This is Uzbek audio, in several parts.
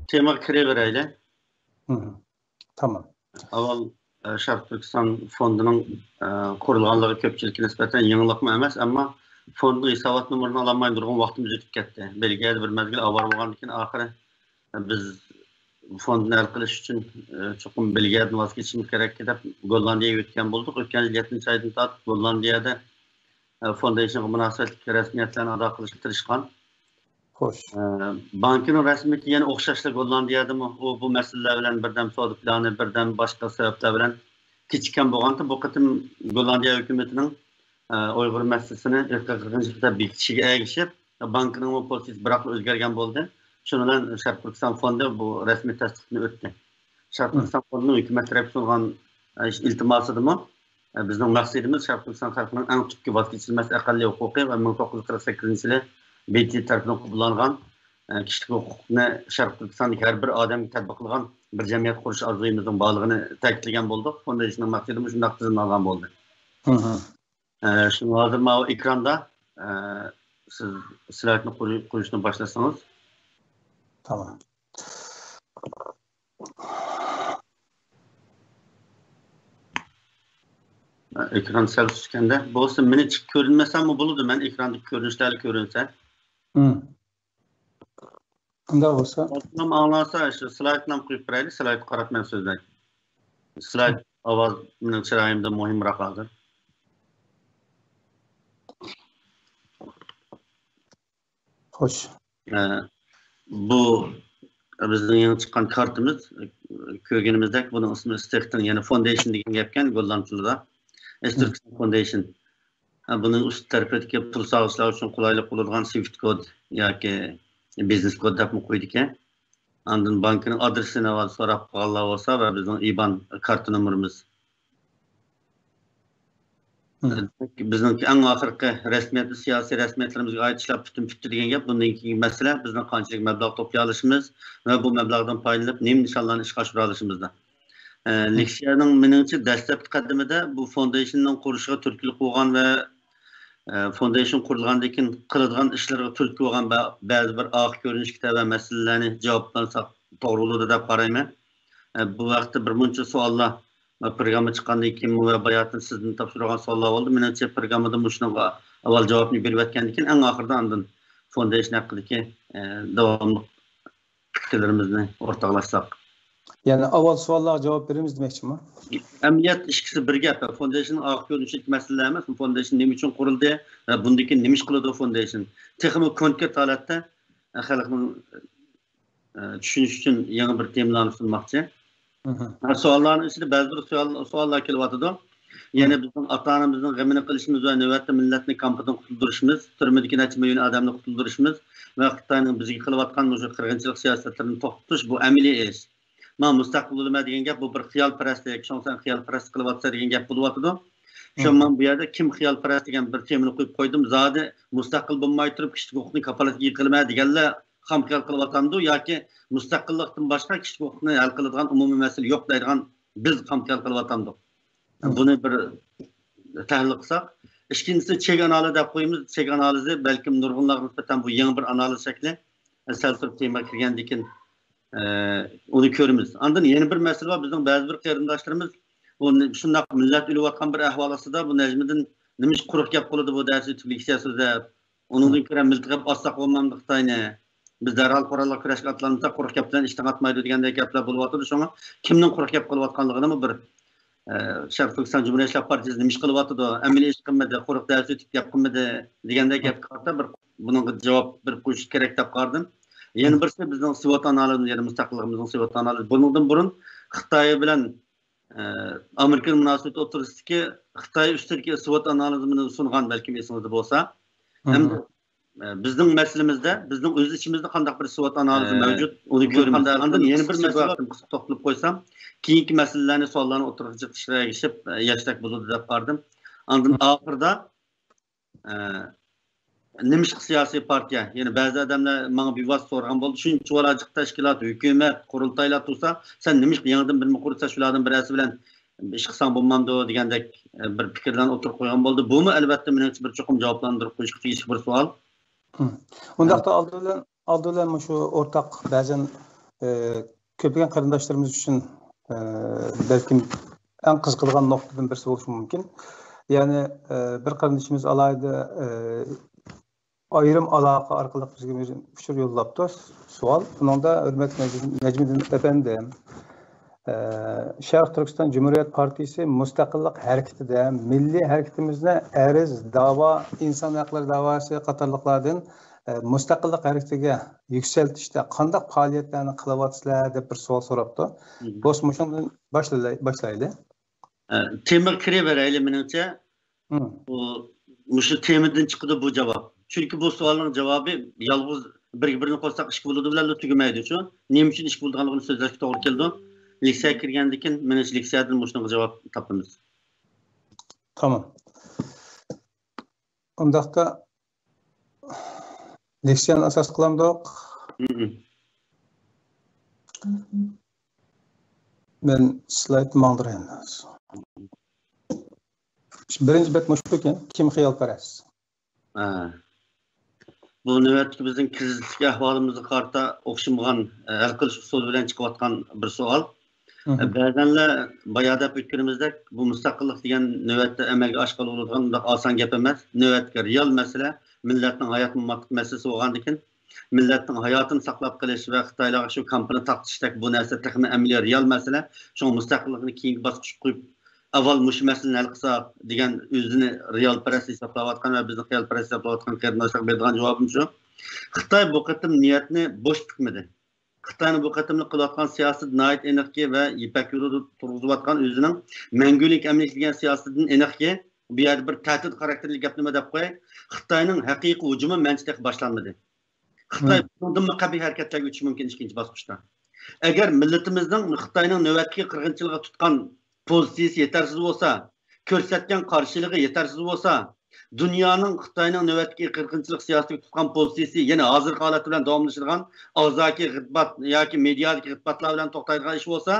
Tema kiraverayli. Tamam. Avval Sharq Turkiston fondining qurilganligi ko'pchilikka nisbatan yangilikmi emas, ammo fondning hisobot numerini ololmay turgan vaqtimiz o'tib ketdi. Belgiyada bir mezgil avval bo'lgandan keyin oxiri biz fondni hal qilish uchun chuqur Belgiyadan voz kechishimiz kerak deb Gollandiyaga o'tgan bo'ldik. O'tgan yil 7 oydan tortib Gollandiyada foundationga munosabatli rasmiyatlarni ado qilishga tirishgan. Xo'sh. Bankning rasmiyati yana o'xshashli Gollandiyadami bu masalalar bilan birdan savdo plani, birdan boshqa sabablar bilan kechikkan bo'lganda bu qatim Gollandiya hukumatining Uyg'ur masalasini 40-yilda bekitishiga ergishib, bankning politsiyasi biroq o'zgargan bo'ldi. Shuning bilan Sharq Turkiston fondi bu rasmiy tasdiqni o'tdi. Sharq Turkiston fondining hukumat tarafdan bo'lgan iltimosidimi bizning maqsadimiz Sharq Turkiston xalqining eng tubki voz kechilmas aqalliy huquqi va 1948-yili BT tarafından kullanılan kişilik hukukunu Sharq Turkistondagi har bir odamga tatbiq qilgan bir jamiyat qurish orzuyimizning borligini ta'kidlagan bo'ldik. Foundationning maqsadimiz shunday tizimni olgan bo'ldi. Shuni hozir mana ekranda siz slaydni qo'yishni boshlasangiz. Tamam. Ekran sal tushganda bo'lsa meni chiqib ko'rinmasam bo'ladi. Men ekrandagi ko'rinishlarni ko'rinsa. Unda bo'lsa, Osmon anglasa shu slaydni ham qo'yib beraylik, slayd qaratmay so'zlaydi. Slayd ovoz mening chiroyimda muhimroq hozir. Xo'sh. Bu bizning yangi chiqqan kartimiz, ko'rganimizdek buning ismi Stekton, ya'ni Foundation degan gapkan Golland tilida. Stekton Foundation. Buning ust tarafidagi pul saqlashlar uchun qulaylik bo'ladigan Swift kod yoki biznes kod deb qo'ydik. Andın bankning adresini va so'rab qolganlar bo'lsa va bizning IBAN karta nomerimiz. Bizning eng oxirgi rasmiyat, siyosiy rasmiyatlarimizga oid ishlar butun degan gap. Bundan keyingi masala bizning qanchalik mablag' to'play olishimiz va bu mablag'dan foydalanib nima nishonlarni ishga oshira olishimizda. Leksiyaning meningcha dastlabki qadamida bu foundationning qurishiga turtki bo'lgan va foundation qurilgandan keyin qiladigan ishlarga turtki bo'lgan ba'zi bir oq ko'rinishga va masalalarni javoblansak to'g'ri bo'ladi deb qarayman. Bu vaqtda bir muncha savollar programma chiqqandan keyin va bayatni sizdan topshirgan savollar bo'ldi. Menimcha programmada shunga avval javobni berib o'tgandan keyin eng oxirida andin foundation haqidagi davomli fikrlarimizni o'rtoqlashsak. Yani avval savollarga javob beramiz demoqchimi? Emniyet ikisi bir gap. Foundation oq ko'rinishlik masalalar emas. Foundation nima uchun qurildi? Bundan keyin nima ish qiladi foundation? Texnik konkret holatda xalqning tushunish uchun yangi bir temalarni sunmoqchi. Savollarning ichida ba'zi bir savollar kelyapti. Ya'ni bizning ota-onamizning g'amini qilishimiz va navbatda millatni kampdan qutuldirishimiz, turmidagi necha million odamni qutuldirishimiz va Xitoyning bizga qilayotgan o'sha qirg'inchilik siyosatlarini to'xtatish bu amaliy ish. Men mustaqil bo'laman degan gap bu bir xiyolparastlik, shunsan xiyolparast qilyapsa degan gap bo'lyapti. Shu men bu yerda kim xiyolparast degan bir temani qo'yib qo'ydim. Zodi mustaqil bo'lmay turib kishilik huquqni kafolatga qilma deganlar ham xiyol qilyapti yoki mustaqillikdan boshqa kishilik huquqni hal qiladigan umumiy masala yo'q deydigan biz ham xiyol qilyapti. Buni bir tahlil qilsak, ikkinchisi chek analizi deb qo'yamiz. Chek analizi balkim nurg'unlarga nisbatan bu yangi bir analiz shakli. Sal turib tema kirgandan keyin onu ko'ramiz. Andan yeni bir masala var. Bizning ba'zi bir qarindoshlarimiz bu shunday millat o'layotgan bir ahvol ostida bu Najmiddin nima quruq gap qiladi bu darsi leksiya so'zlab. Uningdan ko'ra miltiqab ossaq bo'lmamdi Xitoyni. Biz darhol qurollar kurashga atlansa quruq gap bilan ishdan atmaydi degandek gaplar bo'lyapti. Shunga kimning quruq gap qilayotganligini bir Sharq Turkiston Cumhuriyet Partiyasi nima ish qilyapti, amaliy ish qilmadi, quruq dars o'tib gap qilmadi degandek gap qarta bir bunga javob bir qo'yish kerak deb qardim. Yeni birisi bizning SWOT analizimiz, yani mustaqilligimizning SWOT analizi. Bundan burun Xitoy bilan Amerika munosabati o'rtasidagi Xitoy ustidagi SWOT analizini sungan balki esingizda bo'lsa, hamda bizning masalamizda, bizning o'z ichimizda qanday bir SWOT analizi mavjud, uni ko'ramiz. Andan yeni bir masala to'xtalib qo'ysam, keyingi masalalarni savollarni o'tirib chiqishib yashtak bo'ladi deb qardim. Andan oxirida Nimiş siyasi partiya, yani bazı adamlar bana bir vas sorgan bo'ldi. Shuncha valajıq tashkilot, hukumat, qurultaylar tursa, sen nimiş yangidan bir qursa shulardan birasi bilan ish qilsang bo'lmamdi degandek bir fikrdan o'tirib qo'ygan bo'ldi. Bumi albatta menimcha bir cho'qim javoblantirib qo'yishga tegishli bir savol. Undaqda aldı bilan shu o'rtaq ba'zan Köpügen qarindoshlarimiz uchun balkim eng qiziqadigan nuqtadan birisi bo'lishi mumkin. Ya'ni bir qarindoshimiz alayda ayrim aloqa orqali bizga uchur yo'llabdi. Savol. Buningda hurmatli Najmiddin efendim, Sharq Turkiston Cumhuriyet Partisi Mustaqillik harekatida milliy harakatimizda ariz, da'vo, inson huquqlari da'vosi qatorliqlardan mustaqillik harekatiga yuksaltishda qanday faoliyatlarni qilyapsizlar deb bir savol so'rabdi. Do'stim shundan boshlaydi. Tema kiraverayli menimcha. Shu temadan chiqdi bu javob. Chunki bu savolning javobi yolg'iz bir-birini qo'shsak ish bo'ladi bilan tugamaydi shu. Nima uchun ish bo'lganligini so'zlashga to'g'ri keldi. Leksiyaga kirgandan keyin mana shu leksiyadan shunga javob topamiz. Tamam. Undaqda leksiyani asos qilamdiq. Men slayd mangdirayman. Birinchi bet mushuk ekan, kim xiyolparast? Bu navbatdagi bizning krizislik ahvolimizni qarta o'xshamagan hal qilish usuli bilan chiqayotgan bir savol. Ba'zanlar bayada o'tganimizdek bu mustaqillik degan navbatda amalga oshqol bo'ladigan oson gap emas. Navbatga real masala millatning hayot mamlakat masalasi bo'lgandan keyin millatning hayotini saqlab qolish va Xitoylarga shu kampani taqtishdek bu narsa texnik amaliy real masala. Shu mustaqillikni keyingi bosqichga qo'yib avval mush masalani hal qilsa degan o'zini real parast hisoblayotgan va bizni xiyol parast hisoblayotgan qarindoshlar bergan javobim shu. Xitoy bu qatim niyatni bo'sh tutmadi. Xitoyning bu qatimli qilayotgan siyosat nihoyat aniqki va ipak yo'lida turg'izayotgan o'zining mangulik amnilik degan siyosatidan aniqki, bu yerda bir ta'til xarakterli gap nima deb qo'yay. Xitoyning haqiqiy hujumi menchida boshlanmadi. Xitoy bundan qabiy harakatlarga o'tishi mumkin ikkinchi bosqichda. Agar millatimizning Xitoyning navbatdagi qirg'inchilikqa tutgan pozitsiyasi yetarsiz bo'lsa, ko'rsatgan qarshiligi yetarsiz bo'lsa, dunyoning Xitoyning navbatdagi qirg'inchilik siyosatiga tutgan pozitsiyasi yana hozirgi holat bilan davomlashadigan og'zaki xizmat yoki mediadagi xizmatlar bilan to'xtaydigan ish bo'lsa,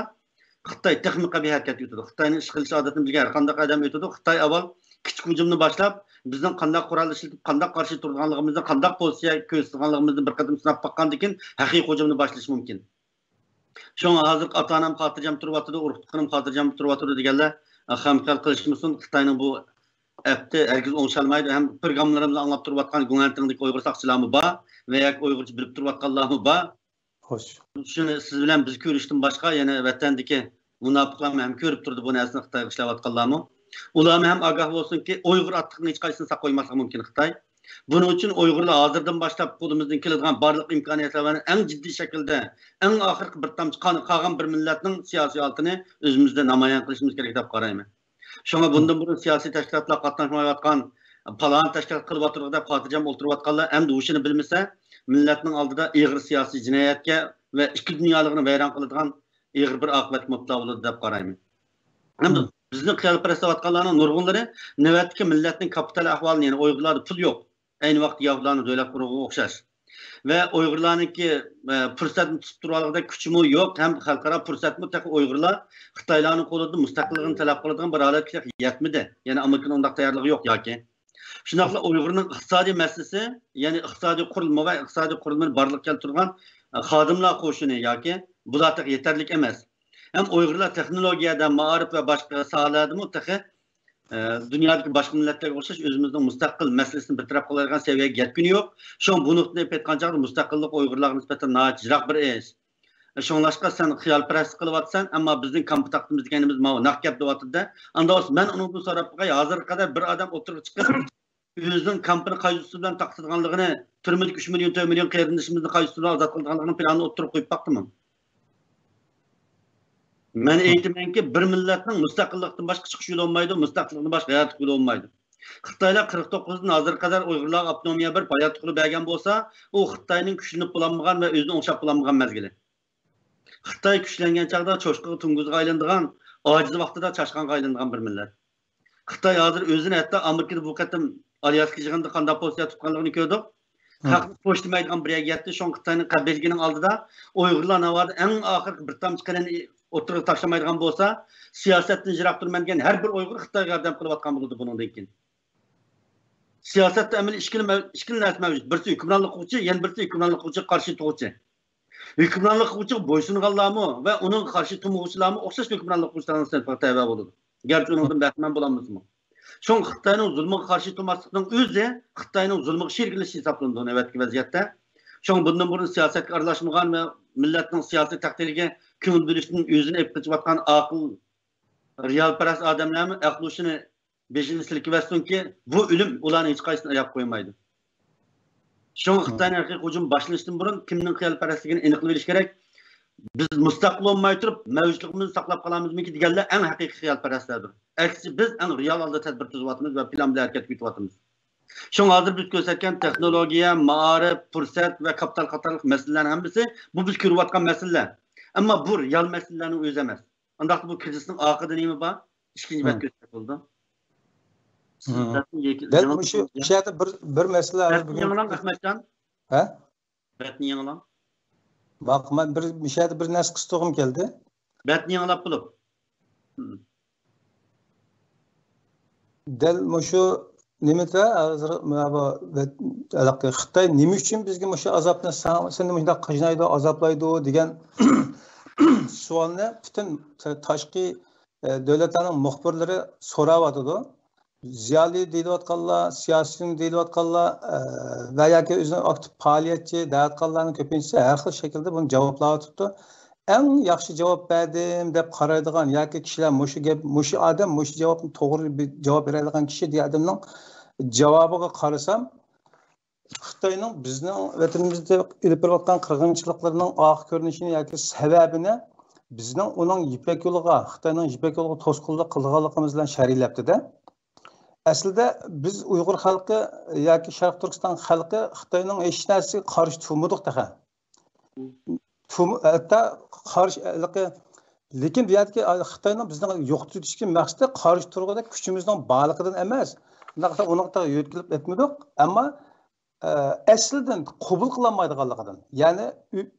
Xitoy texnika bir harakat yutadi. Xitoyning ish qilish odatini bilgan har qanday odam yutadi. Xitoy avval kichik hujumni boshlab, bizning qanday qurol ishlatib, qanday qarshi turganligimizni, qanday pozitsiya ko'rsatganligimizni bir qadam sinab bakkandan keyin haqiqiy hujumni boshlash mumkin. Şoňa hazır ata-anam xatirjam turyapdy, urug'im xatirjam turyapdy deganlar hamkor qilishimisin Xitoyning bu apti herkes oňşalmaydy. Hem programmalarymyzy anlap turyapgan Guňantyňdyk Uýgur sakçylamy bar we ýa-ki Uýgurça bilip turyapganlarmy bar. Hoş. Şunu siz bilen biz görüşden başga ýene wetendiki munapyqlar hem görüp turdy bu näsini Xitoyga işläwatganlarmy. Ular hem agah bolsun ki Uýgur atlygyny hiç gaýsyny saklaýmaslygy mumkin Xitoy. Bunun için Uygurlar hazırdan başlap kolumuzdan keladigan barlyk imkaniyetlerini en ciddi şekilde, en ahirki bir tamçı qalgan bir milletning siyasi altını özümüzde namayan qilishimiz kerak dep qarayman. Şoňa bundan burun siyasi teşkilatlar qatnaşmayotgan, palan teşkilat qılıp oturýar dep xatirjam olturyapganlar endi uşunu bilmese, milletning aldida egir siyasi jinayatga ve iki dünýalygyny vayron qiladigan egir bir aqbat mubtala bolady dep qarayman. Endi bizni xiyalparast atganlarning nurgunlary navbatdagi milletning kapital ahwalyny, yani Uygurlarda pul yok. Aynı vaqt Yahudilarning dövlət quruğuna oxşaş. Və Uygurlarnınki fürsətini tutub turarlıqda küçümü yox, həm xalqara fürsətmi təqi Uygurlar Xitaylarning qolunda müstəqilligini tələb qıladigan bir halətə yetmidi. Yəni Amerikanın ondaq tayarlığı yox yoki. Şundaqla Uygurning iqtisadi məslisi, yəni iqtisadi qurulma və iqtisadi qurulmanı barlıq keltirgan xadimlar qoşunu yoki bular təqi yeterlik emas. Həm Uygurlar texnologiyada, maarif və başqa sohalarda mutlaqı dünyadaki başka milletlerle uğraşış özümüzün müstakil meselesini bir taraf kolaygan seviyeye yetkini yok. Şu an bu noktaya petkancağda müstakillik Uygurlarına nispeten naat jirak bir iş. Şoňlaşqa sen xiyalparast kılıvatsan ama bizim kampı taktığımız kendimiz mağı nakgap devatırda. Anda olsun ben onun bu sorapıqa hazır kadar bir adam oturup çıkıp özünün kampını kayıcısı bilen taktırganlığını, türmedik 3 milyon, 4 milyon kıyırdışımızın kayıcısı bilen azat kıldığanlığının planını oturup koyup baktım. Men eğitimenki bir milletning mustaqillikdan başqa chiqish yo'li olmaydi, mustaqillikdan başqa hayot yo'li olmaydi. Xitoylar 49dan hozir qadar Uyg'urlarga avtonomiya bir hayot yo'li bergan bo'lsa, u Xitoyning kuchlanib bo'lmagan va o'zini o'xshab bo'lmagan mezgili. Xitoy kuchlangan chaqda cho'shqiga tunguzga aylandigan, ojiz vaqtida chashqonga aylandigan bir millat. Xitoy hozir o'zini hatto Amerikada bu qatim alyaska yig'inida qanday pozitsiya tutganligini ko'rdik. Haqni qo'shtirmaydigan bir yetdi. Şoň Xitoyning qabilgining oldida Uyg'urlar navarda eng oxirgi bir tamchi qilini oturup taşlamaydigan bolsa, siyasetden jirak durman degan her bir Uygur Xitoyga yordam qilayotgan bo'ladi bundan keyin. Siyasatda amal ishkil narsa mavjud. Birisi hukmronlik qiluvchi, yana birisi hukmronlik qiluvchi qarshi turuvchi. hükümranlık kılgıçı boysunğanlarmı ve onun karşı tumuğuçularmı okşaş hükümranlık kılgıçlarının sınıfına tabi boludu. Gerçi onundan bəxtmən bulamızmı? Şoň Xitayning zulmüge karşı durmaslygynyň özü Xitayning zulmüge şerikleşi hesaplandy näwetki vaziyetde. Şoň bundan burun siyasetke aralashmagan we milletning siyasi takdiriga köngül berişinin özüni ep geçip akıl realparast adamlarmy aqluşyny beşini silkiwessinki bu ölüm ularny hiç qaysysyna ayap koymaydy. Şoň Xitayning hakyky hujum başlanışdan burun kimning realparastligini eniqlap biliş gerek. Biz mustaqil olmay turib mavjudligimizni saqlab qolamizmiki deganlar eng haqiqiy xiyolparastlardir. Aksi biz eng real holda tadbir tuzyapmiz va plan bilan harakat qilyapmiz. Şoň hazır biz ko'rsatgan texnologiya, ma'arif, fursat va kapital qatorliq masalalarning hammasi bu biz ko'rayotgan masalalar. Ammo bu real masalalarning o'zi emas. Undaqda bu krizisning oqida nima bor? Ikkinchi bet ko'rsatib bo'ldi. Dal shu yerda bir masala bugun yangilan Ahmadjon. Ha? Betni yangilan. Bak, ben bir şeyde bir narsa qistog'im keldi. Betni yanglab qilib. Dal mushu nimada hozir bu Xitoy nima uchun bizga mushu azobni seni bunda qijnaydi, azoblaydi degan savolni butun tashqi davlatlarning muxbirlari so'rayotdi. Ziyoli deyotganlar, siyosiylar deyotganlar va yoki o'zini aktiv faoliyatchi deyotganlarning ko'pincha har xil shaklda buni javoblayotibdi. Eng yaxshi javob berdim deb qaraydigan yoki kishilar mushu odam mushu javobni to'g'ri javob beradigan kishi deyadimning javobiga qarasam, Xitoyning bizning vatanimizda ilib borayotgan qirg'inchiliklarning oxir ko'rinishini yoki sababini bizning uning Ipak yo'liga, Xitoyning Ipak yo'liga to'sqinlik qilganligimiz bilan sharhlabdi-da. Aslida biz Uyg'ur xalqi yoki Sharq Turkiston xalqi Xitoyning hech narsaga qarshi turmadik taqa. Hatta qarshi lekin bu yerda Xitoyning bizning yo'qotishga maqsadi qarshi turg'ida kuchimizning borligidan emas. Unaqa yo'tkilib etmadik, ammo aslidan qabul qilinmaydiganligidan. Ya'ni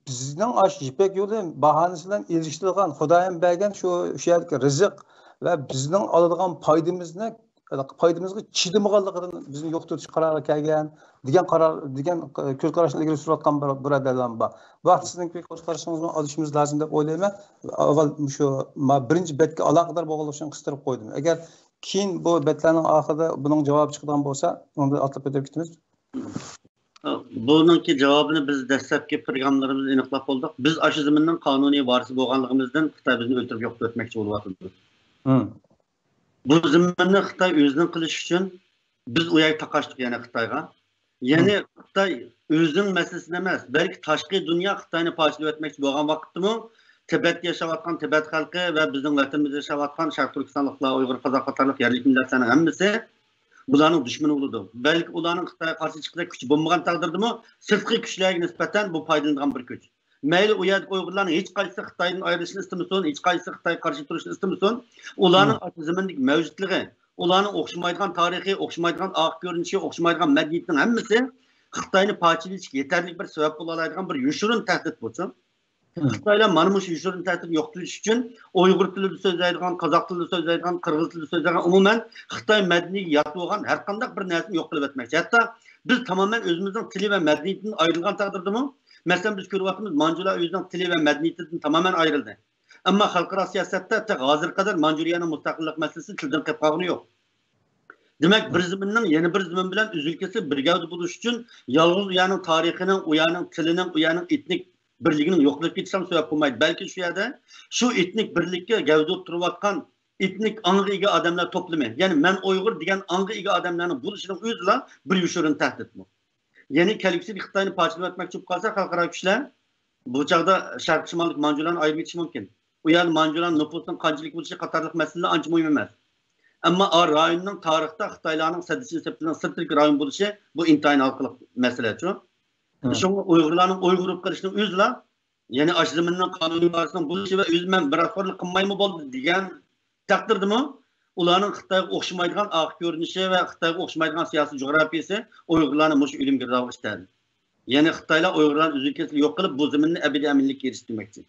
bizning Ipak yo'li bahonasi bilan ilishtirilgan Xudoyim bergan shu yerdagi rizq va bizning oladigan foydamizga chidamaganligidan bizni yo'qotish qarori kelgan degan ko'z qarashni ilgari surayotgan birodarlar bor. Vaqt sizning ko'z qarashingizni olishimiz lozim deb o'ylayman. Avval shu birinchi betga aloqador bo'lganlik uchun qistirib qo'ydim. Agar keyin bu betlarning oxirida buning javobi chiqadigan bo'lsa, unda atlab o'tib ketamiz. Buningki javobini biz dastlabki programmalarimizni aniqlab oldik. Biz aşı zaminning qonuniy varisi bo'lganligimizdan Xitoy bizni o'ltirib yo'qotib o'tmoqchi bo'lyapti. Bu zaminni Xitoy o'zining qilish uchun biz u yerga taqashdik yana Xitoyga. Ya'ni Xitoy o'zining masalasini emas, balki tashqi dunyo Xitoyni parchalab o'tmoqchi bo'lgan vaqtda Tibetda yashayotgan Tibet xalqi va bizning vatanimizda yashayotgan Sharq Turkistonliklar, Uyg'ur, qozoq qatorliq yerlik millatlarning hammasi bularning dushmani bo'ldi. Balki ularning Xitoyga qarshi chiqishga kuchi bo'lmagan taqdirdami, sirtqi kuchlarga nisbatan bu foydalanadigan bir kuch. Mayli u yerda Uyg'urlarning hech qaysi Xitoydan ayrilishini istamasin, hech qaysi Xitoyga qarshi turishni istamasin, ularning zamindagi mavjudligi, ularning o'xshamaydigan tarixiy, o'xshamaydigan oq ko'rinishi, o'xshamaydigan madaniyatning hammasi Xitoyni parchalashga yetarli bir sabab bo'la oladigan bir yushurin tahdid bo'lsin. Xitoylar mana bu yushurin tahdidni yo'qotish uchun Uyg'ur tilida so'zlaydigan, qozoq tilida so'zlaydigan, qirg'iz tilida so'zlaydigan, umuman Xitoy madaniyatiga yot bo'lgan har qanday bir narsani yo'q qilib o'tmoqchi. Hatto biz tamoman o'zimizning tili va madaniyatidan ayrilgan taqdirdami, masalan biz ko'ryapmiz, Manjular o'zining tili va madaniyatidan tamoman ayrildi. Ammo xalqaro siyosatda hozir qadar Manjuriyaning mustaqillik masalasi tildan qolib qolgani yo'q. Demak, bir zaminning yana bir zamin bilan uzilkasi birgavd bo'lish uchun yolg'iz uyaning tarixining, uyaning tilining, uyaning etnik birligining yo'qolib ketishdan sabab bo'lmaydi. Balki shu yerda shu etnik birlikka gavda turayotgan etnik ong'i ega odamlar to'plami, ya'ni men Uyg'ur degan ong'i ega odamlarning bo'lishining o'zida bir yushurin tahdid bu. Ya'ni kelgusi Xitoyni parchalab o'tmoqchi bo'lib qolsa, xalqaro kuchlar bu chaqda Sharq shimollik Manjularni ayirib ketishi mumkin. U yer Manjular nufusining qanchalik bo'lishi qatorliq masalalar ancha muhim emas. Ammo rayonning tarixda Xitoylarning sadisi hisoblangan sirtlik rayon bo'lishi bu intayin halqiliq masala-ku. Shunga Uyg'urlarning Uyg'urib qilishning o'zida, ya'ni ashziminning qonuniy varisining bo'lishi va o'zman biroqorlik qilmaymi bo'ldi degan taqdirdami, ularning Xitoyga o'xshamaydigan oq ko'rinishi va Xitoyga o'xshamaydigan siyosiy jo'grafiyasi Uyg'urlarni mush o'limga rag'bat etadi. Ya'ni Xitoylar Uyg'urlarni uzilkasini yo'q qilib, bu zaminni abadiy aminlikka erishtirmoqchi.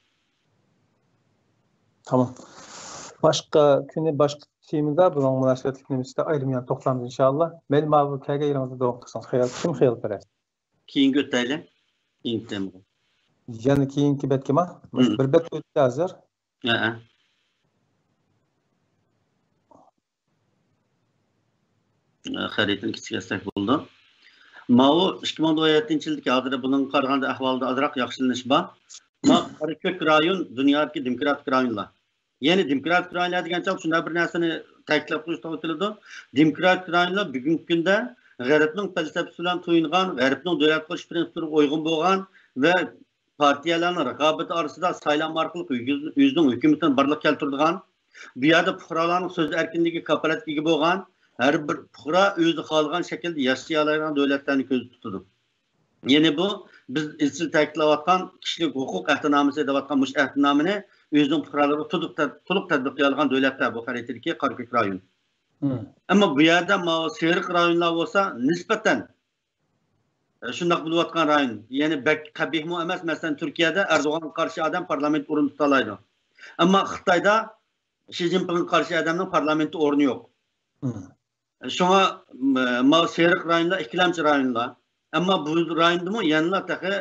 Tamam. Başka kuni boshqa temada buning munosabatli nimasiga ayrimlar to'xtalamiz inshaalloh. Men bu kaga yerimizda davom qilsam, kim xayol berasiz? Keyin o'taylik. Keyin tema. yana keyingi betga ma bir bet o'tdi hozir. Xaritini kichiklastak bo'ldi. Mao 2017-yildagi hozir buning qaraganda ahvolda ozroq yaxshilanish bor. Qora ko'k rayon dunyodagi demokratik rayonlar. Ya'ni demokratik rayonlar degancha shunday bir narsani ta'kidlab qo'yish to'g'ri keladi. Demokratik rayonlar bugungi kunda G'arbning falsafasi bilan to'yingan, G'arbning davlat qurish prinsiplariga uyg'un bo'lgan va partiyalarning raqobati orasida saylan orqali o'zining hukumatini barliq keltiradigan, bu yerda fuqarolarning so'z erkinligiga kafolatga ega bo'lgan, har bir fuqaro o'zi xohlagan shaklda yashay oladigan davlatlarni ko'zda tutadi. Ya'ni bu biz izchil ta'kidlayotgan kishilik huquq ahdnomasi deyotgan mush ahdnomani o'zining fuqarolariga to'liq tatbiq qilgan davlatlar bu xaritadagi qora ko'k rayon. Ammo bu yerda seriq rayonlar bo'lsa nisbatan shundoq bo'layotgan rayon. Ya'ni qabihmi emas, masalan Turkiyada Erdo'g'onga qarshi odam parlament o'rin tuta oladi. Ammo Xitoyda Xi Jinpingga qarshi odamning parlamentda o'rni yo'q. Şuna seriq rayonlar, ikkilamchi rayonlar. Ammo bu rayondami yanıla tahi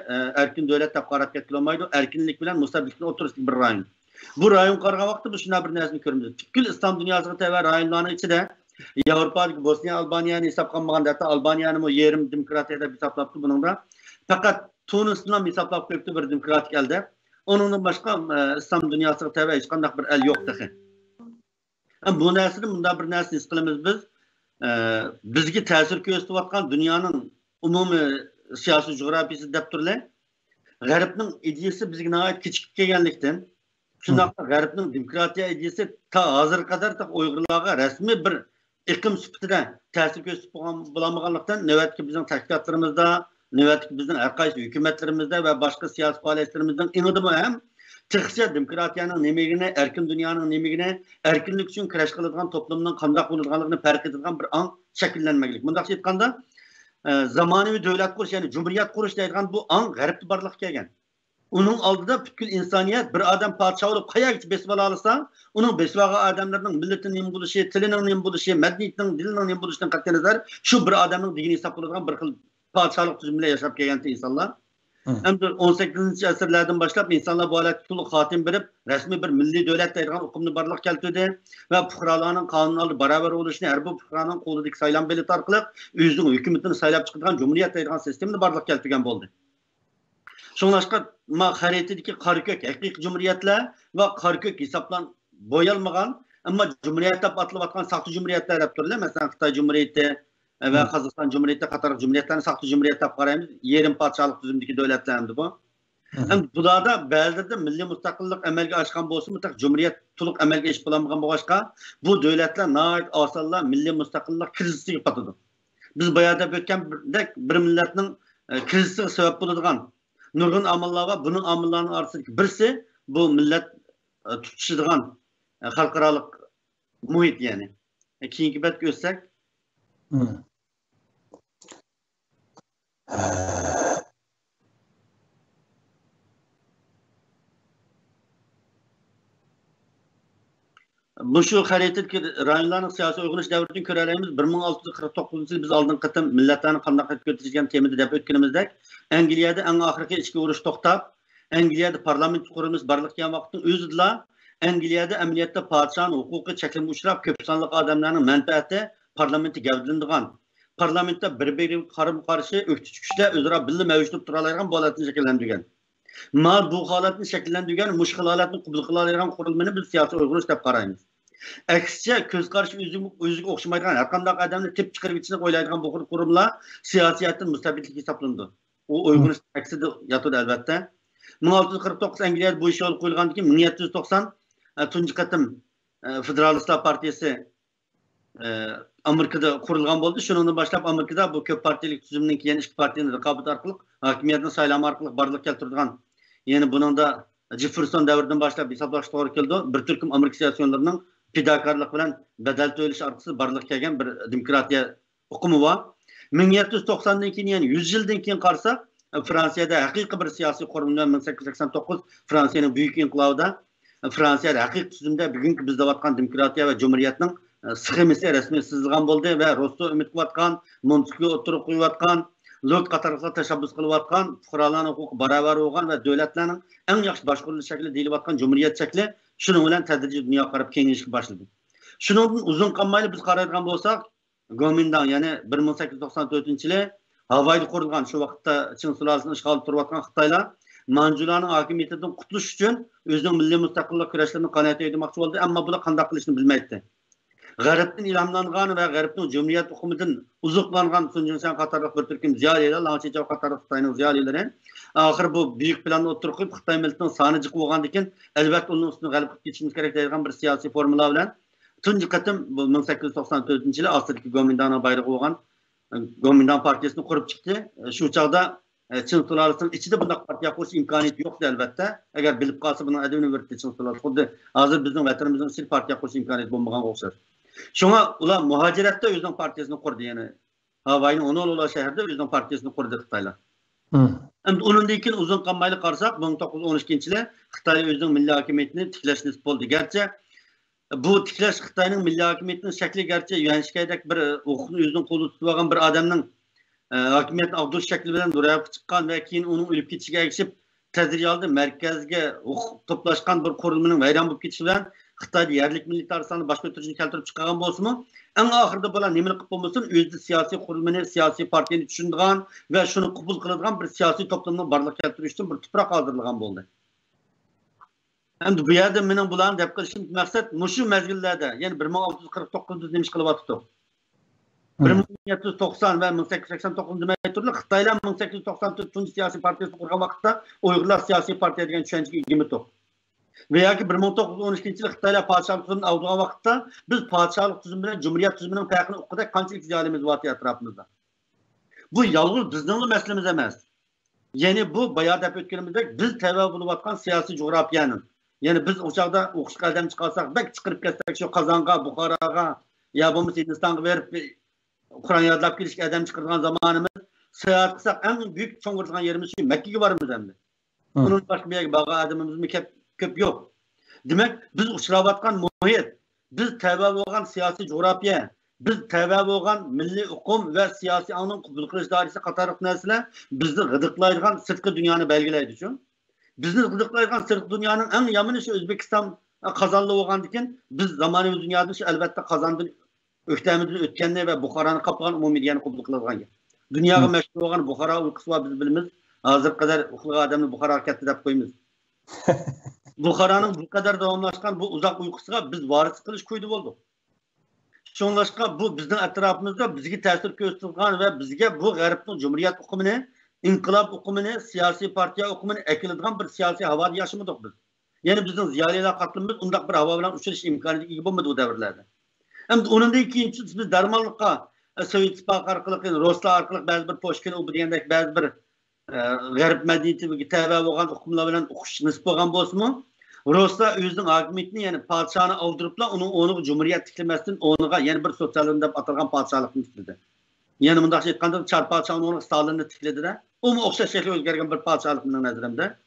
erkin davlat deb qarab ketilmaydi. Erkinlik bilan mustablikni o'tirishlik bir rayon. Bu rayon qarag'an vaqtda biz shunday bir narsani ko'ramiz. Butkul islom dunyosiga tava rayonlarning ichida Yevropadagi Bosniya, Albaniyani hisob qilmaganda, hatto Albaniyani yerim demokratiya deb hisoblabdi buningda. Faqat Tunis bilan hisoblab qo'yibdi bir demokratik elde. Onundan boshqa islom dunyosiga tava hech qanday bir el yo'q tahi. Bu narsani bunda bir narsani his qilamiz biz. Bizga ta'sir ko'rsatayotgan dunyoning umumiy siyosiy jug'rafiyasi deb turlar. G'arbning ideyasi bizga nihoyat kechikib kelganlikdan, shundoq G'arbning demokratiya ideyasi ta hozir qadar Uyg'urlarga rasmiy bir iqlim sifatida ta'sir ko'rsatib bo'lmaganlikdan navbatdagi bizning tashkilotlarimizda, navbatdagi bizning har qaysi hukumatlarimizda va boshqa siyosiy faoliyatlarimizdan inidimi ham Türkçe demokratiyanın nemegine, erkin dünyanın nemegine, erkinlik için kurash qiladigan toplumning qanday bo'ladiganligini farq etadigan bir an shakllanmaganlik. Bundaqcha aytganda, zamonaviy davlat qurish, ya'ni jumhuriyat qurish deydigan bu an g'arbda barliqqa kelgan. Uning oldida butkul insoniyat bir odam podsho bo'lib qayerga besib ola olsa, uning besib olgan odamlarning millatining nima bo'lishi, tilining nima bo'lishi, madaniyatining, dilining nima bo'lishidan qat'iy nazar shu bir odamning dini hisob qiladigan bir xil podshohlik tuzumida yashab kelgan insonlar. Hem de 18. asırlardan başlap insanlar bu halat to'liq xotim berib, rasmiy bir milliy davlat deydigan huquqni barliq keltirdi va fuqarolarning qonunlarga barobar bo'lishini, har bir fuqaroning qo'lidagi saylan bileti orqali o'zining hukumatini saylab chiqadigan jumhuriyat deydigan sistemni barliq keltirgan bo'ldi. Shunlashqa xaritadagi qora ko'k haqiqiy jumhuriyatlar va qora ko'k hisoblan bo'yalmagan, ammo jumhuriyat deb atalib saxta jumhuriyatlar deb turlar. Masalan, Xitoy jumhuriyati ve Kazakistan Cumhuriyeti, Katar Cumhuriyetlerini saklı Cumhuriyet deb qaraymiz. Yerim padişahlık tüzümdeki devletlerimdi bu. Bularda ba'zida milliy mustaqillik amalga oshgan bo'lsa, mutlaq Cumhuriyet to'liq amalga ish qilinmagan bo'lg'achqa, bu davlatlar nihoyat osonlar milliy mustaqillik krizisiga patadi. Biz bu yerda o'tgandek bir millatning krizisiga sabab bo'ladigan nurg'un omillar va buning omillarining orasidagi birisi bu millat tutishadigan xalqaro muhit ya'ni. Keyingi betga o'tsak bu şu xaritadagi rayonlarning siyosiy uyg'unish davridan ko'ra olamiz. 1649-yil biz oldin qatim millatlarni qanday qilib ko'tarishgan temada deb o'tganimizdek, Angliyada eng oxirgi ichki urush to'xtab, Angliyada parlament qurulmish barliq kelgan vaqtning o'zida Angliyada amaliyotda podshohning huquqi cheklanib uchrab, ko'p sonli odamlarning manfaati parlamentda gavdalanadigan. Parlamentda bir-biriga qarama-qarshi o'qitish kuchlar o'zaro birga mavjud tura oladigan holatni shakllantirgan. Bu holatni shakllantirgan mushkil holatni qabul qila oladigan qurilmani biz siyosiy uyg'unish deb qaraymiz. Aksicha ko'z qarashi o'ziga o'xshamaydigan har qanday odamni tip chiqarib yetishni o'ylaydigan bu qurilmalar siyosiyatdan mustabidlik hisoblandi. U uyg'unish aksida yotadi albatta. 1649 Angliyada bu ish yo'l qo'yilgandan keyin 1790 tunji qatim Federalistlar partiyasi Amerika'da kurulgan oldu. Şundan başlap Amerika'da bu köp partilik tüzümünün ki yeni iki partinin rekabet arkalık, hakimiyetin saylama arkalık barlık keltirdiğin. Yani bunun da Jefferson devirden başlap hesaplaş doğru keldi. Bir Türk'üm Amerika siyasetçilerinin fidakarlık bilen bedel töylüş arkası barlık kelgen bir demokratiya hukumu var. 1790'dan keyin yani 100 yıldan keyin qarsak Fransiyada haqiqiy bir siyosiy qurilma 1889 Fransiyaning büyük inqilobida Fransiyada haqiqiy tüzümde bugünkü bizde vatkan demokratiya ve cumhuriyetning sxemasi rasmiy sizilgan bo'ldi va Rosto umid qilayotgan, Montesquieu o'tirib qo'yayotgan, lok qatorliqlar tashabbus qilayotgan, fuqarolarning huquqi barobar bo'lgan va davlatlarning eng yaxshi boshqarilish shakli deyilayotgan jumhuriyat shakli shuning bilan tadrijiy dunyoga qarab kengayishga boshladi. Shuningdan uzun qolmayli biz qaraydigan bo'lsak, Gomindan ya'ni 1894-yili Havayda qurilgan shu vaqtda Chin sulolasining ishg'olida turayotgan Xitoylar Manjularning hokimiyatidan qutulish uchun o'zining milliy mustaqillik kurashlarini qanot yo'ymoqchi bo'ldi, ammo bular qanday qilishni bilmaydi. G'arbdan ilhomlangan va G'arbning jumhuriyat hukumidan uzuqlangan Sun Yat-sen qatorliq bir turkum ziyolilar, Lang Chichao qatorliq Xitoyning ziyolilari oxir bu buyuk planni o'tirib qo'yib Xitoy millatining soni jiq bo'lgandan keyin albatta uning ustini g'alaba qilib ketishimiz kerak degan bir siyosiy formula bilan tunji qatim 1894-yili Avstriyadagi Gomindan bayrog'i bo'lgan Gomindan partiyasini qurib chiqdi. Shu chog'da Chin sulolasining ichida bunday partiya qurish imkoniyati yo'qdi albatta. Agar bilib qolsa buni adab universiteti Chin sulolasi xuddi hozir bizning vatanimizning ichida partiya qurish imkoniyati bo'lmagan o'xshar. Shunga ular muhojiratda o'zining partiyasini qurdi, ya'ni Havayning Honolulu shahrida o'zining partiyasini qurdi Xitoylar. Endi undan keyin uzun qolmayli qarasak 1912-yili Xitoy o'zining milliy hokimiyatini tiklash nisb bo'ldi. Garchi bu tiklash Xitoyning milliy hokimiyatining shakli garchi Yuanshkaydek bir huquqni o'zining qo'lida tutib olgan bir odamning hokimiyatni ag'dirish shakli bilan ro'yobga chiqqan va keyin uning o'lib ketishiga ergishib tadriyolda markazga huquq to'plashgan bir qurilmaning vayron bo'lib ketishi bilan Xitoyda yerlik millatlarni boshqa turishni keltirib chiqqan bo'lsa-mu, eng oxirida bular nima qilib bo'lmasin, o'zida siyosiy qurilmani, siyosiy partiyani tushunadigan va shuni qabul qiladigan bir siyosiy to'plamni barliq keltirish uchun bir tuproq hozirlagan bo'ldi. Endi bu yerda mening bularni deb qilishim maqsad mushu mezgillarda, ya'ni 1649 nima ish qilyapti. 1790 ve 1889 demeye turli Xitoylar 1894 Tunç siyasi partiyasini qurgan vaqtda Uyg'urlar siyasi partiya degan tushunchaga ega to'q. Ve yoki 1912-yili Xitoylar podshohlik tuzumini olgan vaqtda biz podshohlik tuzumi bilan jumhuriyat tuzumining farqini o'qida qanchalik ziyolimiz bor atrofimizda. Bu yolg'iz bizning masalamiz emas. Ya'ni bu bayonda o'tganimizdek biz tava bo'layotgan siyosiy jo'g'rafiyaning. Ya'ni biz o'shaqda o'qishga qadam chiqarsak, bak chiqarib ketsak shu Qozonga, Buxoroga, ya bo'lmasa Hindistonga berib Kur'an yadlab kelishga adam çıkardıgan zamanımız seyahat kısak en büyük çoğurduğun yerimiz şu Mekke'ye varımız hem de. Bunun başka bir yere bağa adamımız mı köp yok. Demek biz uçuravatkan muhit, biz tevbe olan siyasi coğrafya, biz tevbe olan milli hukum ve siyasi anın kubul kılıç dairesi katarlık nesile bizi gıdıklaydıgan sırtkı dünyanı belgeleydi şu. Bizi gıdıklaydıgan sırtkı dünyanın en yamını şu Özbekistan kazanlı olan diken biz zamanımız dünyada şu elbette kazandı. Öktemizin ötkenliği ve Bukhara'nı kaplayan umumiyetini kubul kılırgan. Dünyada meşhur olan Bukhara uykusu var biz bilimiz. Hazır kadar ufuk adamını Bukhara hareketli de koyumuz. Bukhara'nın bu kadar devamlaşkan bu uzak uykusuga biz varis kılış koydu olduk. Şunlaşka bu bizden etrafımızda bizge tesir göstergen ve bizge bu G'arbning Cumhuriyet hukumunu, inkılap hukumunu, siyasi partiya hukumunu ekildiğin bir siyasi hava yaşamadık biz. Yani bizim ziyaliler katılımız ondak bir hava bilen uçuruş imkanı iyi bulmadı bu devirlerde. Hem onun da ikinci biz darmanlıkka Sovyet İttifakı arkalık, Ruslar arkalık bazı bir poşkin o diyendek bazı bir G'arb medeniyeti ve tevbe olan hukumlar bilen okuş nisp olgan bolsa-mu, Ruslar özünün hakimiyetini yani padişahını aldırıpla onu cumhuriyet tiklemesinden onuğa yani bir sosyalizm dep atalgan padişahlıkını tikledi. Yani bundaq aytganda Çar padişahını onu Stalinni tikledi de, o mu o'xshash shakli o'zgargan bir padişahlık mening nazarimda.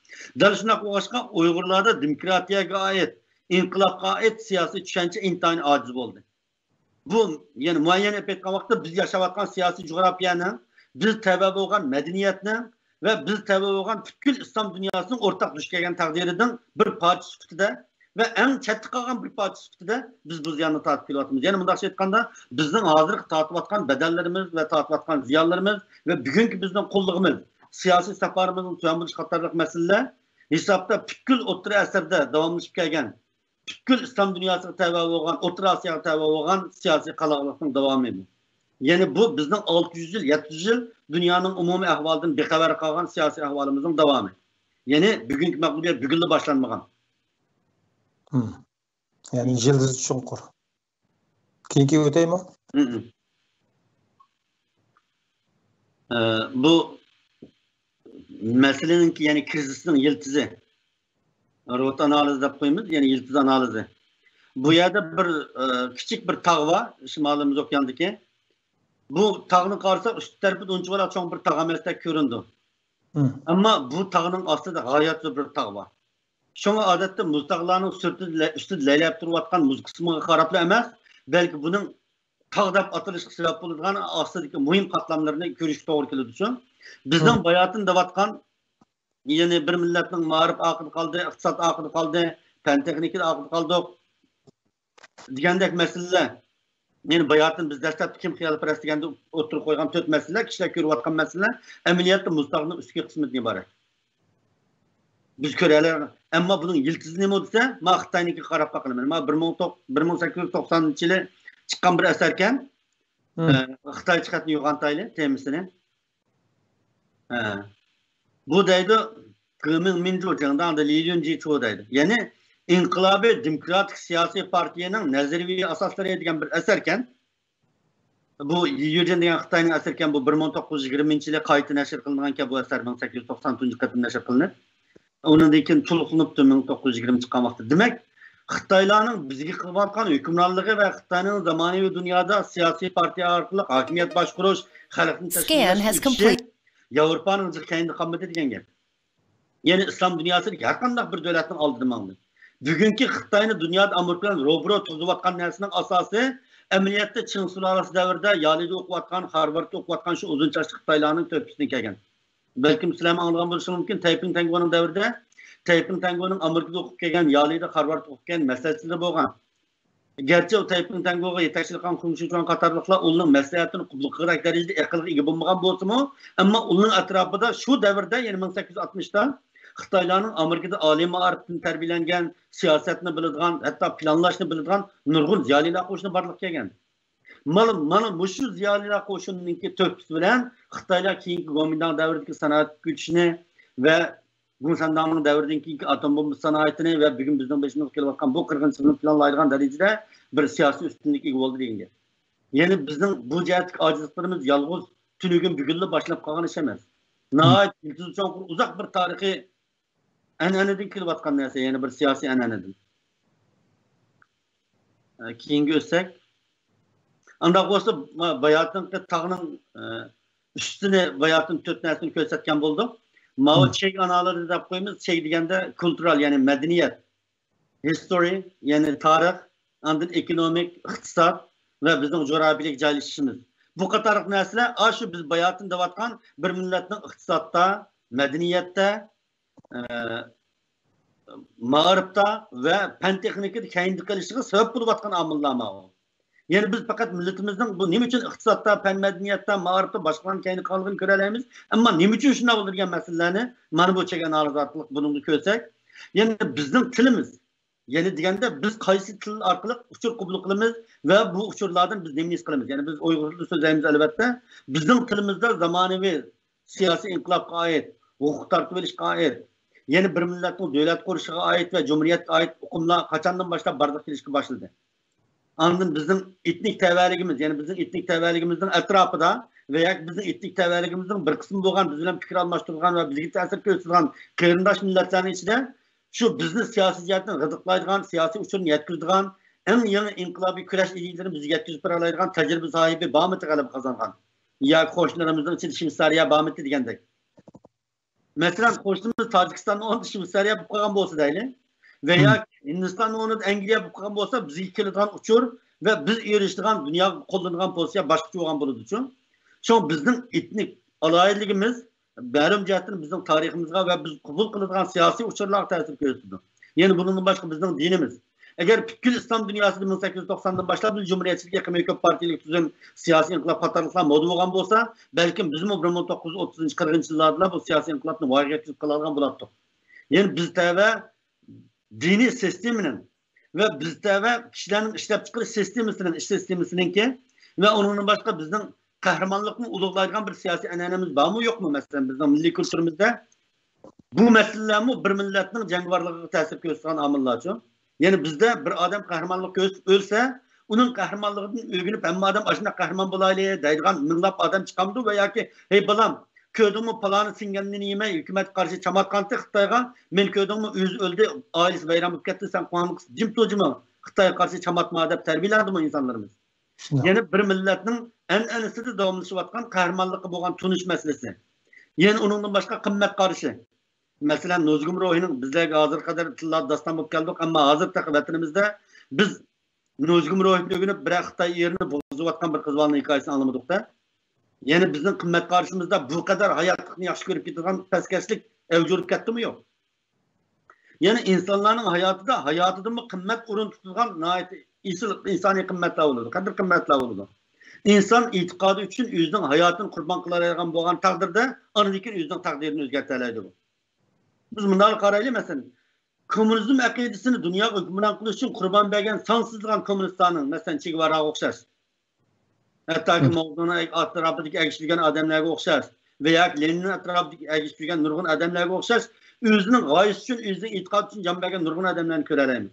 Dal shunaqa o'xshashqa Uyg'urlarda demokratiyaga oid, inqilobga oid siyosiy tushuncha intayin ojiz bo'ldi. Bu yani muayyen etgan vaqtda biz yaşayotgan siyosiy coğrafyanın, biz tevbe bo'lgan medeniyetning ve biz tevbe bo'lgan butkul islom dunyosining o'rtaq duch kelgan taqdiridan bir parcha sifatida ve en chetda qolgan bir parcha sifatida biz bu ziyonni tortib kelyapmiz. Yani bundaq aytganda bizning hozir tortayotgan badallarimiz ve tortayotgan ziyonlarimiz ve bugungi bizning qulligimiz, siyosiy safarimizning tuyan bo'lish qatorliq masalalar hisobda butkul o'rta asrda davomlashib kelgan butkul islom dunyosiga tevbe bo'lgan, O'rta Osiyoga tevbe bo'lgan siyosiy qalaqliqning davomi bu. Yani bu bizning 600 yil, 700 yil dünyanın umumiy ahvolidan bexabar qolgan siyosiy ahvolimizning davomi. Yani bugungi mag'lubiyat bugunla boshlanmagan. Yani yıldız chunqur. Keyingi o'taymi? Bu meselenin yani krizisning yiltizi. Rot analiz deb qo'yamiz, yani yiltiz analizi. Bu yerda bir kichik bir tog' var, shimolimiz okeandagi. Bu tog'ni qarasak, üst tarafida uncha bola cho'ng bir tog' emasdek ko'rindi. Ammo bu tog'ning ostida g'oyatli bir tog' var. Şuna odatda muztaqlarning ustida laylab turayotgan muz qismiga qarab emas, balki buning tağdap atılışqa sebep bo'ladigan ostidagi muhim qatlamlarni ko'rishga to'g'ri keladi uchun bizning bayatın davatgan yeni bir millatning ma'rif aqidi qoldi, iqtisod aqidi qoldi, fan texnika aqidi qoldi degandek masalalar. Yani bayatın biz dastlab kim xiyolparast deganda o'tirib qo'ygan 4 masala, kishilar ko'rayotgan masalalar amaliyotda mustaqilning ustki qismidan iborat. Biz ko'ralar, ammo buning yiltizi nima desa, men Xitoyniki qarab baqaman. Men 1890-yili chiqqan bir asar ekan, Xitoy chiqatni yo'g'antayli temisini. Bu deydi, Gıming Minju Zhengdang da Li Yunji Chu deydi. Yani İnqilobiy Demokratik Siyosiy Partiyaning nazariy asoslari degan bir asar ekan. Bu Li Yunji degan Xitoyning asari ekan, bu 1920-yili qayta nashr qilingan bu asar 1890-yili qatim nashr qilinib. Ondan keyin to'liqlanibdi 1920 chiqqan vaqtda. Demak, Xitoylarning bizga qilayotgan hukmronligi va Xitoyning zamonaviy dunyoda siyosiy partiya orqali hokimiyat boshqarish, xalqni tashkil Yevropaning ziqayında qamati degan gap. Yani İslam dünyasındaki har qanday bir davlatning oldida mangdi. Bugungi Xitoyni dunyoda Amerika bilan ro'baro tuzayotgan narsaning asosi amaliyotda Qing sulolasi davrida Yalida o'qiyotgan, Harvardda o'qiyotgan shu uzun chachli Xitoylarning to'pisidan kelgan. Balkim sizlar anglagan bo'lishingiz mumkin, Taiping Tangoning davrida Taiping Tangoning Amerikada o'qib kelgan, Yalida, Harvardda o'qib kelgan maslahatchilari bo'lgan. Gerçi o Taiping Tangoga yetakchilik qilgan Xun Shuchuan qatorliqlar uning maslahatini qubulqiroq darajada aqlga ega bo'lmagan bo'lsa-mu, ammo uning atrofida shu davrda, ya'ni 1860da Xitoylarning Amerikada oliy ma'rifdan tarbiyalangan, siyosatni biladigan, hatto planlashni biladigan nurg'un ziyolilar qo'shini borliq kelgan. Mana shu ziyolilar qo'shinininki to'pisi bilan Xitoylar keyingi Kuomintang davridagi sanoat kuchini va Gumsandangning davridan keyingi atom bomba sanoatini va bugun bizning başımıza kelayotgan bu qirg'inchilikni planlaydigan darajada bir siyosiy ustunlikka ega bo'ldi degan gap. Ya'ni bizning bu jihatdagi ojizliklarimiz yolg'iz tunugun bugunla boshlab qolgan ish emas. Nihoyat uzoq bir tarixiy an'anadan kelayotgan narsa, ya'ni bir siyosiy an'anadan. Keyingi o'tsak, undaq bo'lsa bayatning tog'ning ustini bayatning 4 narsani ko'rsatgan bo'ldik. Mao Çek anaları da koymuş, Çek degende kültürel yani medeniyet, history yani tarih, andın ekonomik, iktisat ve bizim coğrafilik caylaşışımız. Bu kadarlık nesle aşı biz bayatın davatkan bir milletin iktisatta, medeniyette, mağripta ve fen teknikide kendi kalıştığı sebep buluvatkan amıllar Mao. Yani biz fakat milletimizden bu ne için iktisatta, fen medeniyette, mağripta başkalarının kendi kalgını görebiliriz. Ama ne için şuna olurken meselelerini bana bu çeken arızatlık bunu körsek. Yani bizim tilimiz. Yani degende biz kaysi til arkalık uçur kubul kılımız ve bu uçurlardan biz neminiz kılımız. Yani biz Uygurlu sözlerimiz elbette. Bizim tilimizde zamanevi siyasi inkılapka ait, hukuk tartışılışka ait, yani bir milletin devlet kuruluşuna ait ve cumhuriyet ait hukumla kaçandan başlayıp bardak ilişki başladı. Anladın bizim etnik tevelligimiz, yani bizim etnik tevelligimizin etrafında veya bizim etnik tevelligimizin bir kısmı olan bizimle fikir almıştırılan ve bizge tesir göstergen kıyırındaş milletlerin içinde şu bizni siyasi cihetten gıdıklaydıgan, siyasi uçurunu yetkizdigan, en yeni inkılabi küreş ilgilerini bizi yetkizip paralaydıgan tecrübe sahibi Bahmet'i galip kazangan. Ya koşullarımızın içinde Şimsariye Bahmet'i digendek. Mesela koşulumuz Tacikistan'ın onun Şimsariye bu kadar olsa değil. Veya Hindistan'ın onu Angliya bu kadar olsa bizi ikiliden uçur ve biz eriştiğen dünya kullanılan pozisyon başka olan buludu için. Çünkü bizim etnik alaylıgımız bölüm cihetinin bizim tarihimizde ve biz kabul kılınan siyasi uçurlar tesir gösteriyor. Yani bunun başka bizim dinimiz. Eğer Fikir İslam dünyasında 1890'dan başlayıp bir cumhuriyetçilik yakın partilik tüzüm siyasi inkılap katarlıklar modu olan olsa belki bizim o 1930-40 yıllarda bu siyasi inkılapını vazgeçip kalan bulattık. Yani bizde ve dini sisteminin ve bizde ve kişilerin işlep çıkış sisteminin ki ve onun başka bizim kahramanlıkını uluglaydıgan bir siyasi ananemiz var mı yok mu mesela bizim milli kültürümüzde? Bu meseleler mi bir milletin cengivarlığı tesir gösteren amillar için? Yani bizde bir adam kahramanlık ölse, onun kahramanlığının övgünüp hem adam aşında kahraman bulaylıya daydıgan minglap adam çıkamdı veya ki hey balam köydüğümü palanı singenliğini yeme hükümet karşı Çamarkand'da Xitayga men köydüğümü öldü ailesi bayramı ketti sen kuanlık cim tocumu Xitay'a karşı çamatma adab terbiyelerdi mi insanlarımız? Yani bir milletin en ısıdı davamlaşıvatkan kahramanlığı boğan tunuş meselesi. Yani onunla başka kımmet karşı. Mesela Nozgum Ruhi'nin bizlerge hazır kadar tıllar dastan bulup geldik ama hazır takı vatanımızda biz Nozgum Ruhi'ni ögünüp bir Xitay yerini ozuvatgan bir kızvalının hikayesini anlamadık da. Yani bizim kıymet karşımızda bu kadar hayatlıkını yaxşı görüp getiren peskeşlik evcürüp gitti mi yok. Yani insanların hayatıda mı kıymet urun tutulgan insani kıymetler olurdu. Kadir kıymetler olurdu. İnsan itikadı için yüzden hayatını kurban kılarak boğan takdirde anıdaki yüzden takdirini özgerteleydi bu. Biz bunları karaylı mesela komünizm akidesini dünya hükmünden kılış için kurban bergen sansızlıgan komünistlerin mesela Che Guevara'ya okşar. Hatta ki Mağdun'a etrafındaki erişilgen adamlara okşar. Veya Lenin'in etrafındaki erişilgen nurgun adamlara okşar. Özünün gayesi için, özünün itikadı için can bergen nurgun adamlarını köreleyim.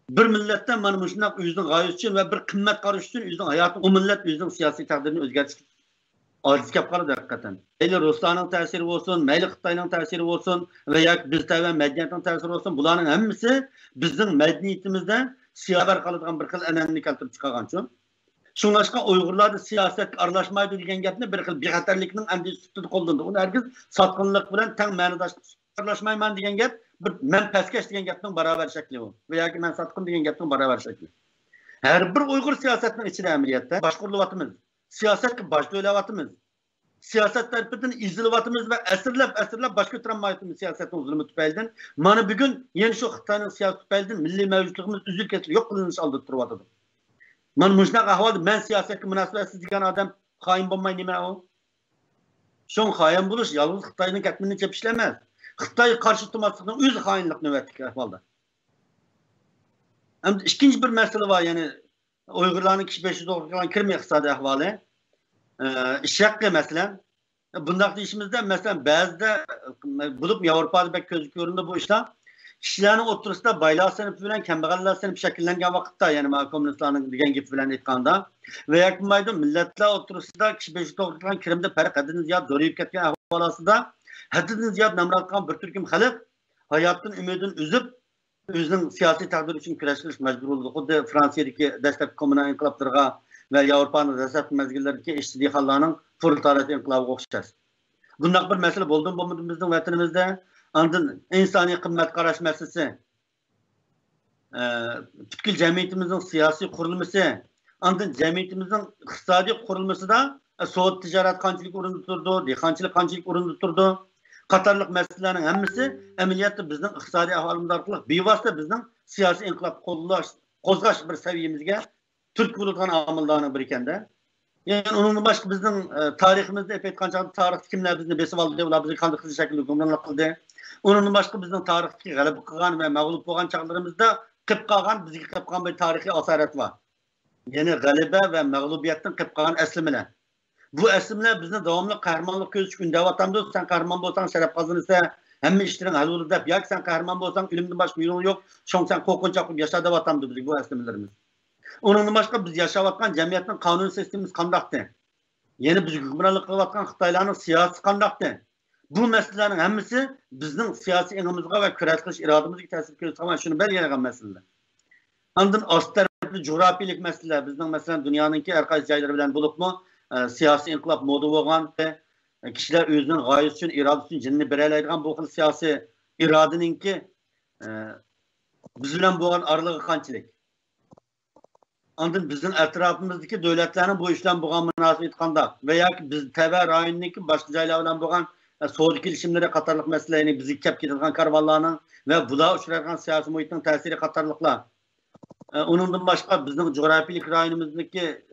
Bir milletten manmışnak özünün gayesi için ve bir kıymet karışı için özünün hayatını, o millet özünün siyasi takdirini özgertiş aciz kapkalı da hakikaten. Meyli Ruslarının tesiri olsun, meyli Xitay'ın tesiri olsun veya biz tabi medeniyetin tesiri olsun, bunların hepsi bizim medeniyetimizde siyasi kalıdığın bir kıl önemli keltirip çıkargan için. Şunlaşka Uygurlar da siyaset arlaşmaydı diyen gapni bir xil bexatarlikning endişesi qo'llandı. Uni herkes satqınlık bilan teng ma'nodaşlik arlaşmayman degan gap bir men pastkash degan gapning barobar shakli bu. Yoki men satqın degan gapning barobar shakli. Her bir Uygur siyasetinin içinde amaliyotda boshqurilyapmiz. Siyasetga bosh o'ylayapmiz. Siyaset tarafidan izilyapmiz ve asrlab bosh ko'tarmayapmiz siyasetning zulmi tufaylidan. Mana bugun yana shu Xitoyning siyosati tufaylidan milliy mavjudligimiz uzil ketib yo'q qilinish oldida turibdi. Men mujnaq ahvolda men siyasetga munosabatsiz degan odam xoin bo'lmay nima u? Şon xoin bo'lish yolg'iz Xitoyning katmini chepish emas. Xitoy qarshi turmaslikning o'zi xoinlik navbatdagi ahvolda. Hem ikinci bir mesele var yani Uygurların kişi 500 doğrulan kirme iqtisadi ahvali. İş hakkı mesela. Bundaki işimizde mesela bazıda bulup Avrupa'da pek gözü göründü bu işler. Kişilerin oturusunda baylar sınıfı bilen kembagaller sınıfı şekillengen vakitte yani komünistlerin diyen gibi bilen etkanda. Ve yakınmaydı milletler oturusunda kişi 500 doğrulan kirimde perik hadini ziyad doğruyup ketken ahvalası da hadini ziyad namratkan bir türküm halık hayatın ümidini üzüp özünün siyasi takdiri için küreşliş mecbur oldu. Xuddi Fransiyadaki destek kommunal inqilablarga ve Avrupa'nın destek mezgillerindeki işçiliği hallarının proletariat inqilabı okşar. Bundak bir mesele buldu bu bizim vatanımızda. Andın insani kıymet qarash meselesi, tütkül cemiyetimizin siyasi kurulması, andın cemiyetimizin iqtisadi kurulması da soğut ticaret kançılık urundu turdu, dehqonchilik kançılık urundu turdu. Qatarlıq meselelerin hemmisi emeliyatta bizden iqtisadi ahvalımız arkalık bivasıta bizden siyasi inqilab qozgaş bir seviyemizge Türk bulutgan amillarının birikende. Yani onun başka bizden tarihimizde epey kançalı tarih kimler bizni besip aldı, ular bizi kandı kızı şekilde gümrünlük kıldı. Onun başka bizden tarihteki galip kılgan ve mağlup olan çağlarımızda kıp kalgan, bizi kıp kalgan bir tarihi asaret var. Yani galibe ve mağlubiyetten kıp kalgan eslimler. Bu eslimler bizde devamlı kahramanlık gözü günde vatandaş sen kahraman bolsan şeref kazanırsa hem işlerin hal olur dep yak sen kahraman bolsan ölümden başka yolu yok. Şon sen korkunçak yaşadı vatandaş bu eslimlerimiz. Onun başka biz yaşavatkan cemiyetin kanun sistemimiz kandaktı. Yeni biz hükümranlık kılatkan Xitayların siyasi kandaktı. Bu meselelerin hepsi bizim siyasi enimizde ve küresliş iradımızı tesir gösteren şunu belirleyen meseleler. Andın az taraflı coğrafilik meseleler bizden mesela dünyanınki herkes yerleri bilen bulup mu siyasi inkılap modu olan ve kişiler özünün gayesi için, iradesi için canını bireylerden bu siyasi iradenin ki bizden boğan arılığı kançılık. Andın bizim etrafımızdaki devletlerin bu işten boğan münasebet kandak veya biz teve rayonundaki başka caylardan boğan soğuk ilişimlere katarlık meselelerini bizi kep getirgen karvallarının ve bula uçurarken siyasi muhitin tesiri katarlıkla. Onundan başka bizim coğrafilik rayonumuzdaki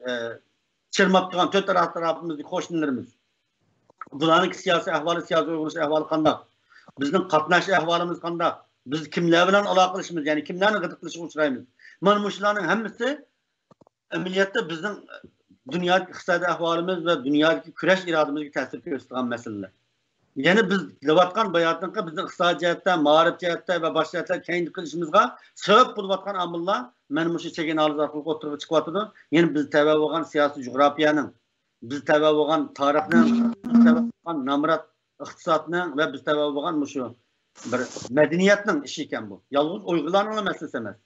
çırmak tutan tört tarafımızdaki hoşnunlarımız. Bulanık siyasi ahvalı, siyasi uyguluş ahvalı kandak. Bizim katnaş ahvalımız kandak. Biz kimler bilen alakalaşımız yani kimlerin gıdıklışı uçurayımız. Manmuşların hepsi emeliyatta bizim dünyadaki iqtisadi ahvalimiz ve dünyadaki küreş iradımızdaki tesir gösteren meseleler. Yani biz levatkan bayatınca bizim iqtisadi cihette, mağarip cihette ve baş cihetler kendi kılışımızga sebep buluvatkan amıllar menmuşu çekin alız arkalık oturup çıkıvatıdı. Yani biz tebe olan siyasi coğrafyanın, biz tebe olan tarihinin, biz tebe olan namrat iqtisadının ve biz tebe olan şu bir medeniyetinin işiyken bu. Yalnız Uygurların meselesi emez.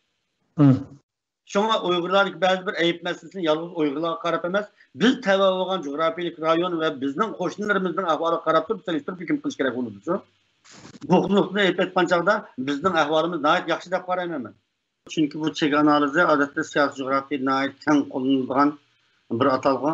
Şuna Uygurlardaki bazı bir ayıp meselesini yalnız Uygurlarga qarab emas, biz tebe olan coğrafilik rayon ve bizden qo'shnilarimizning ahvoliga qarab turib selektiv hukm qilish kerak bo'ladi shu. Bu huquqni aytib aytgan chog'da bizning ahvolimiz nihoyat yaxshi deb qarayman men. Chunki bu chegara analizi odatda siyosiy coğrafiya nihoyat keng qo'llanilgan bir atalgı.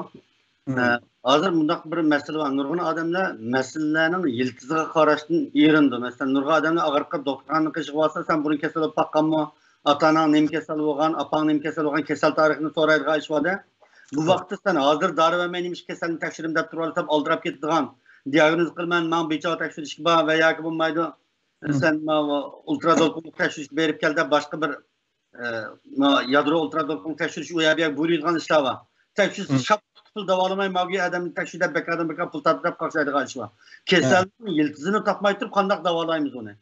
Hazır bundaq bir məsələ var. Nurgun adamlar məsələlərin yıldızına qarashdan yerindi. Məsələn, Nurgun adamlar ağırqı doktorxananı qışıq olsa, sen bunu kesel olub baqqanmı? Atanan nem kesel olğan, apan nem kesel olğan kesel tarixini soraydığa iş var da. Bu vaqtda sen hazır darı və mən imiş keselini təkshirim deb turib olsam aldırab ketdigan. Diagnoz qilman, men becha tekshirish bor va yoki bo'lmaydi. Sen ultradolqinlik tekshirish berib keldi, boshqa bir yadro ultradolqinlik tekshirish u yerga buyurgan ishlar bor. Tekshirish shap pul davolamay mavgi adamni tekshirib bekadan beka pul tatib qaqshaydigan ish bor. Kasalning yiltizini topmay turib qanday davolaymiz uni?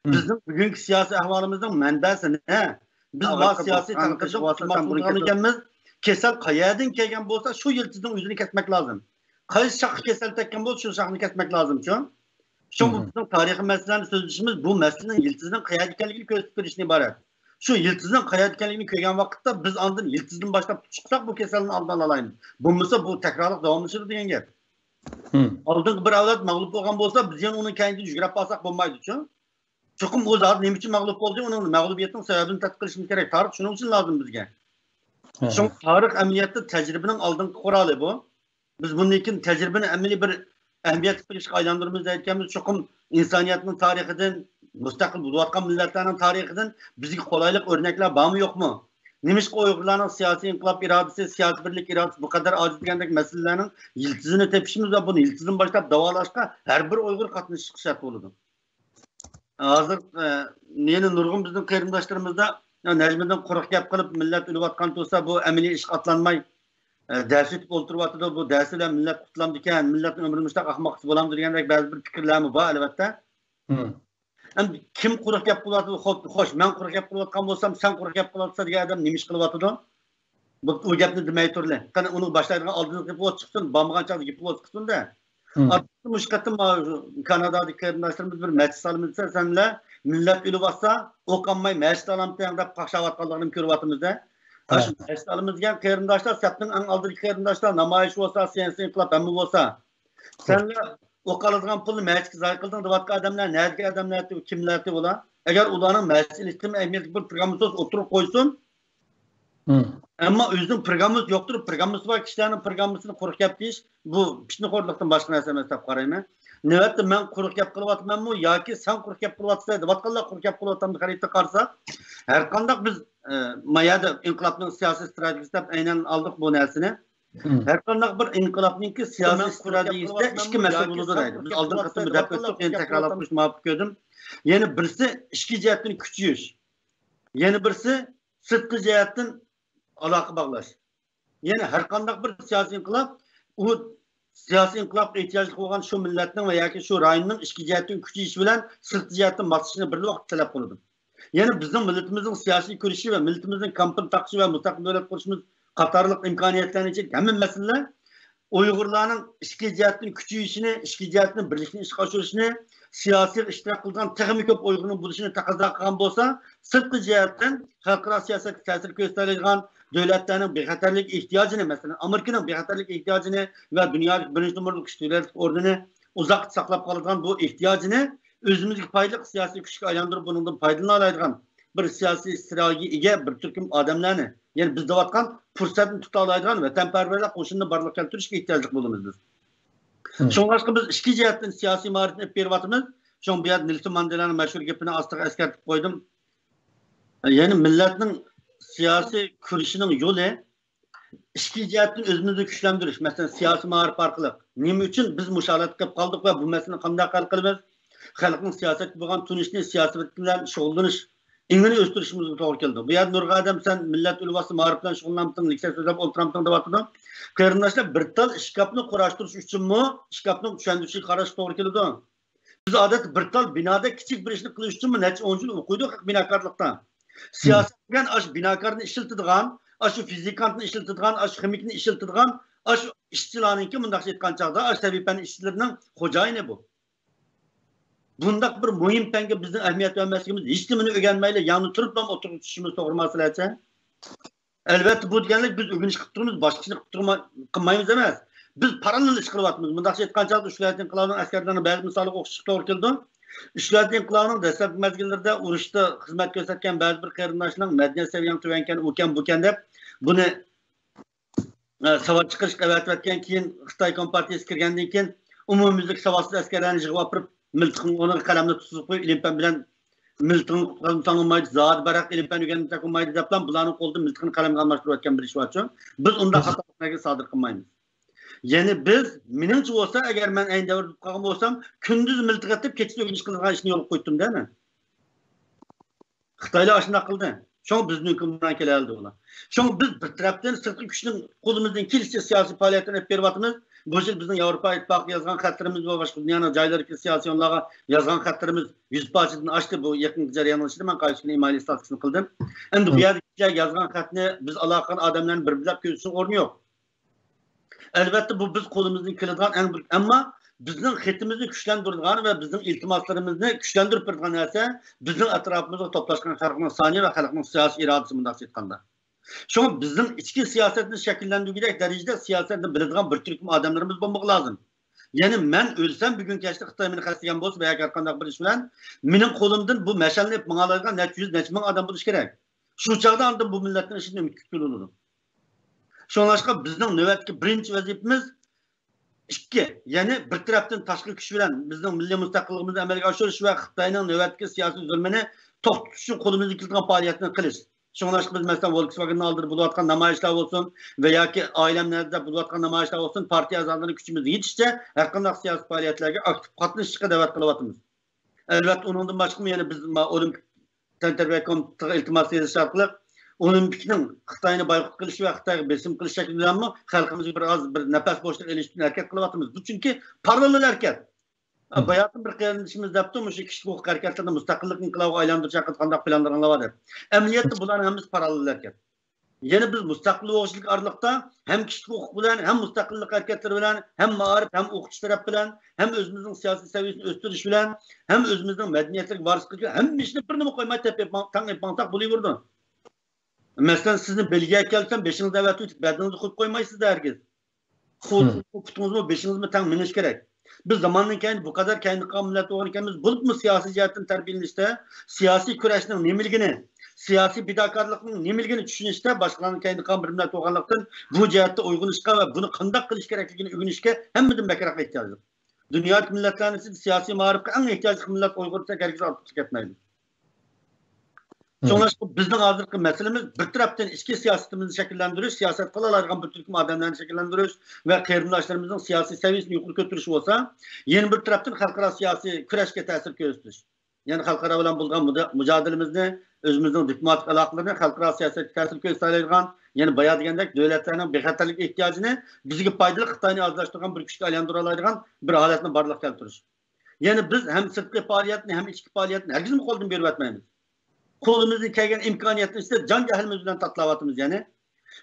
Bizning bugungi siyosiy ahvolimizning manbasi ne? Biz va siyosiy tanqidni qilmoqchi ekanmiz. Kasal qayerdan kelgan bo'lsa, shu yiltizning o'zini kesmek lazım. Qaysi shaxs kasal tekkan bo'lsa, shu shaxsni kesmek lazım-ku. Shu bizning tarixiy masalani so'zlashimiz bu masalaning yiltizining qayerda ekanligini ko'rsatib berishdan iborat. Shu yiltizning qayerda ekanligini ko'rgan vaqtda biz ondan yiltizdan boshlab chiqsak bu kasalni oldini olaymiz. Bo'lmasa bu takrorlik davomlashadi degan gap. Oldingi bir avlod mag'lub bo'lgan bo'lsa, biz yana uning keyinga yugurib olsak bo'lmaydi-ku. Chuqur o'zi nima uchun mag'lub bo'ldi, uning mag'lubiyatining sababini tadqiq qilishimiz kerak. Tarix shuning uchun lazım bizga. Shu tarix amaliyotda tajribaning oldingi quroli bu. Biz bundan keyin tajribani amaliy bir ahamiyat qilishga aylantiramiz aytganmiz. Chuqur insoniyatning tarixidan, mustaqil bo'layotgan millatlarning tarixidan bizga qolaylik o'rnaklar bormi yo'qmi? Nimishqa Uyg'urlarning siyosiy inqilob irodasi, siyosiy birlik irodasi bu qadar ojiz degandek masalalarning yiltizini tepishimiz va buni yiltizdan boshlab davolashga har bir Uyg'ur qatnashishi shart bo'ladi. Hozir meni nurg'un bizning qarindoshlarimizda Necmiddin quruq gap qilib millat o'layotgan bo'lsa, bu amaliy ish qatlanmay ders etib o'ltiryapti. Bu darslar millat qutlamdi ekan, millatning umrini mushtaq ahmoqchi bo'lamiz degandek ba'zi bir fikrlarmi bor albatta. Endi kim quruq gap qilyapti? Xo'sh, men quruq gap qilayotgan bo'lsam, sen quruq gap qilyapsan degan odam nima ish qilyapti? Bu gapni demay turli. Qani uni boshlaydigan oldingi qilib chiqsin, bo'lmagan chog'da qilib chiqsin-da. Mushqatim Kanadadagi qarindoshlarimiz bir majlis salimizda senlar millat o'lyapsa, o'qanmay majlis salamdan deb qaqshayotganligini ko'ryapmiz-da. Shu majlis salimizga qarindoshlar, sapning eng oldingi qarindoshlar namoyish bo'lsa, siyosiy inqilob hamma bo'lsa, senlar o'qaladigan pulni majlisga zoy qilding deyotgan odamlar nega odamlar kimlardi ular? Agar ularning majlis ilishtirma ahamiyatli bir programmasi o'tirib qo'ysin, ammo o'zining programmasi yo'qdir, programmasi bor kishilarning programmasini quruq gap deyish bu pishniqorlikdan boshqa narsa emas deb qarayman. Navbatda men quruq gap qilyapmanmi yoki sen quruq gap qilyapsan deyotganlar quruq gap qilyapman deb qarayta qarsa, har qanday biz mayada inqilobning siyosiy strategiyasi deb aynan oldik bu narsani. Her qanday bir inqilobningki siyosiy strategiyasida ikki masala bo'ladi deydi. Biz oldin qism deb o'tdik, endi takrorlab qo'yishni ma'qul ko'rdim. Yana birisi ichki jihatdan kuchayish. Yana birisi sirtqi jihatdan aloqa bog'lash. Ya'ni har qanday bir siyosiy inqilob u siyosiy inqilobga ehtiyojli bo'lgan shu millatning va yoki shu rayonning ichki jihatdan kuchayishi bilan sirtqi jihatdan mosishni bir vaqt talab qiladi. Ya'ni bizning millatimizning siyosiy kurishi va millatimizning kampan taqishi va mustaqil davlat qurishimiz qatorliq imkoniyatlarni ichida hamma masalalar Uyg'urlarning ichki jihatdan kuchayishini, ichki jihatdan birlikni ishga oshirishni, siyosiy ishtirok qilgan texnik ko'p Uyg'urning bo'lishini taqozo qilgan bo'lsa, sirtqi jihatdan xalqaro siyosatga ta'sir ko'rsatadigan davlatlarning bexatarlik ehtiyojini, masalan, Amerikaning bexatarlik ehtiyojini va dunyoning birinchi numaralı kuch davlat o'rnini uzoq saqlab qoladigan bu ehtiyojini o'zimizga foydali siyosiy kuchga aylantirib bundan foydalana oladigan bir siyosiy strategiyaga ega bir turkum odamlarni, ya'ni biz deyotgan fursatni tuta oladigan vatanparvarlik qo'shinni barliqqa keltirishga ehtiyojli bo'lamiz biz. Shunga biz ikki jihatdan siyosiy ma'rifat beryapmiz. Shu bu yerda Nelson Mandelaning mashhur gapini ostiga eskartib qo'ydim. Ya'ni millatning siyosiy kurishining yo'li ikki jihatdan o'zimizni kuchlantirish. Masalan, siyosiy ma'rifat orqali nima uchun biz musholat qilib qoldik va bu masalani qanday hal qilamiz? Xalqning siyosatga bo'lgan tunishni, siyosat bilan shug'ullanish ingini o'stirishimizga to'g'ri keldi. Bu yerda Nurg'a adam sen millat ulvasi ma'rifat bilan shug'ullanmding, liksa so'zlab o'tiramding deyapti. Qarindoshlar bir tal ishkapni qurash uchunmi, ishkapni tushuntirishga qarash to'g'ri keladi. Biz odatda bir tal binoda kichik bir ishni qilish uchunmi necha 10 yil o'qiydik binokorlikdan. Siyosat bilan ash binokorni ishlatadigan, ash fizikantni ishlatadigan, ash ximikni ishlatadigan, ash ishchilarningki bunday aytgan chog'da ash tabiiy ishchilarining xo'jayini bu. Bundaq bir muhim fanga bizning ahamiyat vermasligimiz, hech nimani o'rganmayli, ya'ni turib ham o'tirib tushishimiz to'g'ri masalacha. Albatta bu deganlik biz o'rganish qilib turibmiz, boshqachilik qilmaymiz emas. Biz parallel ish qilyapmiz. Bundaq aytgan chog'da Ushlatning inqilobining askarlarining ba'zi misollarga o'xshash to'g'ri keldi. Ushlatning inqilobining dastlabki mezgillarda urushda xizmat ko'rsatgan ba'zi bir qarindoshlarning madaniyat saviyasi tuvankan, o'kan deb buni savaş çıkış qavatayotgan keyin Xitoy Kompartiyasi kirgandan keyin umumyuzlik savatsiz askarlarni yig'ib olib miltiqni o'rniga qalamni tutib qo'yib ilimpan bilan miltiqni tanlamaydi zot baraq ilimpan o'rganib taqolmaydi deb bilan bularning qo'lida miltiqni qalamga almashtirayotgan bir ish bor uchun biz unda xatolarga sodir qilmaymiz. Ya'ni biz meningcha bo'lsa agar men ayni davrda qolgan bo'lsam kunduz miltiq atib kechasi o'g'inish qilgan ishni yo'l qo'ydim-da men. Xitoylar shunday qildi. Şoň bizning kimdan keladi ular. Şoň biz bir tarafdan sirtqi kuchning qo'limizdan kelishicha siyosiy faoliyatini olib beryapmiz. Bu yil bizning Yevropa Ittifoqiga yozgan xatlarimiz va boshqa dunyoning joylariga siyosiy yo'nlarga yozgan xatlarimiz 100% oshdi bu yaqin jarayonda ishida men qaysi kuni email statusini qildim. Endi bu yerda yozgan xatni biz aloqadan odamlarni bir-birlab ko'rishning o'rni yo'q. Albatta bu biz qo'limizdan keladigan eng bir ammo bizning xitimizni kuchlantiradigan va bizning iltimoslarimizni kuchlantirib turadigan narsa bizning atrofimizda to'plashgan xalqning soni va xalqning siyosiy irodasi bunday aytganda. Şoň bizning ichki siyosatni shakllantirgudek darajada siyosatni biladigan bir turkum odamlarimiz bo'lmoq lozim. Ya'ni men o'lsam bugun kechda Xitoy meni xastagan bo'lsa va yoki har qanday bir ish bilan mening qo'limdan bu mashalni mang'alaydigan necha yuz necha ming odam bo'lish kerak. Shu chog'da anda bu millatning ishini umid qiladi. Şoňlaşqa bizning navbatdagi birinchi vazifamiz ikki, ya'ni bir tarafdan tashqi kuch bilan bizning milliy mustaqilligimizni amalga oshirish va Xitoyning navbatdagi siyosiy zulmini to'xtatish uchun qo'limizdan kelgan faoliyatni qilish. Şoňlaşqa biz mesela Volkswagen'ni aldırıp bulayotgan namoyishlar bo'lsin va yoki oilamlarda bulayotgan namoyishlar bo'lsin, partiya a'zolarining kuchimiz yetishcha har qanday siyosiy faoliyatlarga aktiv qatnashishga da'vat qilyapmiz. Albatta undan boshqa yana biz Olimpik tantanaviy komitetiga iltimos berish orqali Olimpikning Xitoyni boykot qilish va Xitoyga besim qilish shakli bilanmi xalqimizga bir nafas bo'shlik elish uchun harakat qilyapmiz. Bu chunki parallel harakat. Bayatın bir qiyinlishimiz debdi, o'sha kishilik huquq harakatlarini mustaqillik inqilobiga aylantirishga haqida qanday planlaganlar bor deb. Amaliyotda bularning hammasi parallel harakat. Ya'ni biz mustaqillik o'g'ishlik oraliqda ham kishilik huquq bilan, ham mustaqillik harakatlari bilan, ham ma'arif, ham o'qitish taraf bilan, ham o'zimizning siyosiy saviyasini o'stirish bilan, ham o'zimizning madaniyatlik varisiga hamma ishni bir nima qo'ymay tang bo'laverdi. Masalan, sizni Belgiyaga kelsam, beshingizni davat o'tib, badingizni qo'yib qo'ymaysiz herkes. Qo'lingizmi, beshingizmi tang minish kerak. Biz zamandan keyin bu kadar kendi millat o'g'ri ekanmiz, bo'libmi siyosiy jihatdan tarbiyalanishda, siyosiy kurashning nimaligini, siyosiy bidokorlikning nimaligini tushunishda boshqalarning kendi bir millat o'g'irlikdan bu jihatda uyg'unishga va buni qanday qilish kerakligini o'rganishga hammadan bakroq ehtiyoj bor. Dunyo millatlarning siyosiy ma'rifga eng ehtiyojli millat Uyg'urcha herkes ortib ketmaydi. So'nglashqa bizning hozirgi masalamiz bir tarafdan ichki siyosatimizni shakllantirish, siyosat qila oladigan bir turkum odamlarni shakllantirish va qarindoshlarımızın siyosiy saviyasini yuqori ko'tarish bo'lsa, yana bir tarafdan xalqaro siyosiy kurashga ta'sir ko'rsatish. Ya'ni xalqaro bilan bo'lgan mujodilamizni, o'zimizning diplomatik aloqalarni xalqaro siyosatga ta'sir ko'rsatadigan, ya'ni boya degandek davlatlarning bexatarlik ehtiyojini bizga foydali Xitoyni ozlashtirgan bir kuchga aylantira oladigan bir holatni borliqqa keltirish. Ya'ni biz ham sirtqi faoliyatni, ham ichki faoliyatni hargizmi qo'ldan berib o'tmaymiz. Qo'limizdan kelgan imkoniyatni ise can jahlimiz bilan tatlavatımız yani.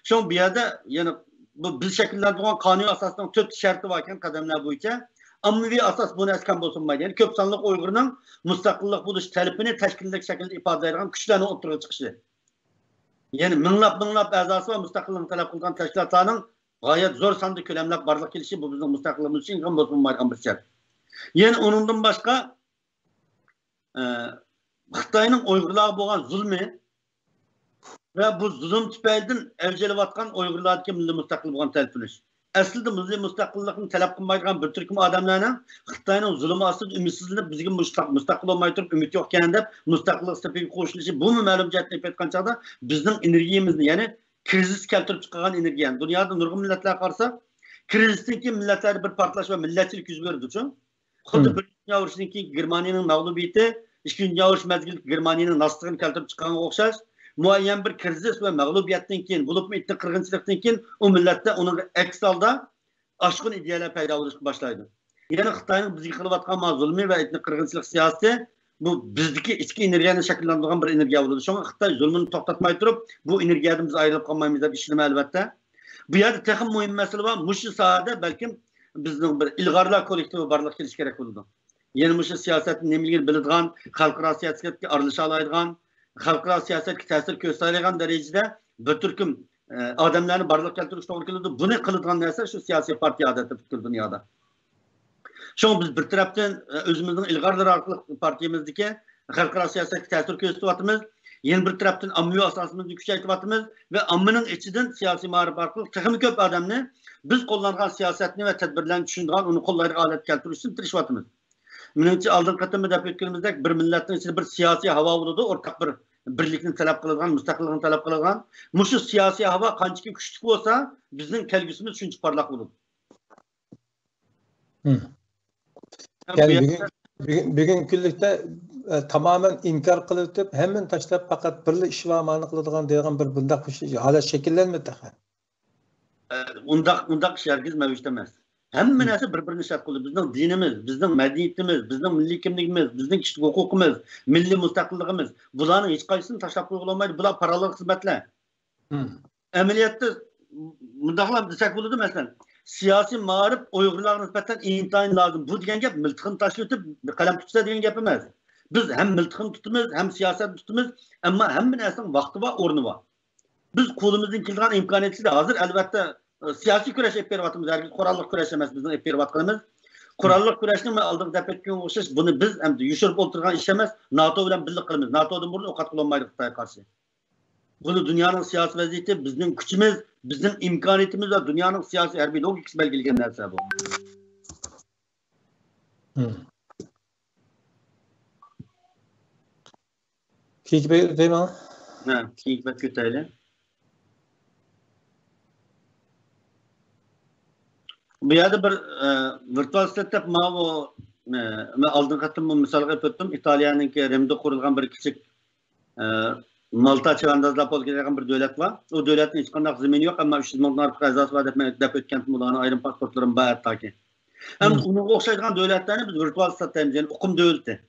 Şu an bir yerde yani bu biz şekillendirgan kanuni asasının 4 şartı varken kademler boyunca ammaviy asas buni askan bo'lmaydi. Yani ko'p sonli Uyg'urning mustaqillik bo'lish talabini tashkillik shaklida ifodalaydigan kuchlarni o'tirib chiqishi. Yani minglab a'zosi va mustaqillikni talab qilgan tashkilotlarning g'oyat zo'r sonda ko'lamlab borliq kelishi bu bizning mustaqilligimiz uchun ham bo'lmaydigan bir shart. Yani onundan boshqa Xitoyning Uyg'urlarga bo'lgan zulmi va bu zulm tufaylidan avjilayotgan Uyg'urlardagi milliy mustaqil bo'lgan talpinish. Aslida milliy mustaqillikni talab qilmaydigan bir turkum odamlarning Xitoyning zulmi ostida umidsizlanib bizga mustaqil bo'lmay turib umid yo'q ekan deb mustaqillik safiga qo'shilishi bu ma'lum jihatni aytgan chog'da bizning energiyamizni, ya'ni krizis keltirib chiqqan energiyani dunyoda nurg'un millatlar qarasak, krizisdan keyin millatlar bir portlash va millatchilik yuz berdi-ku. Xuddi bir dunyo urushidan keyin Germaniyaning mag'lubiyati İkinci urush mezgil Germaniyaning nasligini keltirib chiqqanga o'xshash, muayyan bir krizis va mag'lubiyatdan keyin, bo'libmi ittiq qirg'inchilikdan keyin u millatda uning aks holda oshqin ideyalar paydo bo'lishga boshlaydi. Ya'ni Xitoyning bizga qilayotgan zulmiy va etnik qirg'inchilik siyosati bu bizdagi ichki energiyani shakllantirgan bir energiya bo'ladi. Shunga Xitoy zulmini to'xtatmay turib, bu energiyadan biz ayrilib qolmaymiz deb ishlayman albatta. Bu yerda texnik muhim masala bor. Mushu sohada balkim bizning bir ilg'orlar kollektivi borliq kelish kerak bo'ladi. Yeni muşu siyasetin nemiligini biladigan, xalqaro siyosatga aralasha oladigan, xalqaro siyosatga ta'sir ko'rsatadigan darajada bir turkum odamlarni borliqqa keltirish to'g'ri keladi. Buni qiladigan narsa shu siyosiy partiya odatda butkul dunyoda. Shu biz bir tarafdan o'zimizning ilg'orlar orqali partiyamizdagi xalqaro siyosatga ta'sir ko'rsatyapmiz. Yeni bir taraftan ammiyo asasımızı güçleytibatımız ve ammının içinden siyasi mağrib arkalık texmi köp adamını biz kullanılan siyasetini ve tedbirlerini düşündüğün onu kollayıcı alet keltiriş için tirişvatımız. Menimçe aldın katımı dep etkenimizdek bir milletin içinde bir siyasi hava oldu, ortak bir birlikini talep kılıngan, müstakilliğini talep kılıngan. Muşu siyasi hava kançaki güçlük olsa bizim kelgüsümüz şunca parlak olur. Yani bugün günlükte tamamen inkar kılıp hemen taşlap fakat birli işvamanı kılıdığın diyen bir bundak bir şey hala şekillenmedi. Undaq şergiz mevcut demez. Hemen nesi birbirini şart kılıyor. Bizden dinimiz, bizden medeniyetimiz, bizden milli kimliğimiz, bizden kişilik hukukumuz, milli müstakilliğimiz. Bunların hiç kaysını taşlap koyulamaydı. Bunlar paralı hizmetler. Emeliyatta mundaqlar desek buludu mesela. Siyasi mağrib Uygurlarga nisbeten intayin lazım. Bu degan gap miltiqini tashlatib qalam tutsa degan gap emas. Biz hem miltiqini tutamiz, hem siyaset tutamiz, ammo hamma narsaning vaqti va o'rni bor. Biz qo'limizdan kelgan imkoniyatlar hozir albatta siyosiy kurash olib beryapmiz. Hargiz qurolli kurash emas bizning olib beryapmiz. Qurolli kurashni men oldin deb aytganga o'xshash buni biz endi yushirib o'tirgan ish emas, NATO bilan birlik qilamiz. NATOdan burun o'qat qilolmaydi Xitoyga qarshi. Bunu dünyanın siyasi vaziyeti, bizim gücümüz, bizim imkaniyetimiz ve dünyanın siyasi harbiy logikası belgilegen narsa bu. Keyik bey değil mi? Ha, keyik bey kötüyle. Bu yerde bir virtual setup mavu aldın katım bu misalga yaptım. İtalyanın ki Rem'de kurulgan bir küçük Malta çağındazlap olgan bir devlet var. O devletin hiç qanday zemini yok ama 300 mingdan ortiq azası var deb o'tgan bularning ayrim pasportlarim bor hattoki. Ham unga o'xshaydigan davlatlarni biz virtual stataymiz, ya'ni uqum davlati.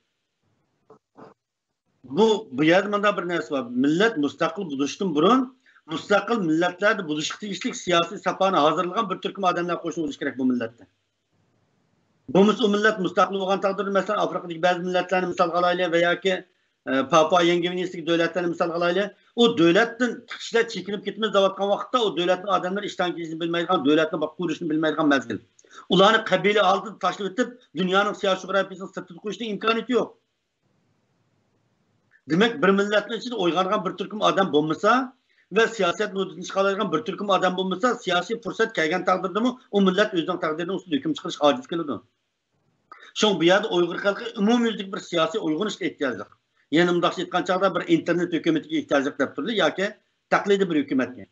Bu yerda manda bir narsa bor. Millat mustaqil bo'lishdan burun mustaqil millatlarni bo'lishga tegishli siyosiy safani hozirlagan bir turkum odamlar qo'shilib bo'lishi kerak bu millatda. Bu millat mustaqil bo'lgan taqdirda masalan Afrikadagi ba'zi millatlarni misol qilaylik va yoki Papua Yeni Gine'deki devletlerini misal alayla, o devletten kişiler çekinip gitmez davatkan vakitte o devletin adamları işten geçişini bilmeyken, devletin bak kuruşunu bilmeyken mezgil. Ulanı kabile aldı taşlı bitip dünyanın siyasi coğrafyasını sırtı koyuşta imkaniyeti yok. Demek bir milletin içinde oygangan bir türküm adam bulmasa ve siyaset nudini çıkarırken bir türküm adam bulmasa siyasi fırsat kelgen takdirde mi o millet özden takdirden usul hüküm çıkış aciz kılıdı. Şu bir yerde Uygur halkı umumiyetlik bir siyasi uygun işte ihtiyacı var. Yani mundaq aytgan chaqda bir internet hükümetiga ehtiyoj deb turdi yoki taqlidiy bir hukumatga.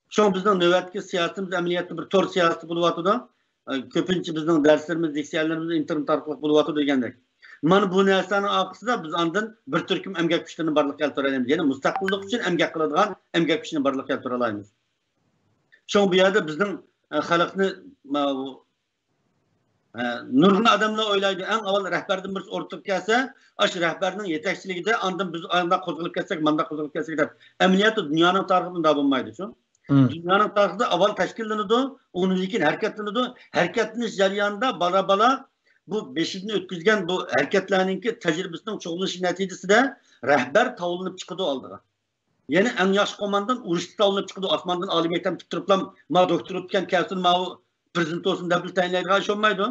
Shu bizning navbatdagi siyosatimiz amaliyotda bir tor siyosati bo'lyapti. Ko'pincha bizning darslarimiz, leksiyalarimiz internet orqali bo'lyapti degandek. Mana bu narsaning oqibasida biz ondan bir turkum emgak kuchlarini barliq keltira olamiz. Ya'ni mustaqillik uchun emgak qiladigan emgak kuchini barliq keltira olamiz. Shu bu yerda bizning xalqni nurg'un adamlar o'ylaydi, eng avval rahbardan birisi o'rtib kelsa, ash rahbarning yetakchiligida ondan biz anda qo'zg'alib ketsak, manda qo'zg'alib ketsak deb. Amaliyotda dunyoning tarixida bo'lmaydi shu. Dunyoning tarixida avval tashkillanadi, undan keyin harakatlanadi. Harakatlanish jarayonida bala bu beshidan o'tkazgan bu harakatlarningki tajribasining cho'g'ilishi natijasida rahbar tavlinib chiqadi oldiga. Ya'ni eng yaxshi qo'mondan urushda tavlinib chiqadi, osmondan oliy maktab bitiriblam, ma doktor o'tgan kelsin, ma prezident olsun deb tayinlaydigan ish olmaydi.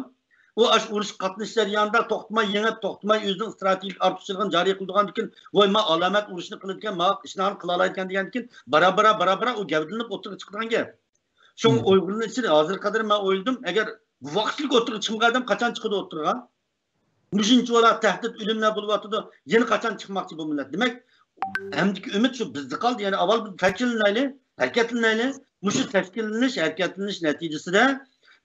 U ash urush qatnashlar yanında to'xtamay yengib, to'xtamay o'zining strategik ortiqchiligini joriy qiladigan ekan, voy ma alamat urushni qilayotgan, ma ishni qila oladigan degan ekan, barabara u gavdilinib o'tirib chiqadigan gap. Shu Uyg'urlar ichida hozir qadar men o'yladim, agar vaqtlik o'tirib chiqmagan odam qachon chiqadi o'tirgan? Mushinchi bo'lar tahdid o'limlar bo'lyapti, yana qachon chiqmoqchi bu millat? Demak, hamdiki umid shu bizda qoldi. Ya'ni avval biz tashkillanaylik, harakatlanaylik. Mushu tashkillanish, harakatlanish natijasida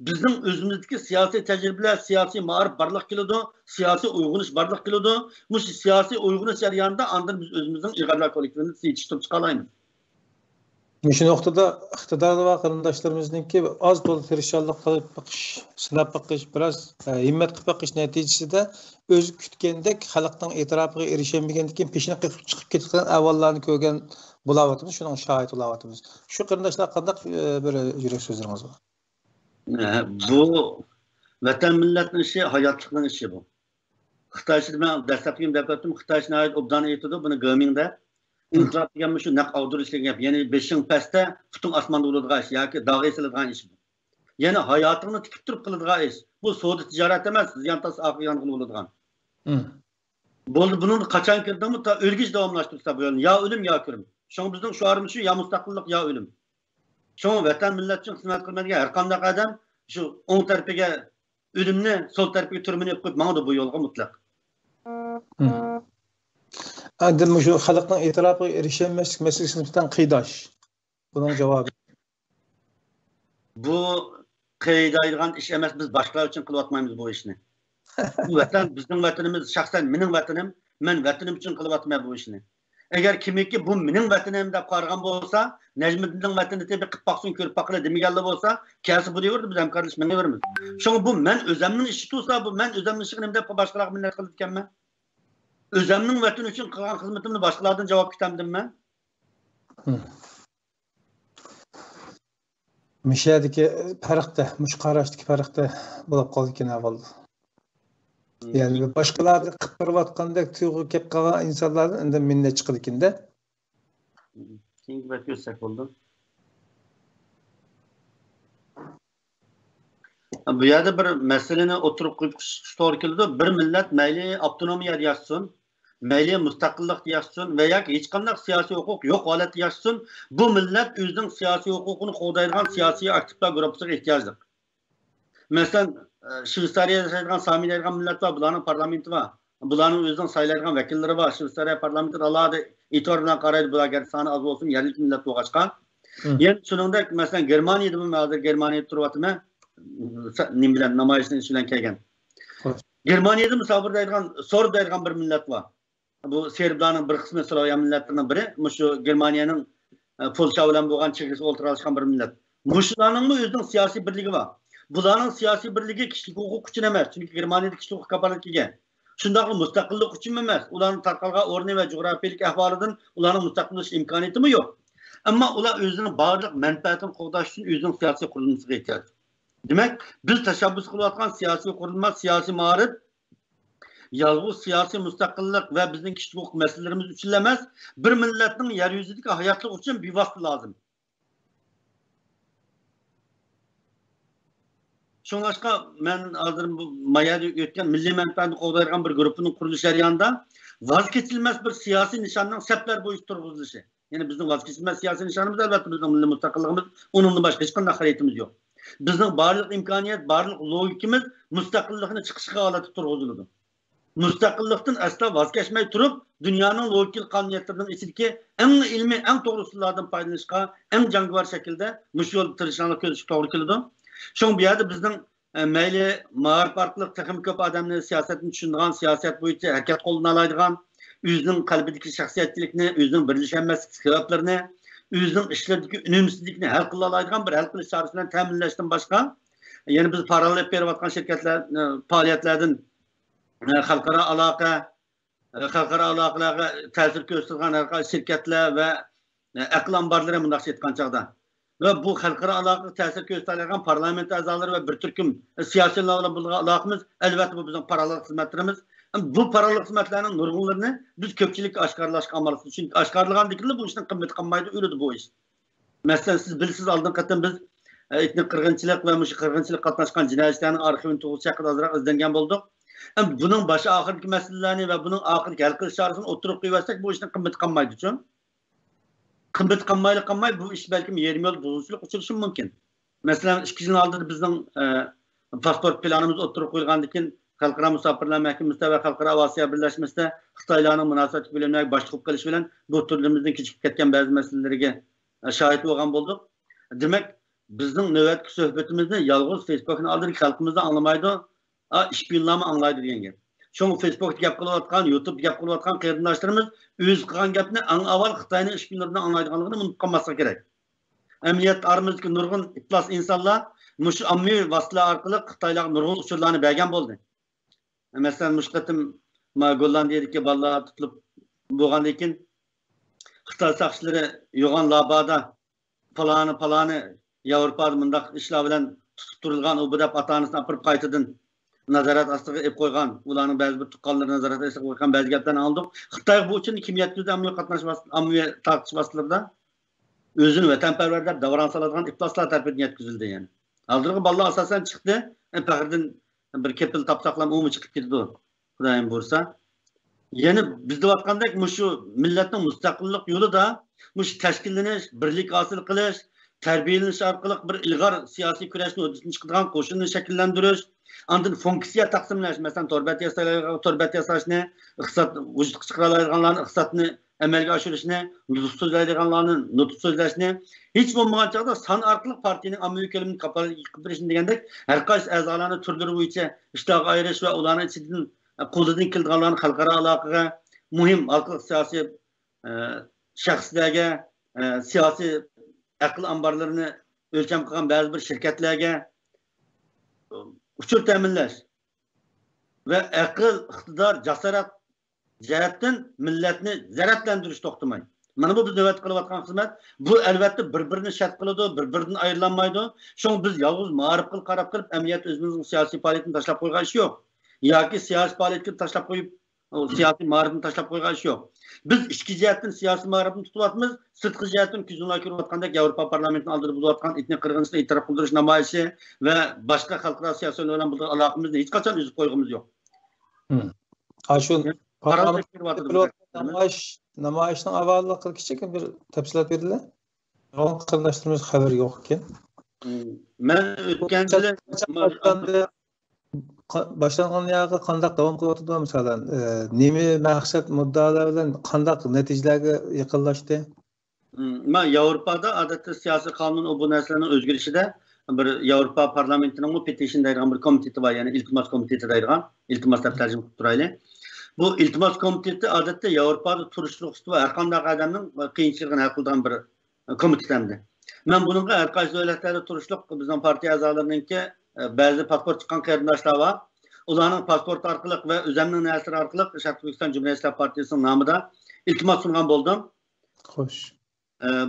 bizning o'zimizdagi siyosiy tajribalar, siyosiy ma'rif barliq keladi, siyosiy uyg'unish barliq keladi. Mushu siyosiy uyg'unish jarayonida ondan biz o'zimizning ilg'orlar kollektivini yetishtirib chiqa olamiz. Shu nuqtada iqtidorli va qarindoshlarimizningki oz to'la tirishchanlik qilib baqish, sinab baqish, biroz himmat qilib baqish natijasida o'zi kutgandek xalqning e'tirofiga erishamagandan keyin peshini chiqib ketgan avvallarni ko'rgan bo'layotimiz, shuning shohid bo'layotimiz. Shu qarindoshlar qanday bir yurak so'zlaringiz bor? Bu vatan millatning ishi, hayotlikning ishi bu. Xitoycha men dastlabki deb aytdim, Xitoycha nihayat obdan aytdi, buni Gamingda inqilob degan shu naq avdirishlik gap. Ya'ni beshing pastda butun osmonda bo'ladigan ish yoki dog'i siladigan ish bu. Ya'ni hayotingni tikib turib qiladigan ish. Bu savdo tijorat emas, ziyon tas oqiyon qilib bo'ladigan. Bo'ldi bunun qachon kirdimi ta o'lgich davomlashtirsa bu yo'lni. Ya o'lim ya kirim. Şoň bizning şuarymyz şu ya mustaqillik ya o'lim. Şoň vatan millat uchun xizmat qilmaydigan har qanday odam shu o'ng tarafiga o'limni, sol tarafiga turmini olib qo'yib mangdi bu yo'lga mutlaq. Endi shu xalqning e'tirofiga erişilmaslik meselesidan qiydaş. Bunun cevabı. Bu qiydaýdygan iş emas, biz başkalar için kılıvatmayız bu işini. Bu vatan bizning vatanimiz, şahsen mening vatanim, men vatanim için kılıvatmay bu işini. Eğer kimiki bu mening vatanim dep qargan bolsa, Necmiddinning vatani dep qıp baqsın körüp baqıla demegende bolsa, käsi bu diýerdi biz hemkarlyş meni berimiz. Şoň bu men özümniň işi tutsa, bu men özümniň işini dep başkalara minnet kılıp kenmen. Özümniň vatan üçün qılgan hyzmatimni başkalardan jogap kitamdym men. Müşahedeki farkda, müşqaraşdaki farkda bolup qaldy eken awal. Yani başkalar qıpırvatqandek tuyg'u kep qalgan insonlardan endi minnet chiqdi ekende. Keyingi bet görsek boldy. Bu ýerde bir meseleni oturup qoyup to'g'ri keldi. Bir millat mayli avtonomiya ýaşasyn, mayli mustaqillik ýaşasyn veya hech qanday siyosiy hukuk yo'q holatda ýaşasyn, bu millat özüniň siyosiy hukukyny gowdaýan siyosiy aktivlar gruppasyna ihtiýajly. Mesela Şwitsariýada ýaşaýan Sami diýilgen millet var, bularning parlamenti var. Bularning özüniň saýlangan wekilleri var. Şwitsariýa parlamenti alada itibar bilen garaýdy, bular gerçi sany az bolsun, yerlik millet bolgaçka. Ýani şuningdek mesela Germaniýada bu hazır Germaniýada turýatmy? Nim bilen namaýyşyň bilen kelgen. Germaniýada misal diýilgen, Sorb diýilgen bir millet var. Bu Serblarning bir kısmı Slavyan milletlerinin biri. Şu Germaniýanyň Polşa bilen bolgan çegirisi olturaşkan bir millet. Muşlarning özüniň siyasi birligi var. Bularning siyasi birligi kişilik hukuk üçün emas. Çünki Germaniýada kişilik hukuk kapalat kelgen. Şundaqy mustaqillik üçün emas. Ularning tarqalgan orny we jografiyalik ahwalydan ularning mustaqillik imkaniýetimi ýok. Amma ular özüniň barlyk menfaatini gowdaş üçin özüniň siyasi qurilmasyna ehtiyaj. Demek biz teşebbüs kılayotgan siyasi kurulma, siyasi mağrib, yalğız siyasi müstakillik ve bizim kişilik hukuk meselelerimiz üçün emas, bir milletin yeryüzündeki hayatlık üçün bir vasıta lazım. Şoňlaşka men hazır bu mayada ötken milli menfaatini gowdaýan bir grupynyň kuruluş ýarýanynda vaz geçilmez bir siyasi nişanyň sepler boýy turguzylyşy. Yani bizim vaz geçilmez siyasi nişanymız elbetde bizim milli müstakilligimiz, onundan başka hiç qanday haýatymyz ýok. Bizning barlyk imkoniyat, barlyk logikimiz mustaqillikni çykyşga alaty turguzylydy. Mustaqillikdan asla vaz geçmey turup, dünýanyň logik qanuniyetlerinin içindeki en ilmi, en toğrusulardan paýdalanýarga, en jangybar şekilde muşu ýol tirişanlyk gözüşüp togry keldi. Şoň bu ýerde bizning meýli maňar parklyk täkim köp adamlar siýasetini düşünýän, siýaset boýunça hereket goluna alaýdygan, özüniň kalbideki şahsiýetçilikni, özüniň birleşenmezlik sebäplerini, özüniň işlerdeki ünümsizlikni hal kıla alaýdygan bir hal kılıç çarysy bilen täminleşden başga, ýani biz paralel berip atgan şirketler faaliýetlerden halkara alakalarga täsir göstergen her kaysi şirketler ve akıl ambarları mundaş etken çağda. Ve bu halkara alaka täsir göstergen parlament azalary ve bir türküm siyasilerle bulgan alakamız elbette bu bizim paralel hizmetlerimiz. Bu paralel hizmetlerinin nurgunlaryny biz köpçilik aşkarlaşkan amalysy. Çünki aşkarlagan dikili bu işin kıymeti kalmaydı, öyledi bu iş. Mesela siz bilsiz aldın katın biz etnik kırgınçılık ve muşu kırgınçılık katlaşkan cinayetlerinin arxivini toğuz şakıda azırak izlengen bulduk. Bunun başı ahirki meselelerini ve bunun ahirki hal kılış çağrısını oturup koyuversak bu işin kıymeti kalmaydı. Kıymeti kalmayı bu iş belki 20 yıl bozuluşluk uçuruşun mümkün. Mesela 2 yıl aldı bizden pasport planımız oturup koyulgandikin Halkara Musafirler Mahkemesi'nde ve Halkara Avasiya Birleşmesi'nde Xitaylarning münasebet bilimine başlık kılış bilen bu türlümüzden küçük ketken bazı meselelerine şahit olgan bulduk. Demek bizden nöbetki söhbetimizni yalğız Facebook'un aldırık halkımızda anlamaydı, işbirliğimi anlaydı diyen gap. Şoň Facebook gap kılayotgan, YouTube gap kılayotgan qeyrindaşlarımız öz qılgan gapni awal Xitayning işbirliğinden anlaydyganlygyny unutup kalmasak gerek. Emniyet aramızdaki nurgun iflas insanlar muş ammi vasıtlar arkaly Xitaylar nurgun uçurlarını bergen boldy. Mesela muşqatim Gollandiyadaki ballar tutulup bolgandan keyin Xitay sakçylary yoğan labada palany Ýawropada mundaq işler bilen tutup turulgan o budap ata-anasyn apyryp gaýtadan nazarat astyga ep koygan, ularning bäzi bir tuqqanlary nazarat astyga koygan bäzi gaplarni aldyk. Xitay bu üçin 2007-de ammiýe gatnaşmas, ammiýe tartışmaslarda özüni wetanperwerler dawran saladigan iflaslar tarapyndan ýetkizildi ýani. Aldyrgy ballar asasen çykdy, päherden bir kepil tapsaklam umy çykyp ketdi. Hudaýym bolsa. Yani biz deyotgandek shu millatning mustaqillik yo'lida tashkillanish, birlik hosil qilish, tarbiyalanish orqali bir ilg'or siyosiy kurashni o'tishni chiqadigan qo'shinni shakllantirish, andin funksiya taqsimlash, masalan, torbat yasashni, iqtisod vujudga chiqara oladiganlarni iqtisodni amalga oshirishni, nutq so'zlaydiganlarni nutq so'zlashni, hech bo'lmagan chog'da son orqali partiyaning ommaviy ko'lamini qilib berishni degandek, har qaysi a'zolarni turlari bo'yicha ishlarga ayirish va ularni ichidan qo'lidan kelganlarni xalqaro aloqaga, muhim xalqaro siyosiy shaxslarga, siyosiy aql ambarlarini o'lcham qilgan ba'zi bir shirkatlarga uchur ta'minlash va aql, iqtidor, jasorat jihatdan millatni zararlantirish to'xtamay. Mana bu biz navbat qilayotgan xizmat. Bu albatta bir-birini shart qiladi, bir-biridan ayrilanmaydi. Shuning biz yolg'iz ma'rif qilib qarab qilib, amniyat o'zimizning siyosiy faoliyatini tashlab qo'ygan ish yo'q. Yoki siyosiy faoliyatni tashlab qo'yib, siyosiy ma'rifni tashlab qo'ygan ish yo'q. Biz ichki jihatdan siyosiy ma'rifni tutyapmiz, sirtqi jihatdan ko'zunlar ko'rayotgandek Yevropa parlamentini oldida bo'layotgan etnik qirg'inchilikni e'tirof qildirish namoyishi va boshqa xalqaro siyosatlar bilan bo'lgan aloqamizni hech qachon uzib qo'yg'imiz yo'q. Shu namoyishning avvalgi kichik bir tafsilot berildi. Qirlashtirmish xabar yo'q ekan. Men o'tgan yili boshlangan yoqqa qanday davom qilyapti, masalan, nima maqsad muddalar bilan qanday natijalarga yaqinlashdi? Men Yevropada odatda siyosiy qonun bu narsalarning o'zgarishida bir Yevropa parlamentining petition deydigan bir komiteti var, ya'ni iltimos komiteti deydigan, iltimos deb tarjima qilib turaylik. Bu iltimos komiteti odatda Yevropada turishlik ustuvi har qanday odamning qiyinchiligini hal qiladigan bir komitetamdi. Men buningga har qaysi davlatlarda turishlik bizning partiya a'zolariningki ba'zi pasport chiqqan qarindoshlar var. Ularning pasport orqali va o'zimning nasri orqali Sharq Turkiston Cumhuriyet Partiyasining nomida iltimos sungan bo'ldim. Xo'sh.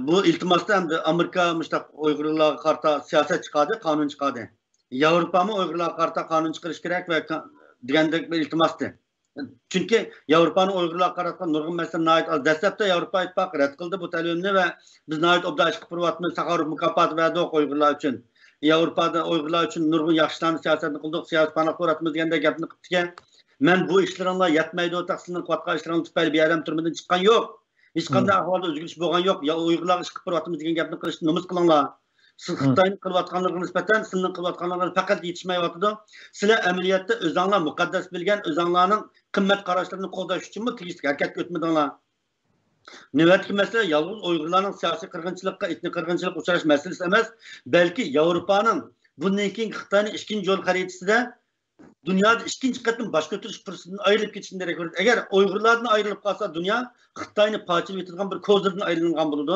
Bu iltimosda ham Amerika mustaq Uyg'urlarga qarata siyosat chiqadi, qonun chiqadi. Yevropami Uyg'urlarga qarata qonun chiqarish kerak va degandek bir iltimosdi. Chunki Yevropani Uyg'urlarga qaratgan nurg'un masalalar dastlabda Yevropa ittifoqi rad qildi bu talabni va biz obdash qilib turyapmiz, Saxarov mukofoti berdik Uyg'urlar uchun. Yevropada Uyg'urlar uchun nurg'un yaxshilarni siyosatni qildik, siyosiy panoh ko'ratmiz deganda gapni qildik. Men bu ishlaringlar yetmaydi, o'taqsizning qatqa ishlaring tufayli bir yarim turmadan chiqqan yo'q. Hech qanday ahvolda o'zgarish bo'lgan yo'q. Ya Uyg'urlarga ish qilib turyapmiz degan gapni qilishni nomus qilinglar. Siz Xitoyning qilayotganligiga nisbatan sizning qilayotganligingiz faqat yetishmayotdi. Sizlar amaliyotda o'zinglar muqaddas bilgan, o'zinglarning qimmat qarashlarini qo'llash uchunmi tegishli harakatga o'tmadinglar? Navbatdagi masala yolg'iz Uyg'urlarning siyosiy qirg'inchilikqa, etnik qirg'inchilikka uchrash masalasi emas, balki Yevropaning bundan keyin Xitoyning ikkinchi yo'l xaritasida dunyoda ikkinchi qatim bosh ko'tarish fursatidan ayrilib ketishini derak ko'radi. Agar Uyg'urlardan ayrilib qolsa, dunyo Xitoyni parchalab etadigan bir kozirdan ayrilgan bo'ladi.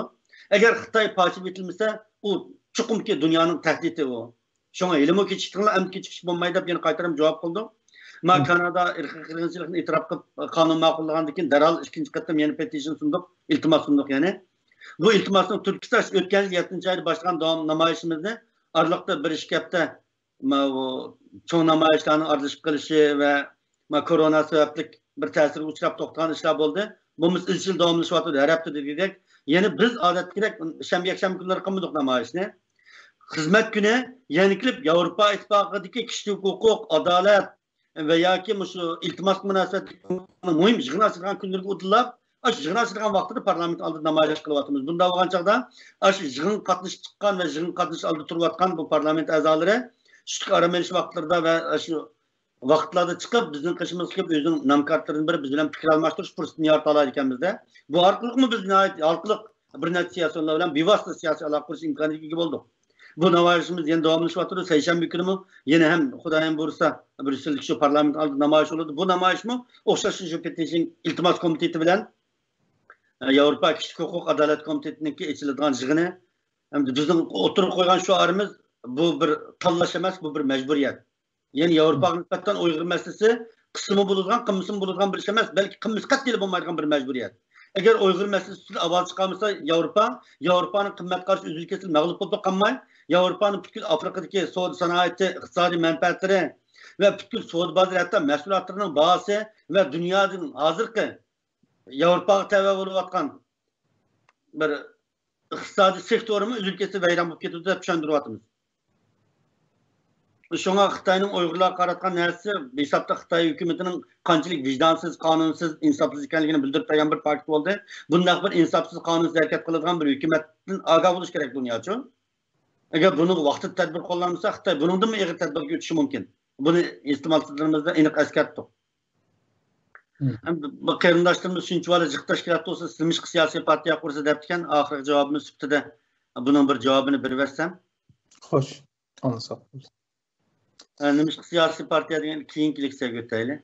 Agar Xitoy parchalab etilmasa, u chuqumki dunyoning tahdidi u. Shunga ilm o'qitishinglar am kechish bo'lmaydi deb yana qaytaram javob qildim. Men Kanada irqiy qirg'inchilikni e'tirof qilib qonun ma'qullagandan keyin darhol ikkinchi qatim yana petition sundik, iltimos sundik ya'ni. Bu iltimosning turkisi o'tgan 7-oyda boshlagan davom namoyishimizni oraliqda bir ish hafta cho'ng namoyishlarning aralashib qilishi va korona sababli bir ta'sirga uchrab to'xtagan ishlar bo'ldi. Bumuz izchil davomlashyapti, har hafta degandek. Ya'ni biz odatdagidek shanba kunlari qilmadik namoyishni. Xizmat kuni yana kelib Yevropa ittifoqidagi kishilik huquq, adolat va yoki shu iltimos munosabatli muhim yig'in ochilgan kunlarga o'tilib, yig'in ochilgan vaqtida parlament oldida namoyish qilyapmiz. Bunda bo'lgan chog'da shu yig'in qatnashib chiqqan va yig'in qatnash oldida turayotgan bu parlament a'zolari tushlik aram olish vaqtlarida va shu vaqtlarda chiqib bizning qishimiz kelib o'zining namkorlaridan biri biz bilan fikr almashtirish fursatini yarata olar ekanmizda. Bu orqali biz xalqlik bir necha siyosatlar bilan bevosita siyosiy aloqa qurish imkoniga ega bo'ldik. Bu namoyishimiz yana davomlashyapti. Seshanba kuni yana ham Xudoyim buyursa Bryusseldagi shu parlament oldida namoyish bo'ladi. Bu namoyishmi o'xshash shu petition iltimos komiteti bilan Yevropa kishilik huquq adolat komitetiniki ochiladigan yig'ini hamda bizning o'tirib qo'ygan shuarimiz bu bir tanlash emas, bu bir majburiyat. Ya'ni Yevropaga nisbatan Uyg'ur masalasi qismi bo'ladigan, qimsi bo'ladigan bir ish emas, balki qimsi qat'iy bo'lmaydigan bir majburiyat. Agar Uyg'ur masalasi avval chiqarmasa Yevropaning qimmat qarshi uzil kesil mag'lub bo'lib qolmay, Yevropaning butkul Afrikadagi savdo sanoati, iqtisodiy manfaatlari va butkul savdo bozori hatto mahsulotlarining bahosi va dunyoning hozirgi Yevropaga tava bo'layotgan bir iqtisodiy sektorimiz uzil kesil vayron bo'lib ketdi deb tushuntiryapmiz. Şuna Xitayning Uyg'urlarga qaratgan narsasi hisobda Xitoy hukumatining qanchalik vijdonsiz, qonunsiz, insofsiz ekanligini bildirib turgan bir fakt bo'ldi. Bunday bir insofsiz, qonunsiz harakat qiladigan bir hukumatdan ogoh bo'lish kerak dunyo uchun. Agar buni vaqtida tadbir qo'llanmasa, Xitoy buningdan ig'ir tadbirga o'tishi mumkin. Buni iste'molchilarimizda aniq eslatdik. Bu qarindoshlarimiz shuncha vali jiqtash kerak bo'lsa, silmish siyosiy partiya qursa debdikan, oxirgi javobimiz sifatida buning bir javobini berib bersam. Xo'sh, anlasak. Nimiş siyasi partiya degan keyinkilikse göteyli.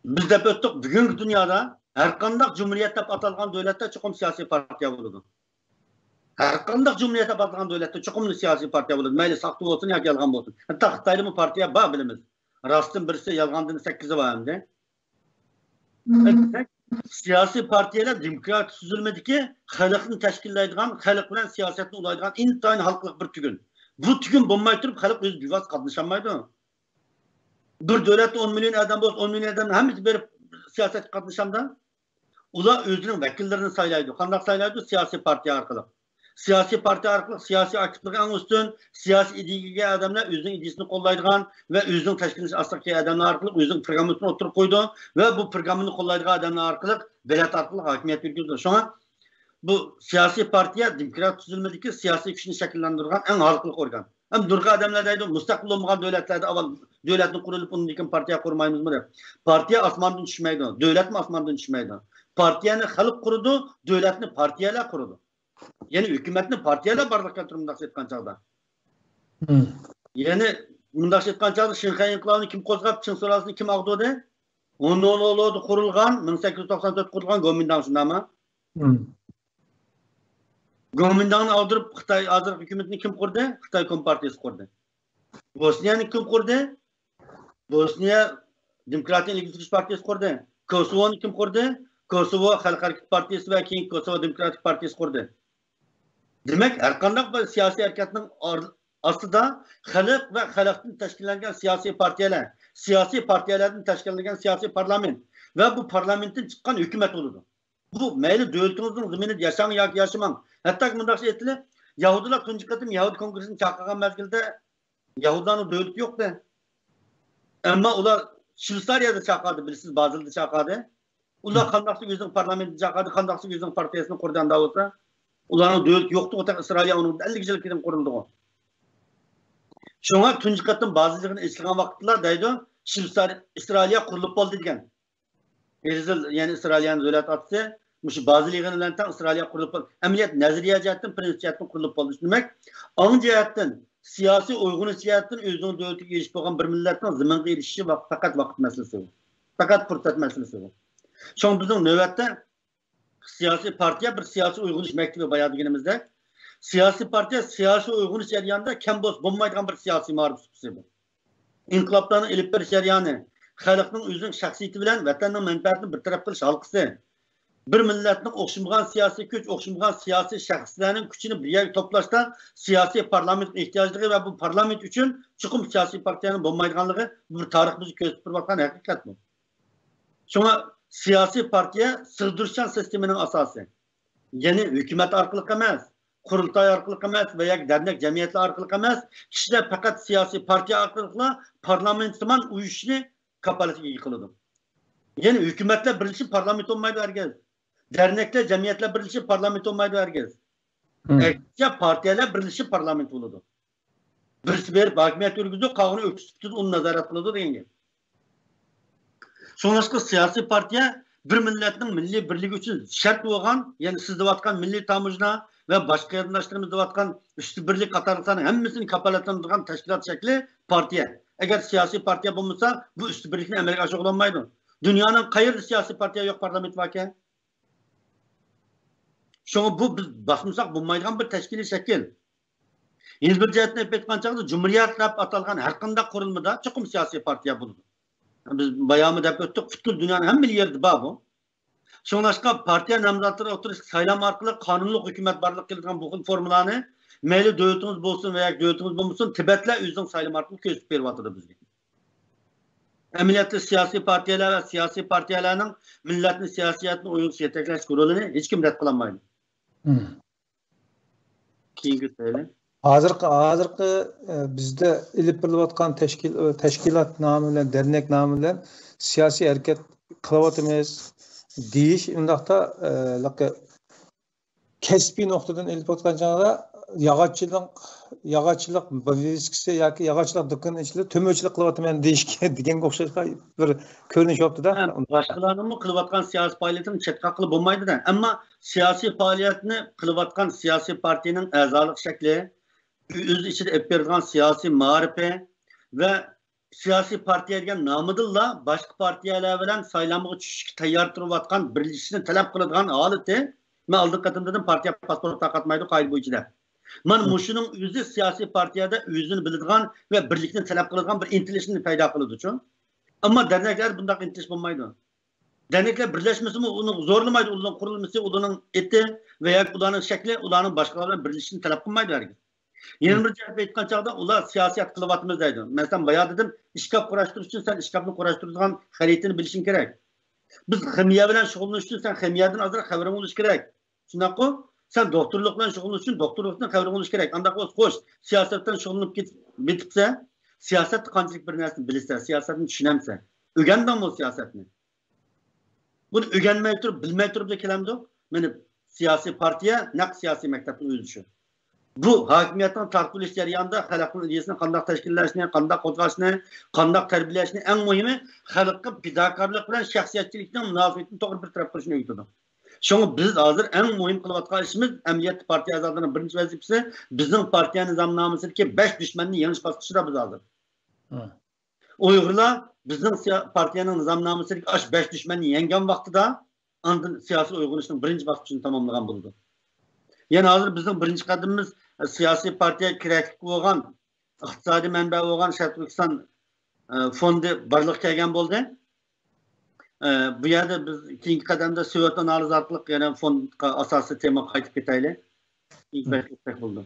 Biz de öttük bugünkü dünyada her kandak cumhuriyet deb atalgan devlette çukum siyasi partiya buludu. Her kandak cumhuriyet deb atalgan devlette çukumlu siyasi partiya buludu. Meyli saktı olsun ya yalgan olsun. Hatta Xitaylı mı partiya bağ bilimiz. Rastın birisi yalgandığını 8'i var hem de. Siyasi partiyalar demokratik süzülmedi ki halkını teşkillaydıgan, halk bilen siyasetini ulaydıgan intayın halklık bir tügün. Bu tügün bulmay turup halk öz güvaz katlaşamaydı. Bir devlette 10 milyon adam olsa 10 milyon adam hemisi berip siyaset katlaşamda. Ula özünün vekillerini saylaydı. Kandak saylaydı siyasi partiya arkalık. Siyasi partiya arkalık, siyasi aktiflik en üstün, siyasi ideolojiye adamlar özünün ideyasını kollaydıgan ve özünün teşkiliniz asraki adamlar arkalık özünün programını oturup koydu ve bu programını kollaydıgan adamlar arkalık, belet arkalık hakimiyet yürütüyordu. Şuna bu siyasi partiya demokratik tüzülmedeki siyasi güçünü şekillendiren en halklık organ. Hem durga adamlar deydi, müstakil olmayan devletlerde aval devletin kurulup onun için partiya kurmayımız mı der. Partiya asmandan düşmeydi. Devlet mi asmandan düşmeydi. Partiyani halk kurudu, devletini partiyalar kurudu. Yani hükümetini partiyalar barlık getirmekte etken çağda. Yani mundaq etken çağda Şinxay inqilabını kim kozgap, Çin sonrasını kim ağdı? Onun oğlu kurulgan, 1894 kurulgan Gomindan şunda mı? Gomindan'ı aldırıp Xitay hazır hükümetini kim kurdu? Xitay Kompartiyası kurdu. Bosniya'nı kim kurdu? Bosniya Demokratik Legislatif Partiyası kurdu. Kosova'nı kim kurdu? Kosova Halk Hareket Partiyası ve keyin Kosova Demokratik Partiyası kurdu. Demek her kandak bir siyasi harekatın aslında halk ve halktan teşkillenen siyasi partiyalardan teşkillenen siyasi parlament ve bu parlamentin çıkan hükümet olurdu. Bu meyli devletimizin zimini yaşamı yaşamam. Hatta bundan şey ettiler. Yahudiler tuncu katım Yahudi Kongresi'ni çağıran mezgilde Yahudilerin devleti yok da. Ama ular Şvitsariya'da çağırdı, bilirsiniz Bazel'de çağırdı. Ular kandaksı gözün parlamenti çağırdı, kandaksı gözün partiyasını kurdan da olsa. Uların devleti yoktu, o da İsrail'e onun 50 kişilikten kuruldu o. Şuna tuncu katım Bazel'den eskilen vakitler deydi, İsrail'e kurulup oldu degen. Yani İsrail'in devlet atsı, bazı liğanlardan İsrail'e kurulup, emniyet naziriye cihetten, prens cihetten kurulup oldu. Demek, an cihetten, siyasi uygun cihetten özünün devleti gelişip olan bir milletten zımınga erişişi fakat vakit meselesi bu. Fakat fırsat meselesi bu. Şu bizim nöbette siyasi partiye bir siyasi uygun iş mektubu bayağı günümüzde. Siyasi partiye siyasi uygun iş yarayanda kemboz bulmaydıgan bir siyasi marif süpüsü bu. İnkılaplarının elip bir şeriyanı, halkın özünün şahsiyeti bilen vatanın menfaatini bir taraf kılış halkısı. Bir milletin okşamagan siyasi güç, okşamagan siyasi şahslarının gücünü bir yer toplaşta siyasi parlament ihtiyacılığı ve bu parlament için çıkım siyasi partiyanın bulmaydıganlığı bir tarih bizi gösterip bakan hakikat bu. Şuna siyasi partiye sığdırışan sisteminin asası. Yani hükümet arkalık emez, kurultay arkalık emez veya dernek cemiyetler arkalık emez. Kişiler fakat siyasi partiye arkalıkla parlamentoman uyuşunu kapaleti yıkıldı. Yani hükümetle birleşip parlament olmaydı herkes. Dernekle, cemiyetle birleşip parlament olmaydı herkes. Ya partiyeler birleşip parlament oldu. Birisi verip hakimiyet yürüdü, kavunu öksüzdü, onu nazaret kıldı denge. Sonuçta siyasi partiye bir milletin milli birliği için şart olan, yani siz devatkan milli tamıcına ve başka yardımdaşlarımız devatkan üstü birlik katarlıklarının hemmisini kapalatlandırgan teşkilat şekli partiye. Eğer siyasi partiye bulmuşsa bu üstü birlikini emelik aşık olanmaydı. Dünyanın kayırlı siyasi partiye yok parlament varken. Şunu bu biz basmışsak bulmaydıgan bir teşkili şekil. Yeni bir cihetine etken çağda Cumhuriyet deb atalgan her kanda kurulmada çıkım siyasi partiye buldu. Biz bayağımı dep öttük, bütün dünyanın hem bir yerde var bu. Şunlaşka partiye namzatları oturuş saylam arkalı kanunluk hükümet barlık geldiren bu formülanı meyli devletimiz bulsun veya devletimiz bulmuşsun Tibet'le üzüm saylam arkalı köşk bir vatıdır bizge. Emniyetli siyasi partiyeler ve siyasi partiyelerinin milletin siyasiyetine uyumsuz yetekleş kurulunu hiç kim red kılamaydı. Kim gütmeyle? hozirgi bizda ilib berilayotgan tashkilot nomi bilan dernek nomi bilan siyosiy harakat qilyapmiz deyish undaqda kasbiy nuqtadan ilib o'tgan chog'da yog'ochchilik bizkisi yoki yog'ochchilik do'koni ichida to'murchilik qilyapman deyishga deganga o'xshash bir ko'rinish yopdi-da. Boshqalarning qilayotgan siyosiy faoliyatini chetqa qilib bo'lmaydi-da. Ammo siyosiy faoliyatni qilayotgan siyosiy partiyaning a'zolik shakli, o'z ichida olib bergan siyosiy ma'rifi va siyosiy partiya degan nomidilla boshqa partiyalar bilan saylanmaga tushishga tayyor turayotgan birlashishni talab qiladigan holati. Men oldin qatimdan partiya pasport taqatmaydi qoida bo'yicha. Mana mushuning o'zi siyosiy partiyada o'zini biladigan va birlikni talab qiladigan bir intilishni paydo qiladi-chu. Ammo derneklar bunday intilish bo'lmaydi. Derneklar birlashmasimi, uni zo'rlamaydi, ularning qurilmasi, ularning eti va yoki ularning shakli, ularning boshqalar bilan birlashishni talab qilmaydi hargiz. Yana bir jihatda aytgan chog'da ular siyosat qilyapmiz deydi. Masalan, boya dedim, ishkop qurash uchun sen ishkopni qurashtiradigan xaritini bilishing kerak. Biz ximiya bilan shug'ullanish uchun sen ximiyadan ozroq xabaring bo'lish kerak. Shunaqo, sen doktorlik bilan shug'ullanish uchun doktorlikdan xabaring bo'lish kerak. Unda xo'sh, siyosatdan shug'ullanib ketibsa, siyosatni qanchalik bir narsani bilsa, siyosatni tushunamsa, o'rgandim bu siyosatni. Buni o'rganmay turib, bilmay turib da kelamdi. Meni siyosiy partiya, naq siyosiy maktabning o'zi shu. Bu hokimiyatning tarqalish jarayonida xalqning ideyasini qanday tashkillashni, qanday qo'zg'ashni, qanday tarbiyalashni, eng muhimi xalqqa fidokorlik bilan shaxsiyatchilikning munosabatini to'g'ri bir taraf qilishni o'rgatadi. Şunu biz hazır en muhim kılıvatkan işimiz emniyet partiya azadlarının birinci vazifesi bizim partiya nizamnamesideki 5 düşmanını yanlış baskışıda biz hazır. Uygurlar bizim partiyanın nizamnamesideki 5 düşmanını yengen vaxtıda andın siyasi uyguluşunun birinci baskışını tamamlayan buldu. Yani hazır bizim birinci kadımımız siyasi partiya kireklik olan, iqtisadi mənbə olan Şərq Türkistan fondi barlıq kelgen buldu. Bu yerde biz ikinci kademde Söğüt analiz arqılıq yani fondga asası tema qaytib ketayli. İlk belirtmek buldu.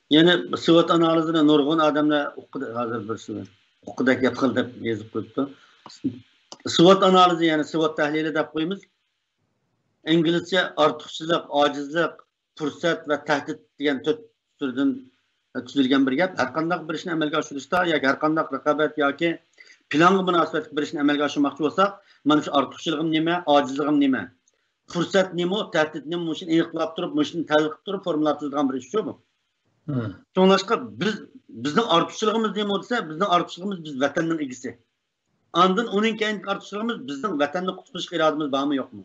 Yani Söğüt analizini nurgun adamlar okudu hazır bir sürü. Okudak yapqıl deb yazıp koydu. Söğüt analizi yani Söğüt tahlili deb koyumuz. İngilizce artıqçılık, acizlik, fursat ve tehdit degan 4 türden tuzilgan bir gap. Har qanday bir ishni amalga oshirishda yoki har qanday raqobat yoki planga munosabatli bir ishni amalga oshirmoqchi bo'lsak, mana shu ortiqchiligim nima, ojizligim nima, fursat nima, tahdid nima, shuni aniqlab turib, shuni tahlil qilib turib formulab tuzilgan bir ish shu bu. So'nglashqa bizning ortiqchiligimiz nima bo'lsa, bizning ortiqchiligimiz biz vatanning egisi. Ondan uning keyin ortiqchiligimiz bizning vatanni qutqarish irodamiz bormi yo'qmi?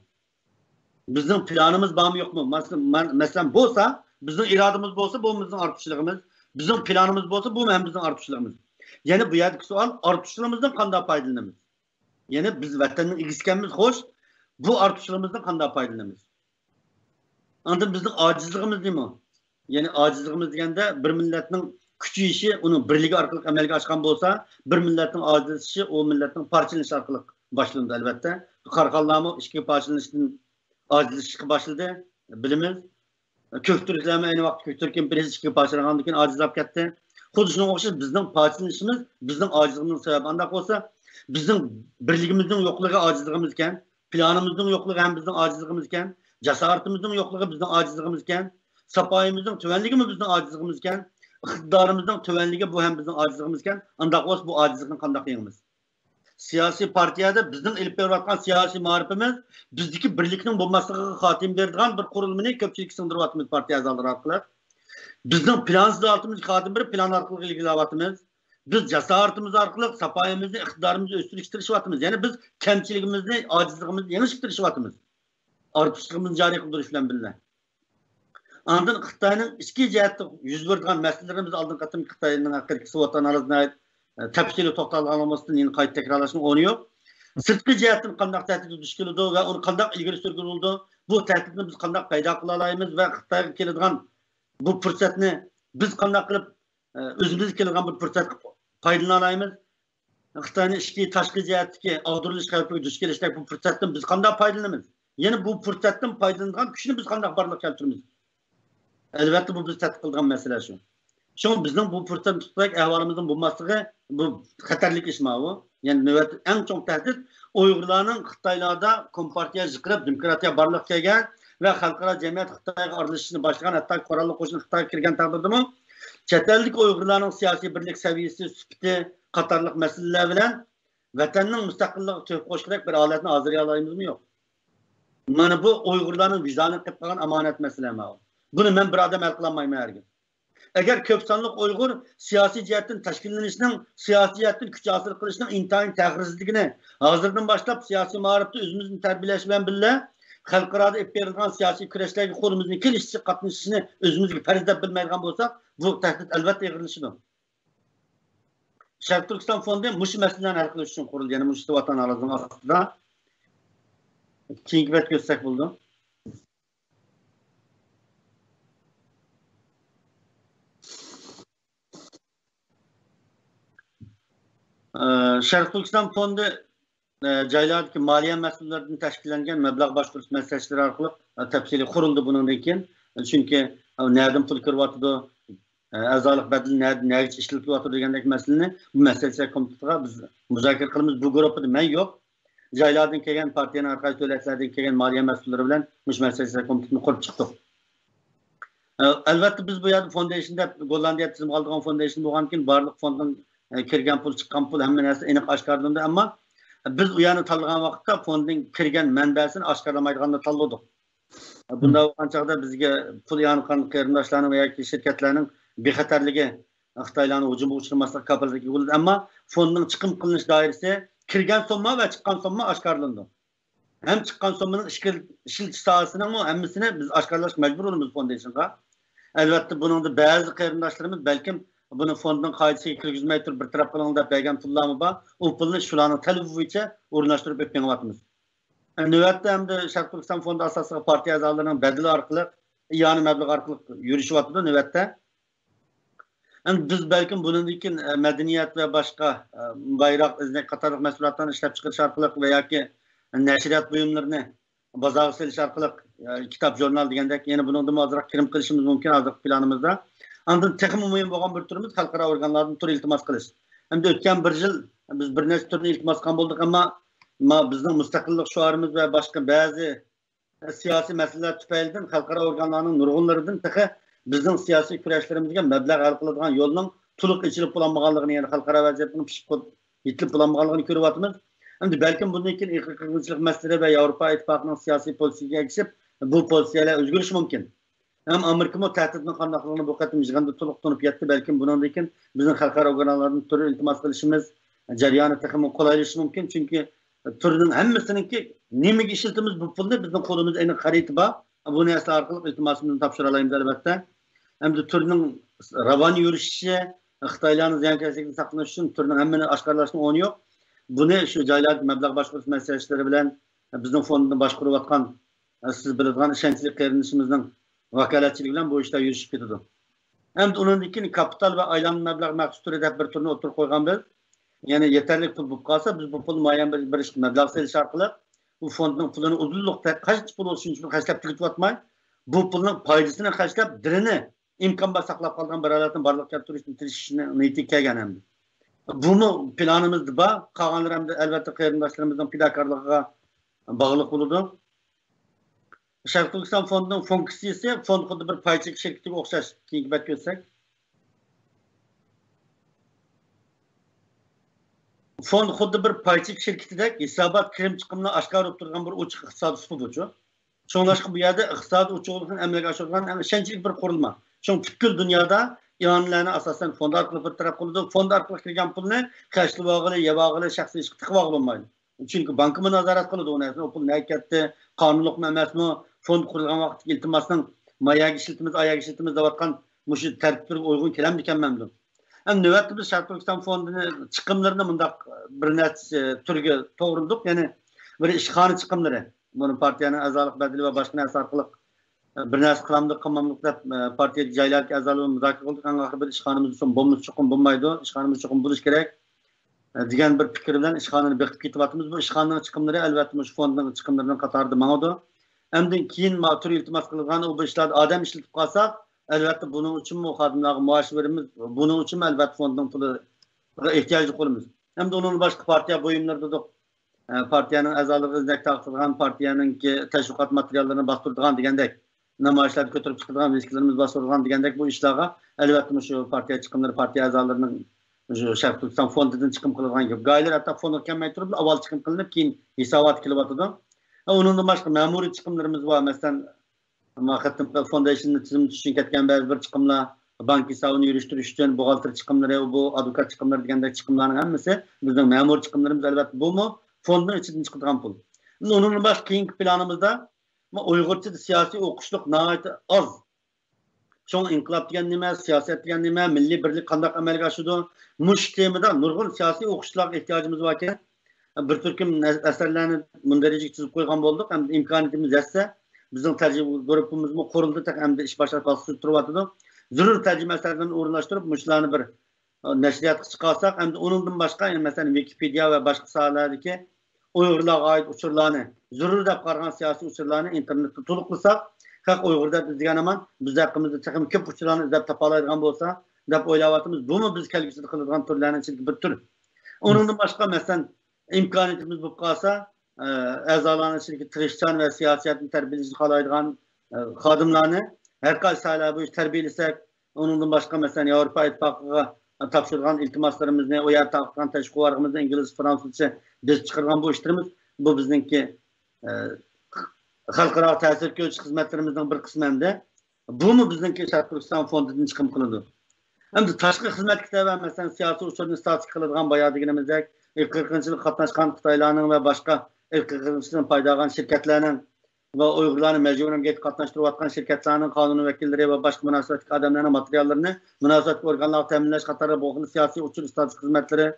Bizning planimiz bormi yo'qmi? Masalan bo'lsa, bizning irodamiz bo'lsa, bu bizning ortiqchiligimiz. Bizim planımız olsa bu hem bizim artışlarımız. Yani bu yerdeki sual artışlarımızdan qanday faydalanamiz. Yani biz vatanning egiskenimiz hoş, bu artışlarımızdan qanday faydalanamiz. Andan bizning acizligimiz nima? Yani acizligimiz deganda bir millatning kuchayışı, uning birligi orqali amalga oshgan bo'lsa, bir millatning ojizlishi, o millatning parchalanishi orqali boshlandi albatta. Qarqallarmi ichki parchalanishdan ojizlashishga boshladi, bilimiz. Köktürklerime aynı vakit Köktürk'ün birisi çıkıp parçalandığı için acizlap gitti. Xuddi shunga o'xshash bizning parçalanishimiz, bizning ojizligimizning sababi anda bo'lsa, bizning birligimizning yo'qligi ojizligimiz ekan, planimizning yo'qligi ham bizning ojizligimiz ekan, jasoratimizning yo'qligi bizning ojizligimiz ekan, sapoyimizning tuvanligi bizning ojizligimiz ekan, iqtidorimizning tuvanligi bu ham bizning ojizligimiz ekan. Anda bo'lsa bu ojizlikni qanday qilamiz? Siyasi partiyada bizning ilib berayotgan siyosiy ma'rifimiz bizdagi birlikning bo'lmasligiga xotim beradigan bir qurilmani ko'pchilikka singdiryapmiz partiya a'zolari orqali. Bizning plansizda altımız xotim berib plan orqali ilgilaryapmiz. Biz jasoratimiz orqali sapoyimizni, iqtidorimizni o'stirishtirishimiz. Ya'ni biz kamchiligimizni, ojizligimizni yengishtirishimiz. Ortiqligimizni joriy qildirish bilan birga. Ondan Xitoyning ichki jihatda yuz bergan masalalarimiz oldin qatim Xitoyning haqiqiy SWOT analizini tepkili to'xtalgan olmasdan yine qayta tekrarlashning o'rni yo'q. Sirtqi jihatdan qanday tahdid duch keladi va uni qanday ilgari surgildi, bu tahdidni biz qanday paydo qila olamiz va Xitoyga keladigan bu fursatni biz qanday qilib o'zimizga keladigan bir fursatga foydalana olamiz. Xitoyning ichki tashqi jihatdagi ag'dirilish xavfiga duch kelishdagi bu fursatdan biz qanday foydalanamiz? Ya'ni bu fursatdan foydalangan kuchni biz qanday barliqqa keltiramiz? Albatta bu biz tadqiq qilgan masala shu. Şu bizning bu fırsat tutsak ahvolimizin bulmaslığı bu xatarlik iş bu. Yani nöbet en çok tehdit Uygurlarning Xitoylarda kompartiya zikrab demokratiya barliq kelgan ve xalqaro jamiyat Xitoyga aralashishni boshlagan, hatto qurolli qo'shin Xitoyga kirgan taqdirdami chet ellik Uygurlarning siyosiy birlik saviyasi, sifati qatorliq masalalar bilan vatanning mustaqilligiga to'p qo'shilak bir holatni hozirga olamizmi yo'q? Mana bu Uygurlarning vijdonini qilib qolgan amonat masala. Buni men bir odam hal qilolmayman hargiz. Eğer köp sanlık Uygur siyasi cihetten teşkillenişinin, siyasi cihetten güç hasıl kılışının intiharın tehrizliğini hazırdan başlayıp siyasi mağaripte özümüzün terbiyeleşmeyen bile halkırada ip verilgan siyasi küreçlerdeki kolumuzun kilişçi katmışını özümüzü perizde bilmeyen olsak bu tehdit elbette yığılışıdır. Şarkı Türkistan Fondu Muşu meselelerini hal kılış için kuruldu. Yani Muşu vatan arasının aslında. Kingibet gösterek buldum. Şarkı Türkistan Fondu joylardagi moliya mas'ullaridan tashkillangan mablag' boshqarish maslahatlari orqali tafsiliy qurildi bundan keyin. Chunki nereden pul kiryapti, a'zolik badali nerga ishlatilyapti degandek masalani bu masalalar komitetiga biz muzokara qilamiz. Bu guruhda men yo'q. Joylardan kelgan partiyaning orqa davlatlardan kelgan moliya mas'ullari bilan bu masalalar komitetini qurib chiqdik. Albatta biz bu yerda foundationda Gollandiya tizimi olgan foundation bo'lgandan keyin barliq fonddan kirgan pul chiqqan pul hamma narsa aniq oshkorlandi, ammo biz u yerni tanlagan vaqtda fondning kirgan manbasini oshkorlamaydiganini tanladik. Bunda bo'lgan chog'da bizga pul yoniqqan qarindoshlarning yoki shirkatlarning bexatarligi Xitoylarning hujumga uchramaslik kafolatligi bo'ldi, ammo fondning chiqim qilinish doirasi kirgan summa va chiqqan summa oshkorlandi. Hem chiqqan summaning ishiltish sohasining hammasini biz oshkorlashga majbur bo'lamiz foundationga. Albatta buningda ba'zi qarindoshlarimiz balkim buni fondning qoidasiga kirgizmay turib bir taraf qiling deb bergan pullarmi bor, u pulni shularning talabi bo'yicha o'rnashtirib o'tmayapmiz. Navbatda hamda Sharq Turkiston fondi asosiy partiya a'zolarining badali orqali, ya'ni mablag' orqali yurishyapti navbatda. Biz balkim bundan keyin madaniyat va boshqa bayroq iznak qatorliq mahsulotlarni ishlab chiqarish orqali va yoki nashriyat buyumlarini bozorga solish orqali kitob jurnal degandek yana bundan ozroq kirim qilishimiz mumkin hozirgi planimizda. Andan texmi muhim bo'lgan bir turimiz xalqaro organlardan tur iltimos qilish. Hamda o'tgan bir yil biz bir necha turni iltimos qilgan bo'ldik, ammo bizning mustaqillik shuarimiz va boshqa ba'zi siyosiy masalalar tufaylidan xalqaro organlarning nurg'unlaridan taqa bizning siyosiy kurashlarimizga mablag' hal qiladigan yo'lning to'liq ichilib bo'lmaganligini, ya'ni xalqaro vaziyatning pishib yetilib bo'lmaganligini ko'ryapmiz. Endi balkim bundan keyin iqtisodiy masala va Yevropa ittifoqining siyosiy pozitsiyasiga ergishib bu pozitsiyalar o'zgarishi mumkin. Hem Amerika'nın tehditinin kaynaklarını bu kadar mizganda toluq tutup yattı. Belki bundan dekin bizim xalqaro organlarının türü iltimas qilishimiz jarayoni texmi qolaylashi mumkin. Çünkü türünün hemmesininki nimaga ishlatamiz bu pulni bizning qo'limizda ayni xarita bor. Bu narsa orqali iltimasimizni topshira olamiz albatta. Hamda türünün ravon yurishi, Xitoylarning ziyonkashligini saqlash uchun türünün hammani oshkorlashning o'rni yo'q. Buni shu joylarda mablag' boshqarish maslahatlari bilan bizning fondni boshqarayotgan siz biladigan ishonchli qarindoshimizning vakalatçılık bilan bu işler yürüyüşüp ketadi. Hem de onun için kapital ve aylanma meblag maxsus türede bir turnu oturup koygan biz. Yani yeterli pul bulup kalsa biz bu pul muayyen bir iş meblag seliş arqılı bu fondun pulunu uzunlukta kaç pul olsun için kaçlap tüketip atmayın. Bu pulun paydasını kaçlap dirini imkan bas saklap kalgan bir alatın barlık yaptırışını tirişini niyetik kelgen hem de. Bu mu planımızdı ba? Kağanlar hem de elbette qarindoshlarımızın fidakarlığa bağlılık oldu. Sharq Turkiston fondining funksiyasi fond xuddi bir paychilik shirkatiga o'xshash. Keyingi bet ko'rsak. Fond xuddi bir paychilik shirkatidek hisobot kirim chiqimini oshkor qilib turgan bir ochiq iqtisodiy suhbatchi. Shunlashqa bu yerda iqtisodiy uchuqlikni amalga oshirgan ishonchli bir qurilma. Shu butkul dunyoda ionlarni asosan fond orqali bir taraf qiladi. Fond orqali kirgan pulni qashli vog'ili, yevog'ili shaxsiy ishga tiqib olmaydi. Çünkü bankımı nazaret kılıdı o nesne. O pul ne etti, kanunluk mu emasmi, fond kurulgan vakti iltimasının ayak işiltimiz de vatkan muşu tertipleri uygun kelem diken memnun. Hem nöbette biz Sharq Turkiston fondunun çıkımlarını bundak bir net türge doğrulduk. Yani bir işhane çıkımları. Bunun partiyanın azalık bedeli ve başka nes arkalık bir nes kılamdık, kılmamlıkta partiye caylarki azalığı müzakir kıldık. Anı bir işhanemiz için bombuz çıkım bulmaydı. İşhanemiz çıkım buluş gerek. Degan bir fikir bilan ishxonani bekib ketyapmiz. Bu ishxonaning chiqimlari albatta shu fondning chiqimlaridan qatorida mangadi. Hamdan keyin tur iltimos qilgan u ishlarda odam ishlatib qolsak, Elbette bunun için mi kadınlara maaş verimiz, bunun için mi elbette fondun pulu ihtiyacı kurumuz. Hem de onun başka partiye buyumları da partiyanın azalığı iznek taktırgan, partiyanın ki teşvikat materyallerini bastırdıgan degandek, namayişler götürüp çıkırdıgan, risklerimiz bastırdıgan degandek bu işlağa elbette şu partiye çıkımları, partiye azalarının Şərq Türkistan fondidan çıkım kılıngan gibi. Gaylar hatta fonu kelmey turup aval çıkım kılınıp keyin hisabat kilovatıdan. Onun da başka memuri çıkımlarımız var. Mesela Manhattan Foundation'ın tizim için ketken bir çıkımlar, bank hesabını yürütürüş için buğaltır çıkımları, bu avukat çıkımları degandek çıkımların hemmesi bizden memur çıkımlarımız elbette bu mu? Fondun içinden çıkıdığan pul. Onun başka keyinki planımızda Uygurca siyasi okuşluk nahayet az. Çoğun inkılap diyen nime, siyaset diyen nime, milli birlik kandak amelge aşıdı. Muş temada nurgun siyasi okuşluğa ihtiyacımız varken bir türküm eserlerini münderecik çizip koygan bulduk. Hem de imkaniyetimiz etse bizim tercih grupumuz mu kuruldu hem de iş başarı kalsın turvatıdı. Zürür tercih eserlerini uğurlaştırıp muşlarını bir neşriyat çıkarsak hem de onundan başka yani mesela Wikipedia ve başka sahalardaki Uygurluğa ait uçurlarını, zürür de kargan siyasi uçurlarını internette tuluklasak Hak Uygur'da biz degan aman biz hakkımızda çıkım köp uçurlarını izlep tapalaydigan bolsa dep oylavatımız bu mu biz kelgüsü kıladigan türlerinin içindeki bir tür. Onundan başka mesela imkaniyetimiz bu kalsa azalarının içindeki tırışçan ve siyasetin terbiyelisi kalaydigan kadınlarını her kaysi hala bu iş terbiyelesek onundan başka mesela Avrupa İttifakı'na tapşırgan iltimaslarımızı o yer takılan teşkilatlarımızı İngiliz, Fransızca biz çıkargan bu işlerimiz bu bizimki Halkara təsir göç hizmetlerimizden bir kısmı hem de bu mu bizimki Şərq Türkistan fondidan çıkım kılındı. Hem de taşkı hizmet kitabı mesela siyasi usulünü statik kılıdığan bayağı degenimizdek 40-yıllık katlaşkan Xitaylarının ve başka 40-yıllık paydagan şirketlerinin ve Uygurların mecburen get katlaştırıp atkan şirketlerinin kanunu vekilleri ve başka münasebetli adamlarının materyallerini münasebetli organlar teminleş katarı boğunu siyasi usul statik hizmetleri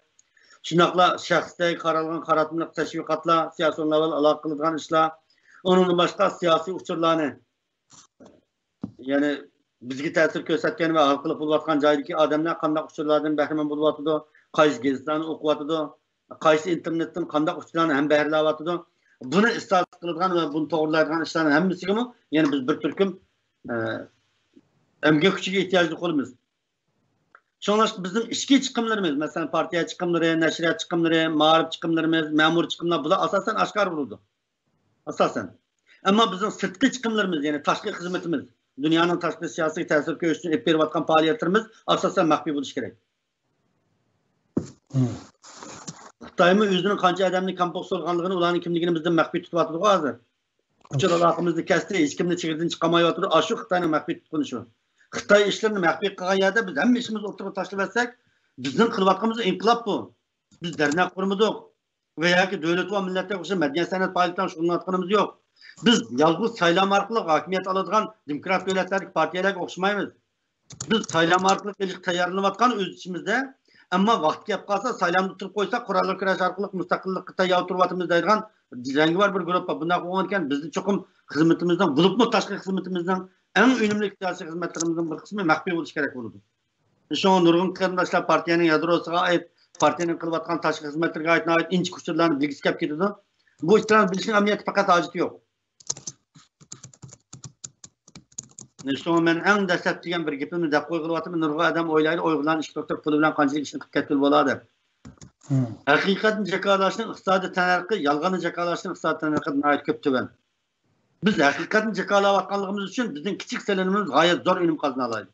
şunakla şahsdaki kararların karatımlık teşvikatla siyasi onlarla alakalı kılıdığan işler onun başka siyasi uçurlarını yani bizgi təsir göstərkən ve halkılık bulvatkan caydaki adamlar kandak uçurlardan bəhrəman bulvatıdı, qaysı gezitlerini okuvatıdı, qaysı internetten kandak uçurlarını hem bəhrəlavatıdı. Bunu istatistik kılıdığan ve bunu doğrulaydıgan işlerin hemmisi gibi yani biz bir türküm emgek gücüge ihtiyaclı olumuz. Şonlaşık bizim işki çıkımlarımız, mesela partiye çıkımları, neşriyat çıkımları, mağarip çıkımlarımız, memur çıkımlar bu da asasen aşkar bulundu. Asasen. Ama bizim sırtkı çıkımlarımız yani taşkı hizmetimiz, dünyanın taşkı siyasi təsir köşkünü ep berip atkan faaliyetlerimiz asasen mahfi buluş gerek. Xitayımı özünün kanca adamının kampok solğanlığını ulanın kimligini bizden mahfi tutup atıdı o hazır. Uçur alaqımızı kesti, hiç kimini çekirdiğini çıkamayı atıdı. Aşı Xitay'ın mahfi tutkunu şu. Xitay işlerini mahfi kılgan yerde biz hem işimizi oturup taşlı versek bizden kılvatkımızı inkılap bu. Biz dernek kurmadık. Veya ki devlet ve millete kuşu medeni senet paylıktan şunlatkanımız yok. Biz yalgız saylam arkalı hakimiyet alıdığan demokrat devletlerdeki partiyelerle okşamayız. Biz saylam arkalı ilk tayarlanıvatkan öz içimizde ama vakti yap kalsa saylamda tutup koysak kurallı kıraş arkalık müstakillik tayyağı turvatımız dayırgan rengi var bir grup var. Bundan koğanırken bizim çokum hizmetimizden, bulup mu taşkı hizmetimizden en önemli siyasi hizmetlerimizden bir kısmı mahfi oluş gerek olurdu. Şu an nurgun kırındaşlar partiyenin yadrosuna ait partiyenin kılvatkan taşkı hizmetlerine ait inç kuşturlarını bilgisi kap gidiyordu. Bu işlerin bilişin amniyeti fakat acıtı yok. Şu ben en destek diyen bir gipimini de koygulatım nurgu adam oylaydı Uygurların iş doktor pulu bilen kancılık işini ketkil boladı. Hakikatin cekalaşının iqtisadi tanarqı, yalganı cekalaşının iqtisadi tanarqı ait köp töven. Biz hakikatin cekalavatkanlığımız için bizim kiçik selenimiz gayet zor ilim kazanalaydı.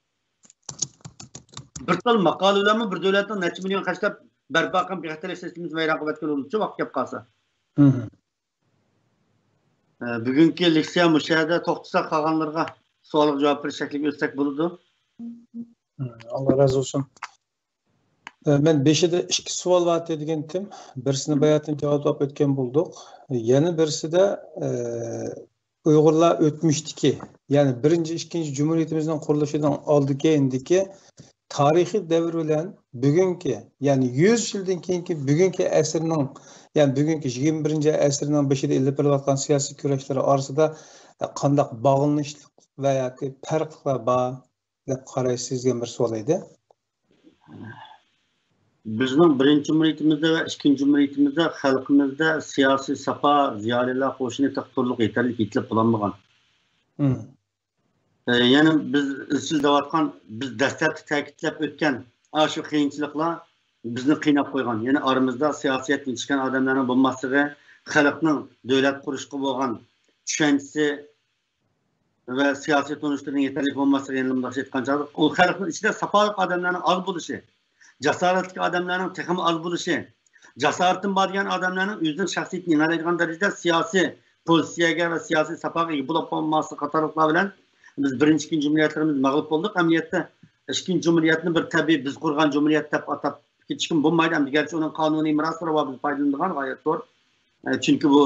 Bir tal maqalularımı bir devletin neçe milyon kaçta berbaqın bir ihtiyaç sesimiz veyran kuvvetkil olursa vakit yap kalsa. Bugünkü liksiya müşahede toxtusa qalğanlarga sualık cevap bir şekilde gösterek buludu. Allah razı olsun. Ben 5'de 2 sual var dedim. Birisini bayatın cevap etken bulduk. Yeni birisi de Uygurlar ötmüştiki. Yani 1. 2. Cumhuriyetimizden kuruluşundan aldık indiki tarihi devir bilen bugünkü yani 100 yıldan keyinki bugünkü əsrinin yani bugünkü 21. əsrinin 5'de 50 bervatkan siyasi küreşleri arasında qandaq bağlanışlık veya ki farklar var deb qaraysiz degan bir savol edi. Bizning 1. Cumhuriyetimizde ve 2. Cumhuriyetimizde xalqimizda siyasi sapa ziyolilar qo'shini taqdirliq yetarli yetlib bo'lmagan. Yani biz izchil deyotgan, biz dastlabki ta'kidlab o'tgan shu qiyinchiliklar bizni qiynab qo'ygan. Yani aramızda siyosatni chiqqan odamlarning bo'lmasligi, xalqning davlat qurishga bo'lgan tushunchasi ve siyasi sonuçlarının yeterli olması yanılımda aytgancha, o xalqning ichida safolik odamlarning az bo'lishi, jasoratli odamlarning texim az bo'lishi, jasoratin borgan odamlarning o'zining shaxsiyatini yangilaydigan darajada siyosiy pozitsiyaga va siyosiy safoga ega bo'lib qolması qatorliqlar bilan biz birinchi ikkinchi jumhuriyatlarimiz mag'lub bo'ldik. Amaliyotda ikkinchi jumhuriyatni bir tabiiy biz qurgan jumhuriyat deb atab ketishkim bo'lmaydi. Garchi uning qonuniy meroslari va biz foydalanadigan g'oyat to'g'ri. Chunki bu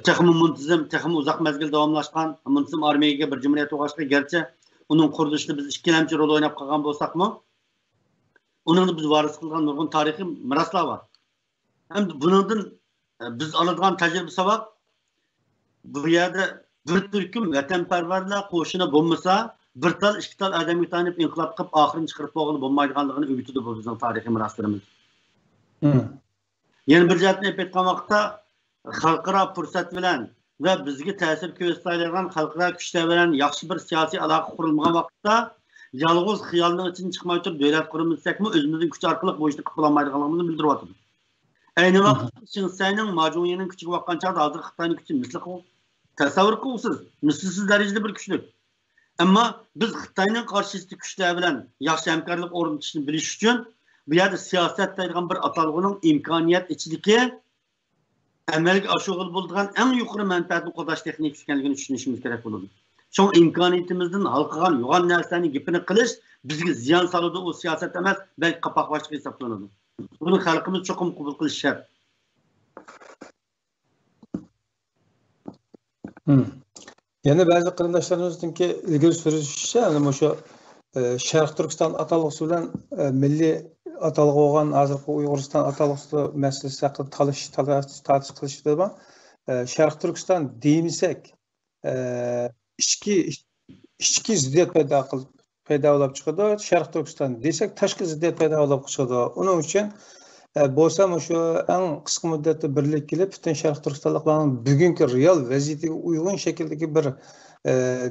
texmi muntizam, texmi uzoq mezgil davomlashgan muntizam armiyaga bir jumhuriyat o'g'ashga, garchi uning qurilishida biz ikkilamchi rol o'ynab qolgan bo'lsakmi, uning biz varis qilgan nurg'un tarixiy meroslar bor. Ham buningdan biz oladigan tajriba saboq, bu yerda bir turkum vatanparvarlar qo'shini bo'lmasa, bir tal ikki tal odamga tanib inqilob qilib oxirini chiqarib qo'ygani bo'lmaydiganligini o'rgatadi bu bizning tarixiy meroslarimiz. Yana bir jihatni aytgan vaqtda xalqaro fursat bilan va bizga ta'sir ko'rsatadigan xalqaro kuchlar bilan yaxshi bir siyosiy aloqa qurilmagan vaqtda yolg'iz xiyolning ichidan chiqmay turib davlat qurmasakmi, o'zimizning kuch orqali bu ishni qilib olmaydiganligimizni bildiryapti. Ayni vaqtda Shinsayning Majuyining kuchiga boqqan chog'da hozir Xitoyning kuchi misli tasavvur qilasiz, mislsiz darajada bir kuchli. Ammo biz Xitoyning qarshisida kuchlar bilan yaxshi hamkorlik o'rnatishni bilish uchun bu yerda siyosat deydigan bir atalg'uning imkoniyat ichidagi amalga oshirib bo'ladigan eng yuqori manfaatni qo'llash texnikasi ekanligini tushunishimiz kerak bo'ladi. Shu imkoniyatimizdan halqagan yo'g'on narsaning gapini qilish bizga ziyon soladi, u siyosat emas, balki qapoqlashga hisoblanadi. Buni xalqimiz cho'qim qabul qilish shart. Yana ba'zi qarindoshlarimizningki ilgari surishicha, mana shu Sharq Turkiston atalg'usi bilan milliy atalg'u bo'lgan hozirgi Uyg'uriston atalg'usi masalasi haqida tortish qilishdi. Sharq Turkiston deymisak, ichki ziddiyat paydo bo'lib chiqadi. Sharq Turkiston desak, tashqi ziddiyat paydo bo'lib chiqadi. Uning uchun bo'lsa shu eng qisqa muddatda birlik kelib, butun Sharq Turkistonliklarning bugungi real vaziyatiga uyg'un shakldagi bir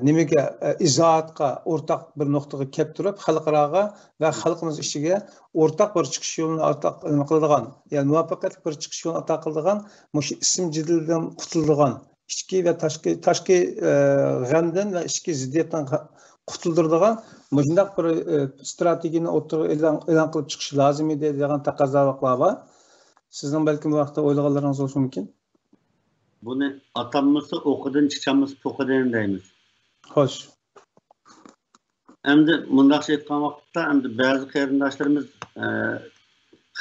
nimaga izohatga o'rtaq bir nuqtaga kelib turib, xalqaroga va xalqimiz ichiga o'rtaq bir chiqish yo'lini qiladigan, ya'ni muvaffaqiyatli bir chiqish yo'lini ato qiladigan, shu ism jidildan qutuladigan, ichki va tashqi g'amdan va ichki ziddiyatdan qutuldiradigan shunday bir strategiyani o'rtaga e'lon qilib chiqish lozim edi degan taqozolar bor. Sizning balki bu vaqtda o'ylaganlaringiz bo'lishi mumkin. Buni atamızı okudan çıkacağımız tokadan deyimiz. Hoş. Hem de bundan aytgan vaqtda hem de bazı qarindoshlarimiz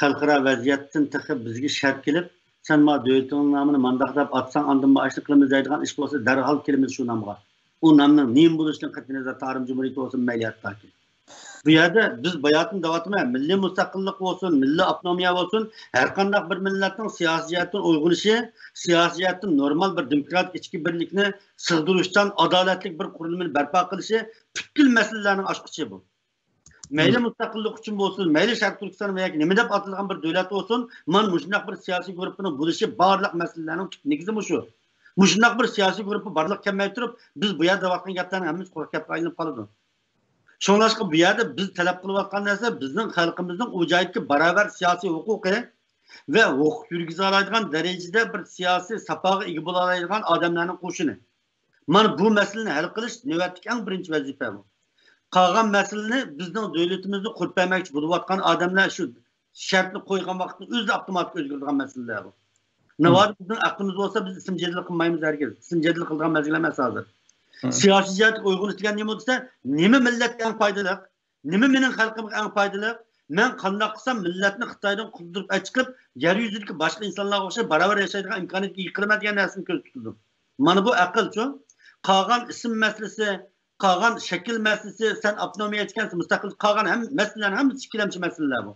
xalqaro vaziyatdan taqib bizga shart kelib, sen ma davlatning nomini mandaq deb atsan, andan boshliq qilamiz deydigan ish bo'lsa, darhol kelamiz shu nomga. U nomning nima bo'lishidan qat'iy nazar Tarim Cumhuriyeti olsun, Maliyatdagi. Bu yerda biz bayatın davatına milli müstakillik olsun, milli avtonomiya olsun, her qanday bir millatning siyosiyatdan uyg'unishi, siyosiyatdan normal bir demokratik ichki birlikni sig'dirishdan adolatli bir qurilmani barpo qilishi butkul masalalarning ochqichi bu. Mayli mustaqillik uchun bo'lsin, mayli Sharq Turkiston yoki nima deb atalgan bir davlat olsun, mana shunday bir siyosiy guruhning bo'lishi barliq masalalarning negizi shu. Shunday bir siyosiy guruh barliq kelmay turib, biz bu yerda vaqtning gaplarni hammamiz qo'rqib gapga aylanib qoladi. Şonlaşqa bu yerda biz talab qilayotgan narsa bizning xalqimizning u joydagi barobar siyosiy huquqi va huquq yurgiza oladigan darajada bir siyosiy safoga ega bo'la oladigan odamlarning qo'shini. Mana bu masalani hal qilish navbatdagi eng birinchi vazifa bu. Qolgan masalani bizning davlatimizni qurtmaymoqchi bo'layotgan odamlar shu shartni qo'ygan vaqtda o'zi avtomatik o'zgaradigan masalalar bu. Navbat bizning aqlimiz bo'lsa biz ism jadil qilmaymiz hargiz. Ism jadil qilgan masala emas hozir. Siyasi jihat uyg'unish degan nima bo'lsa, nima millatga eng foydali, nima mening xalqimga eng foydali, men qanday qilsam millatni Xitoydan qutuldirib chiqib, yer yuzidagi boshqa insonlarga o'xshab barobar yashaydigan imkoniyatga ega qilaman degan narsani ko'zda tutdim. Mana bu aql-chu. Qolgan ism masalasi, qolgan shakl masalasi, sen avtonomiya aytgansiz, mustaqil qolgan ham masalalar ham ikkilamchi masalalar bu.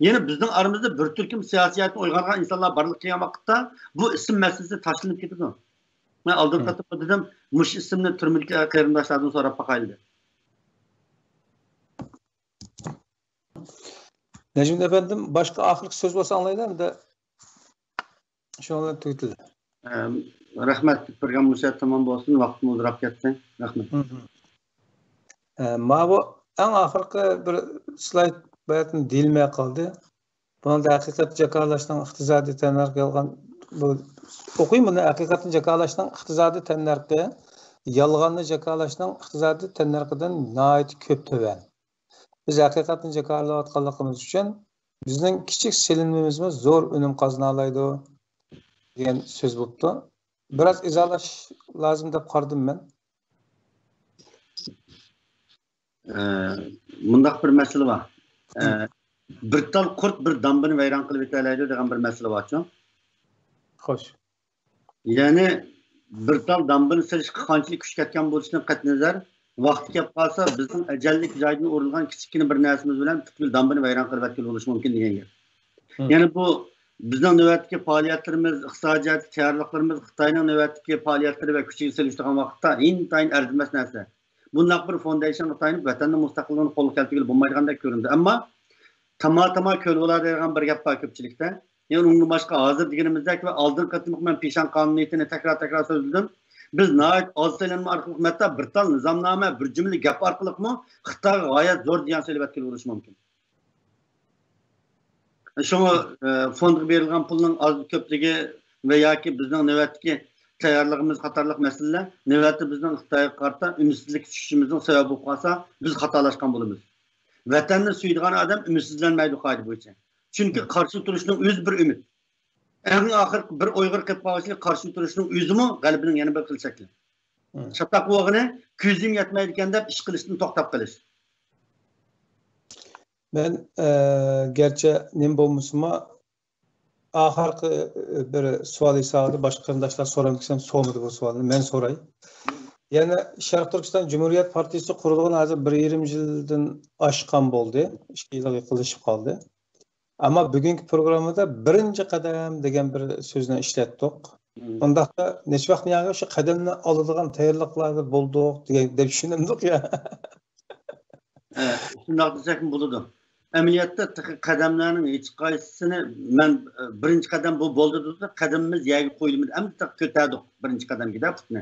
Ya'ni bizning aramizda bir turkum siyosiyatni o'ylagan insonlar borlik qilgan vaqtda bu ism masalasi tashlanib ketadi. Ben aldım katıp dedim, muş isimli türmülki qarindoshlardan so'rab bakaydı. Necim efendim, başka ahırlık söz olsa anlayalım da şu anda tüyütülü. Rahmet, program müsait tamam olsun, vaktimi uzarap ketsin. Rahmet. Ma bu en ahırkı bir slayt bayatın dilmeye kaldı. Bunda hakikat cakalaştan iqtisadi tenler gelgan bu okuyayım bunu hakikatin cakalaştan iqtisadi tenlerke yalganlı cakalaştan iqtisadi tenlerkeden nait köp töven. Biz hakikatin cakalayotganligimiz uchun bizning kichik silinmimiz zo'r unum qozonoladi degan so'z bo'libdi. Biraz izolash lazım deb qardim men. Mundaq bir mesele var. Bir tal kurt bir dambını vayron qilib o'tadi degan bir mesele var-ku. Xo'sh. Ya'ni bir tal dambını silishga qanchalik kuch ketgan bo'lishidan qat'iy nazar, vaqti kelib qolsa bizning ajallik joydan o'rilgan kichkina bir narsamiz bilan butkul dambını vayron qilib o'tgan bo'lishi mumkin degan gap. Ya'ni bu bizning navbatdagi faoliyatlarimiz, iqtisodiyot tayyorliklarimiz Xitoyning navbatdagi faoliyatlari va kuchiga silishtirgan vaqtda intayin arzimas narsa. Bunday bir foundationga tayanib vatanning mustaqilligini qo'lga keltirib bo'lmaydigandek ko'rindi. Ammo tama ko'l bo'ladi degan bir gap bor ko'pchilikda. Yani onun başka hazır diyenimizdeki ve aldığın katılık ben peşan kanuniyetini tekrar sözledim. Biz nait az sayılanma arkalık mette bir tal nizamname bir cümle gap arkalık mı Xitay gayet zor diyen söylebetkiyle oluşu mümkün. Şunu fonda verilgen pulun az köplüğü veya ki bizden nöbetki tayarlığımız hatarlık mesele nöbette bizden Xitay'a karta ümitsizlik düşüşümüzün sebebi olsa biz hatalaşkan bulumuz. Vatanını suyduğun adam ümitsizlenmeydi kaydı bu için. Çünkü karşı duruşunun öz bir ümit. En ahir bir Uygur kıtbağısıyla karşı duruşunun özü mü galibinin yanı bir kılçaklı. Çatak vağını küzüm yetmeydiken de iş kılışını toktap kılış. Ben gerçi nem bulmuşuma ahirki bir sual sağladı. Başka arkadaşlar soramışsam sormadı bu sualını. Ben sorayım. Yani Şarkı Türkistan Cumhuriyet Partisi kurulduğuna hazır 1,5 yıldan aşkan oldu. 2 yılga yıkılışıp kaldı. Ama bugünkü programda birinci kadem degan bir so'zni ishlatdik. Unda necha vaqt yani shu qadamni oladigan tayyorliklarda bo'ldik degan deb tushundik ya. Shunday desak bo'ladi. Amaliyotda qadamlarning hech qaysisini men birinchi qadam bu bo'ldi deb qadamimiz yerga qo'yilmadi. Endi ko'tardik birinchi qadamga putni.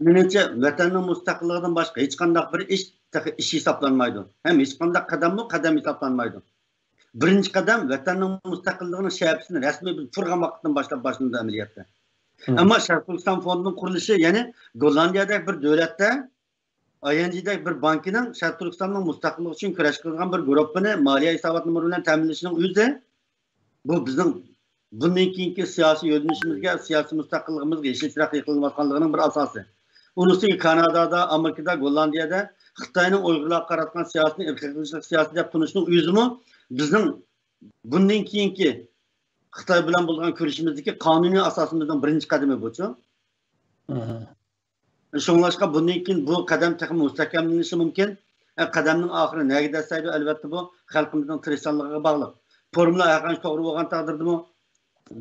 Menimcha vatanning mustaqilligidan boshqa hech qanday bir ish hisoblanmaydi. Ham hech qanday qadam hisoblanmaydi. Birinci kadem vatanın müstakilliğinin şerefsini resmi bir program vaktinden başlandı ameliyatta. Ama Şarkı Türkistan Fonu'nun kuruluşu yani Gollandiya'daki bir devlette ING'deki bir bankinin Şarkı Türkistan'ın müstakilliği için küreş kılgan bir grubunu maliye hesabat numarıyla teminleşinin özü bu bizim bundan keyinki siyasi yönelişimizge, siyasi müstakilliğimizge yeşil çırak yıkılmaskanlığının bir asası. Unusu Kanada'da, Amerika'da, Gollandiya'da Xitayning Uyg'urlarga qaratgan siyosatni irqchilik siyosati deb tunishning o'zimi bizning bundan keyingi Xitoy bilan bo'lgan ko'rishimizdagi qonuniy asosimizning birinchi qadami bu-ku. Shunlashqa bundan keyin bu qadam texnik mustahkamlanishi mumkin. Qadamning oxiri nega desaydi albatta bu xalqimizning tirishchanligiga bog'liq. Formula aqancha to'g'ri bo'lgan taqdirdami,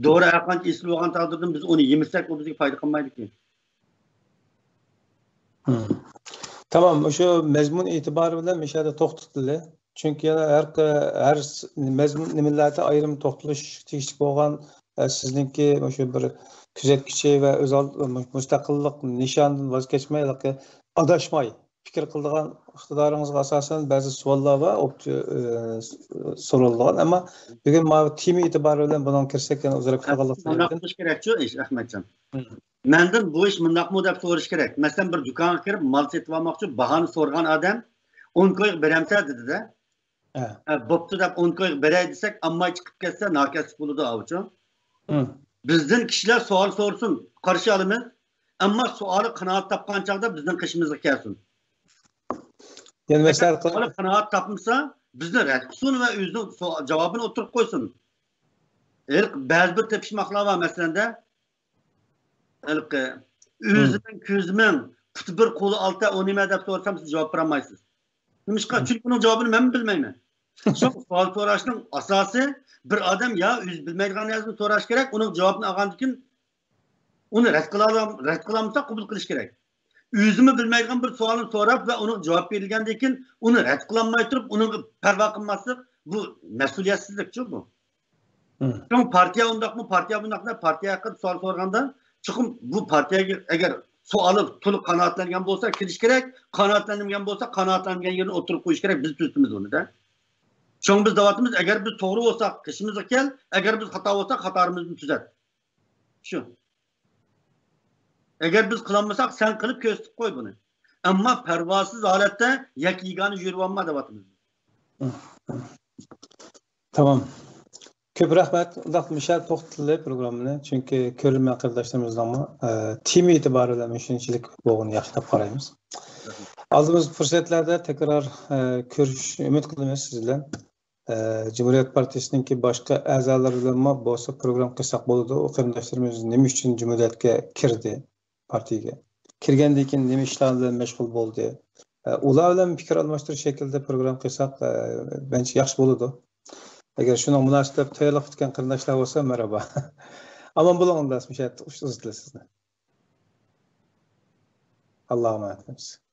doğru aqancha esil bo'lgan taqdirda biz uni yemasak u bizga foyda qilmaydi-ku. Tamam, şu mezmun itibarı bilen meşade toxtutildi. Çünkü yana her mezmun nimellerde ayrım toxtuluş tegishli bo'lgan sizningki şu bir kuzatkichi va o'zal mustaqillik nishonidan voz kechmaylik, adashmay fikr qiladigan iqtidoringizga asosan ba'zi savollar va so'ralgan, ammo bugun mana tema itibarı bilen bundan kirsak yana uzrab qolganlik kerak-ku ish Ahmadjon. Mendan bu ish mundaqmi deb so'rash kerak. Masalan bir do'konga kirib mal setib olmoqchi, bahoni so'rgan odam 10 qo'yib beramsa dedi-da. Bo'pti deb 10 qo'yib beray desak, amma chiqib ketsa nakasib bo'ladi avchi. Bizdan kishilar savol so'rsin, qarshi olamiz. Ammo savoli qanoat topgan chog'da bizning qishimizga kelsin. Yani mesela qanoat topmasa, bizni rad qilsin va o'zining javobini o'tirib qo'ysin. Ba'zi bir tepishmoqlar var masalanda özünün közümün putu bir kolu altta o nime deb sorsam siz cevap veremezsiniz. Nimishqa? Çünkü bunun cevabını ben bilmeyim. Şu sual so'rashning asası bir adam ya öz bilmaydigan narsani so'rash kerak, uning javobini olgandan keyin uni rad qilamsa qabul qilish kerak. O'zimi bilmaydigan bir savolni so'rab va uning javob berilgandan keyin uni rad qilmay turib, uni parvo qilmaslik bu mas'uliyatsizlikchi bu. Çünkü partiya undaqmi, partiya bundaqmi, partiya haqida savol so'raganda Çıkın bu partiye eğer alıp to'liq qanoatlangan bo'lsa kirish kerak, qanoatlanmagan bo'lsa qanoatlangan yerda o'tirib qo'yish kerak. Biz tuzimiz uni da. Cho'ng biz davatimiz agar biz to'g'ri bo'lsak qishimizga kel, agar biz xato bo'lsak xatolarimizni tuzat. Shu. Agar biz qilolmasak sen qilib ko'rsatib qo'y buni. Ammo parvosiz holatda yak-yegani yurib olma davatimiz. Tamam. Köp rahmet. Undaqmışal to'xtaldi programmani. Chunki ko'rilmagan qardoshlarimizni tim itibariyle müşinchilik bo'g'ini yaxshilab qaraymiz. Aldığımız fırsatlarda tekrar görüş ümit qilamiz siz bilan. Cumhuriyet Partisi'ninki başka a'zolari bilan bo'lsa program qilsak bo'ladi. O qarindoshlarimiz nima uchun Cumhuriyetga kirdi partiyaga? Kirgandan keyin nima ishlar bilan mashg'ul bo'ldi? Ular bilan fikr almashtirish shaklida program qilsak bence yaxshi bo'ladi. Agar shuni munosib tayyorlab tutgan qarindoshlar bo'lsa merhaba. Aman bulan onda sizlarni. Allohga emanet olinglar.